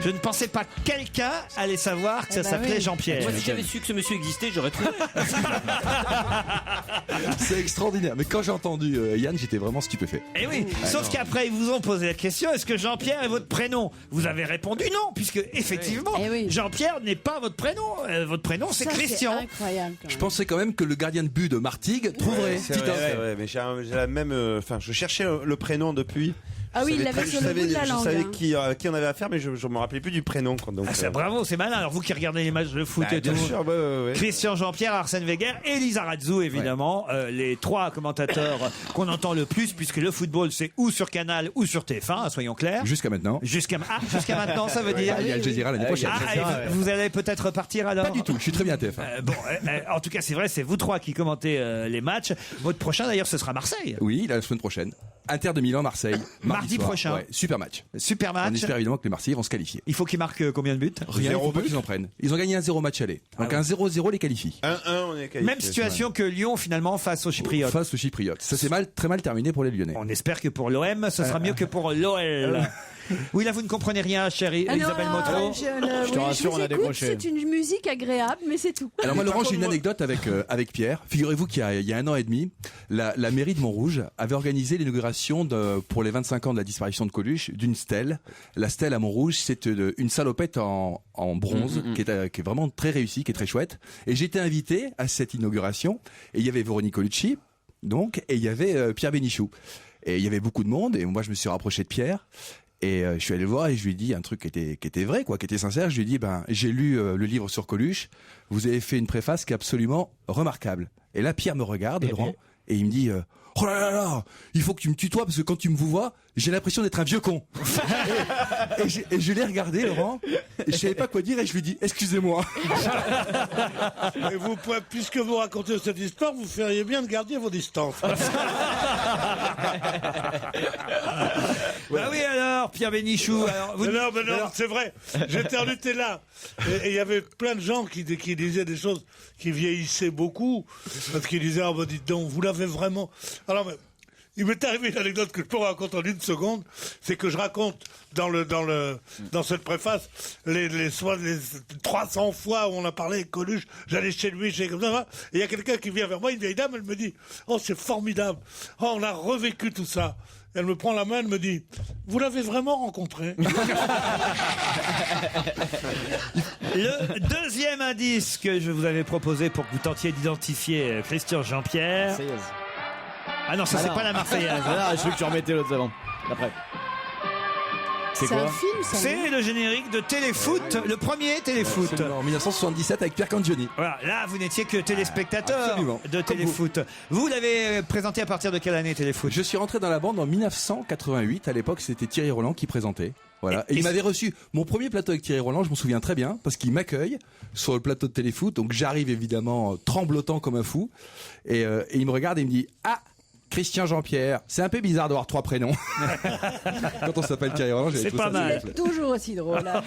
je ne pensais pas que quelqu'un allait savoir que ça s'appelait Jean-Pierre. Moi, si j'avais su que ce monsieur existait, j'aurais trouvé. C'est extraordinaire. Mais quand j'ai entendu Yann, j'étais vraiment stupéfait. Et oui, sauf qu'après ils vous ont posé la question, est-ce que Jean-Pierre est votre prénom? Vous avez répondu non, puisque effectivement, Jean-Pierre n'est pas votre prénom. Votre prénom c'est Christian. Incroyable. Je pensais quand même que le gardien de but de Martigues trouverait. C'est vrai, mais j'ai la même. Enfin, je cherchais le prénom depuis. Ah oui, il l'avait sur le bout de la langue. Je savais hein. qui on avait affaire, mais je me rappelais plus du prénom. Quoi, donc, Bravo, c'est malin. Alors vous qui regardez les matchs de foot et bien tout. sûr, ouais. Christian Jean-Pierre, Arsène Wenger et Lisa Razou, évidemment. Les trois commentateurs qu'on entend le plus, puisque le football, c'est ou sur Canal ou sur TF1, soyons clairs. Jusqu'à maintenant. Jusqu'à maintenant, ça veut dire. Il y a Al Jazeera l'année prochaine. Vous allez peut-être repartir alors. Pas du tout, je suis très bien à TF1. En tout cas, c'est vrai, c'est vous trois qui commentez les matchs. Votre prochain, d'ailleurs, ce sera Marseille. Oui, la semaine prochaine. Inter de Milan, Marseille. Mardi soir. prochain. Ouais, super match. Super match. On espère évidemment que les Marseillais vont se qualifier. Il faut qu'ils marquent combien de buts? Rien, il faut pas qu'ils en prennent. Ils ont gagné un 0 match aller. Donc un 0-0 les qualifie. 1-1, on est qualifié. Même situation que Lyon, finalement, face aux Chypriotes. Face aux Chypriotes. Ça s'est très mal terminé pour les Lyonnais. On espère que pour l'OM, ce sera mieux que pour l'OL. Oui, là, vous ne comprenez rien, chérie Isabelle Motro. Je te rassure, on a décroché. C'est une musique agréable, mais c'est tout. Alors moi, Laurent, j'ai une anecdote avec Pierre. Figurez-vous qu'il y a 1 an et demi, la mairie de Montrouge avait organisé l'inauguration pour les 25 ans de la disparition de Coluche d'une stèle. La stèle à Montrouge, c'est une salopette en bronze qui est vraiment très réussie, qui est très chouette. Et j'étais invité à cette inauguration et il y avait Véronique Colucci, donc, et il y avait Pierre Bénichou. Et il y avait beaucoup de monde et moi je me suis rapproché de Pierre. Et je suis allé le voir et je lui ai dit un truc qui était vrai, qui était sincère. Je lui ai dit, j'ai lu le livre sur Coluche. Vous avez fait une préface qui est absolument remarquable. Et là, Pierre me regarde, Laurent, et il me dit, oh là là là, il faut que tu me tutoies parce que quand tu me vois, j'ai l'impression d'être un vieux con. et je l'ai regardé, Laurent, et je savais pas quoi dire et je lui ai dit, excusez-moi. Et vous, puisque vous racontez cette histoire, vous feriez bien de garder vos distances. Bah oui alors, Pierre Bénichou. Non, c'est vrai. J'étais en Nutella et il y avait plein de gens qui disaient des choses qui vieillissaient beaucoup parce qu'ils disaient dites donc, vous l'avez vraiment. Alors, il m'est arrivé une anecdote que je peux raconter en une seconde, c'est que je raconte dans cette préface les 300 fois où on a parlé avec Coluche, j'allais chez lui, comme ça, et il y a quelqu'un qui vient vers moi, une vieille dame, elle me dit, oh c'est formidable, oh on a revécu tout ça. Elle me prend la main, elle me dit, vous l'avez vraiment rencontré? Le deuxième indice que je vous avais proposé pour que vous tentiez d'identifier Christian Jean-Pierre. Ah non, ça c'est pas la Marseillaise. Je veux que tu remettais l'autre avant. Après. C'est quoi? un film, ça. C'est le générique de Téléfoot, le premier Téléfoot. En 1977 avec Pierre Cangioni. Voilà, là vous n'étiez que téléspectateur Absolument. de Téléfoot. Vous l'avez présenté à partir de quelle année Téléfoot? Je suis rentré dans la bande en 1988. À l'époque, c'était Thierry Roland qui présentait. Voilà. Et il m'avait reçu mon premier plateau avec Thierry Roland, je m'en souviens très bien, parce qu'il m'accueille sur le plateau de Téléfoot. Donc j'arrive évidemment tremblotant comme un fou. Et il me regarde et il me dit, ah, Christian Jean-Pierre, c'est un peu bizarre d'avoir 3 prénoms. Quand on s'appelle Thierry Roland, c'est pas mal. C'est toujours aussi drôle. Hein.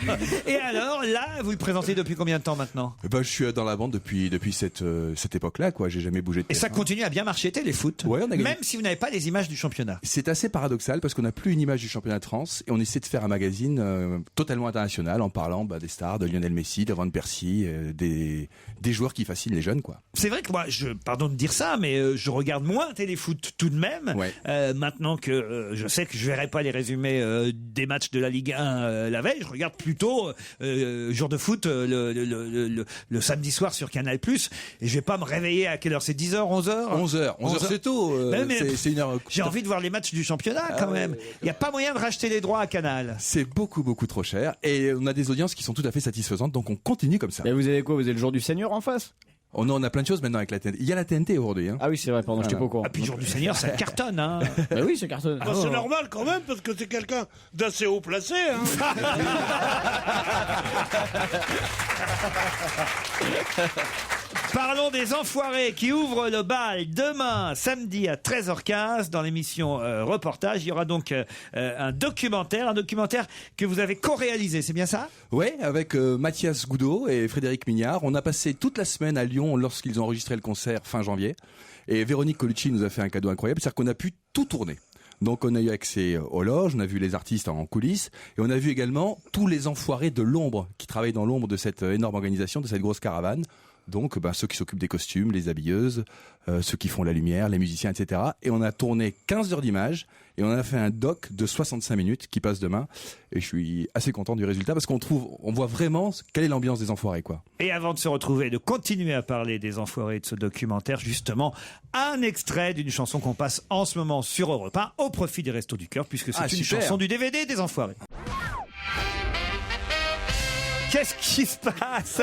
Et alors, là, vous le présentez depuis combien de temps maintenant? Je suis dans la bande depuis cette époque-là, quoi. J'ai jamais bougé de Et ça TF1. continue à bien marcher, Téléfoot. Ouais, on a gagné. Même si vous n'avez pas les images du championnat. C'est assez paradoxal parce qu'on n'a plus une image du championnat de France et on essaie de faire un magazine totalement international en parlant des stars, de Lionel Messi, de Van Persie, des joueurs qui fascinent les jeunes, quoi. C'est vrai que moi, pardon de dire ça, mais je regarde moins Téléfoot tout de même. Ouais. Maintenant que je sais que je verrai pas les résumés des matchs de la Ligue 1 la veille, je regarde plutôt jour de foot le samedi soir sur Canal+. Et je vais pas me réveiller à quelle heure? C'est 10h, 11h 11h c'est tôt. C'est une heure. J'ai envie de voir les matchs du championnat quand même. Il y a pas moyen de racheter les droits à Canal. C'est beaucoup trop cher et on a des audiences qui sont tout à fait satisfaisantes, donc on continue comme ça. Et vous avez quoi? Vous avez le jour du Seigneur en face? On a plein de choses maintenant avec la TNT. Il y a la TNT aujourd'hui. Hein. Ah oui, c'est vrai, pardon, j'étais pas au courant. Ah, puis jour du Seigneur, ça cartonne. Hein. Bah oui, ça cartonne. C'est normal quand même, parce que c'est quelqu'un d'assez haut placé. Hein. Parlons des enfoirés qui ouvrent le bal demain, samedi à 13h15 dans l'émission Reportage. Il y aura donc un documentaire que vous avez co-réalisé, c'est bien ça? Oui, avec Mathias Goudot et Frédéric Mignard. On a passé toute la semaine à Lyon lorsqu'ils ont enregistré le concert fin janvier. Et Véronique Colucci nous a fait un cadeau incroyable, c'est-à-dire qu'on a pu tout tourner. Donc on a eu accès aux loges, on a vu les artistes en coulisses, et on a vu également tous les enfoirés de l'ombre qui travaillent dans l'ombre de cette énorme organisation, de cette grosse caravane. Donc, ceux qui s'occupent des costumes, les habilleuses, ceux qui font la lumière, les musiciens, etc. Et on a tourné 15 heures d'images et on a fait un doc de 65 minutes qui passe demain. Et je suis assez content du résultat parce qu'on voit vraiment quelle est l'ambiance des Enfoirés, quoi. Et avant de se retrouver et de continuer à parler des Enfoirés de ce documentaire, justement, un extrait d'une chanson qu'on passe en ce moment sur Europe 1 au profit des Restos du Cœur, puisque c'est une super. chanson du DVD des Enfoirés. Qu'est-ce qui se passe?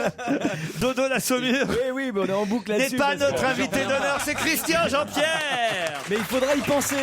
Dodo la Saumure. Oui, mais on est en boucle là-dessus. N'est pas parce que- notre invité d'honneur, c'est Christian Jean-Pierre. Mais il faudra y penser.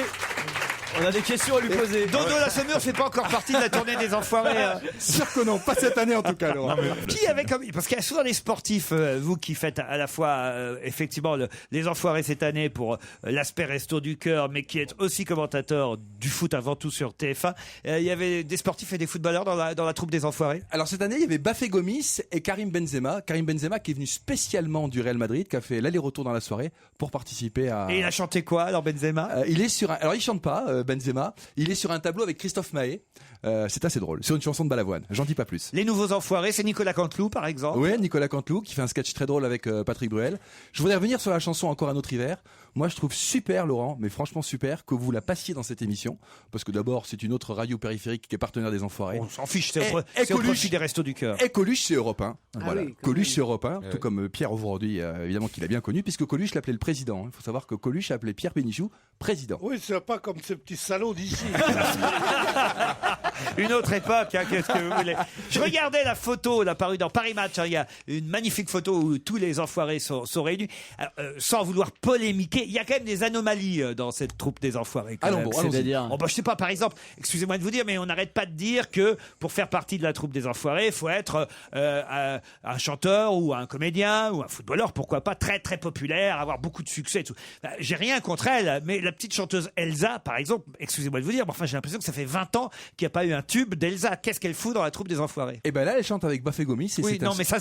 On a des questions à lui poser. Dodo la Saumure fait pas encore partie de la tournée des Enfoirés. Sûr que non, pas cette année en tout cas, Laurent. Qui avait comme parce qu'il y a souvent des sportifs, vous qui faites à la fois effectivement les Enfoirés cette année pour l'aspect Resto du Cœur, mais qui êtes aussi commentateur du foot avant tout sur TF1. Il y avait des sportifs et des footballeurs dans la troupe des Enfoirés. Alors cette année, il y avait Bafé Gomis et Karim Benzema. Karim Benzema qui est venu spécialement du Real Madrid, qui a fait l'aller-retour dans la soirée pour participer à. Et il a chanté quoi alors Benzema? Il est sur alors il chante pas Benzema, il est sur un tableau avec Christophe Maé. C'est assez drôle, sur une chanson de Balavoine. J'en dis pas plus. Les nouveaux Enfoirés, c'est Nicolas Canteloup par exemple. Ouais, Nicolas Canteloup qui fait un sketch très drôle avec Patrick Bruel. Je voudrais revenir sur la chanson Encore un autre hiver. Moi, je trouve super, Laurent, mais franchement super, que vous la passiez dans cette émission. Parce que d'abord, c'est une autre radio périphérique qui est partenaire des Enfoirés. On s'en fiche, c'est au profit des Restos du Cœur. Et Coluche, c'est Europe 1. Voilà. oui, quand Coluche, même. c'est Europe 1. Tout comme Pierre aujourd'hui, évidemment, qu'il a bien connu, puisque Coluche l'appelait le président. Il faut savoir que Coluche appelait Pierre Bénichou président. Oui, c'est pas comme ces petits salauds d'ici. Une autre époque, hein, qu'est-ce que vous voulez. Je regardais la photo, là, parue dans Paris Match. Hein, il y a une magnifique photo où tous les Enfoirés sont réunis. Alors, sans vouloir polémiquer, il y a quand même des anomalies dans cette troupe des Enfoirés. quand même. C'est-à-dire Je sais pas, par exemple, excusez-moi de vous dire, mais on n'arrête pas de dire que pour faire partie de la troupe des Enfoirés, il faut être un chanteur ou un comédien ou un footballeur, pourquoi pas, très très populaire, avoir beaucoup de succès et tout. J'ai rien contre elle, mais la petite chanteuse Elsa, par exemple, excusez-moi de vous dire, mais enfin j'ai l'impression que ça fait 20 ans qu'il n'y a pas eu un tube d'Elsa. Qu'est-ce qu'elle fout dans la troupe des Enfoirés? Et ben là, elle chante avec Bafé Gomis. Et Oui, c'est non, mais ça,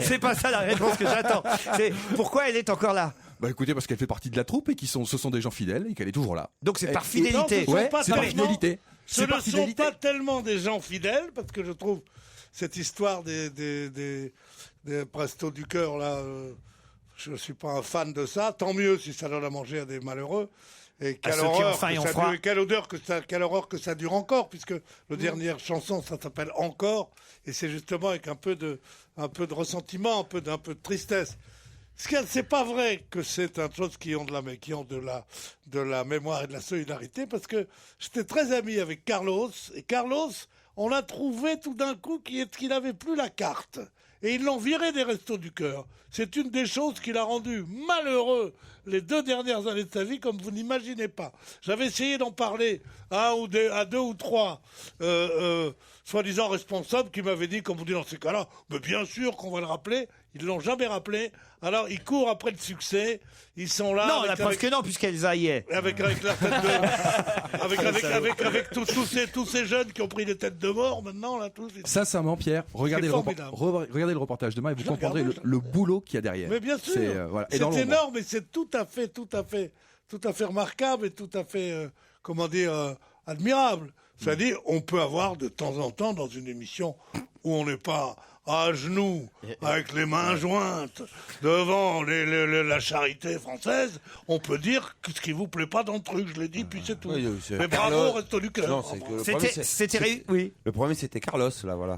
c'est pas ça la réponse que j'attends. C'est pourquoi elle est encore là. Bah écoutez, parce qu'elle fait partie de la troupe et ce sont des gens fidèles et qu'elle est toujours là. Donc c'est Et- par fidélité. Ouais, pas c'est par tellement- fidélité. Ce C'est ne par sont fidélité. pas tellement des gens fidèles, parce que je trouve cette histoire des Restos du Cœur, là, je ne suis pas un fan de ça. Tant mieux si ça donne à manger à des malheureux. Et À quelle ceux qui ont horreur, faim et que ont ça froid. dure, quelle horreur que ça dure encore, puisque la dernière chanson, ça s'appelle Encore, et c'est justement avec un peu de ressentiment, un peu de tristesse. C'est pas vrai que c'est un chose qui ont de la mémoire et de la solidarité, parce que j'étais très ami avec Carlos, et Carlos, on a trouvé tout d'un coup qu'il n'avait plus la carte. Et ils l'ont viré des Restos du Cœur. C'est une des choses qui l'a rendu malheureux les 2 dernières années de sa vie, comme vous n'imaginez pas. J'avais essayé d'en parler à 2 ou 3 soi-disant responsables qui m'avaient dit, comme vous dites dans ces cas-là, mais bien sûr qu'on va le rappeler. Ils ne l'ont jamais rappelé. Alors, ils courent après le succès. Ils sont là. Non, la preuve que non, puisqu'elles y est. Avec la tête de... avec tous ces jeunes qui ont pris des têtes de mort, maintenant, là, tous. Sincèrement, Pierre, regardez formidable. regardez le reportage demain et vous Je comprendrez regarde, le boulot qu'il y a derrière. Mais bien sûr, C'est voilà. Et c'est dans l'ombre. énorme et c'est tout à fait remarquable et tout à fait, admirable. C'est-à-dire, on peut avoir de temps en temps dans une émission où on n'est pas à genoux, avec les mains jointes, devant la charité française, on peut dire que ce qui vous plaît pas dans le truc, je l'ai dit, puis c'est tout. Mais bravo, Resto du Cœur. Non, c'est que le C'était problème, oui. Le problème, c'était Carlos, là, voilà.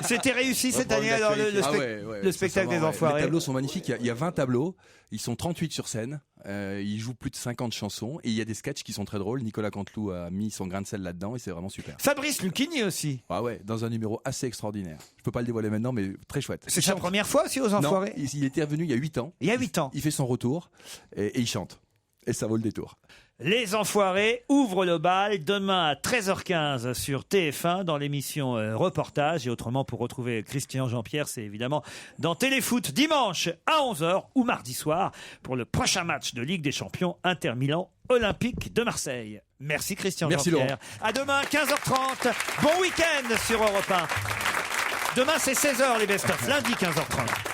C'était réussi cette année alors le spectacle des Enfoirés. Les tableaux sont magnifiques. Il y a 20 tableaux. Ils sont 38 sur scène. Ils jouent plus de 50 chansons. Et il y a des sketchs qui sont très drôles. Nicolas Canteloup a mis son grain de sel là-dedans et c'est vraiment super. Fabrice Lucchini aussi. Ah ouais, dans un numéro assez extraordinaire. Je peux pas le dévoiler maintenant, mais très chouette. C'est sa première fois aussi aux Enfoirés. Non, il était revenu il y a 8 ans. Il y a 8 ans. Il fait son retour et il chante. Et ça vaut le détour. Les Enfoirés ouvrent le bal demain à 13h15 sur TF1 dans l'émission Reportage. Et autrement, pour retrouver Christian Jean-Pierre, c'est évidemment dans Téléfoot dimanche à 11h ou mardi soir pour le prochain match de Ligue des Champions Inter-Milan Olympique de Marseille. Merci Christian Merci Jean-Pierre. Laurent. À demain 15h30. Bon week-end sur Europe 1. Demain c'est 16h les best-of. Lundi 15h30.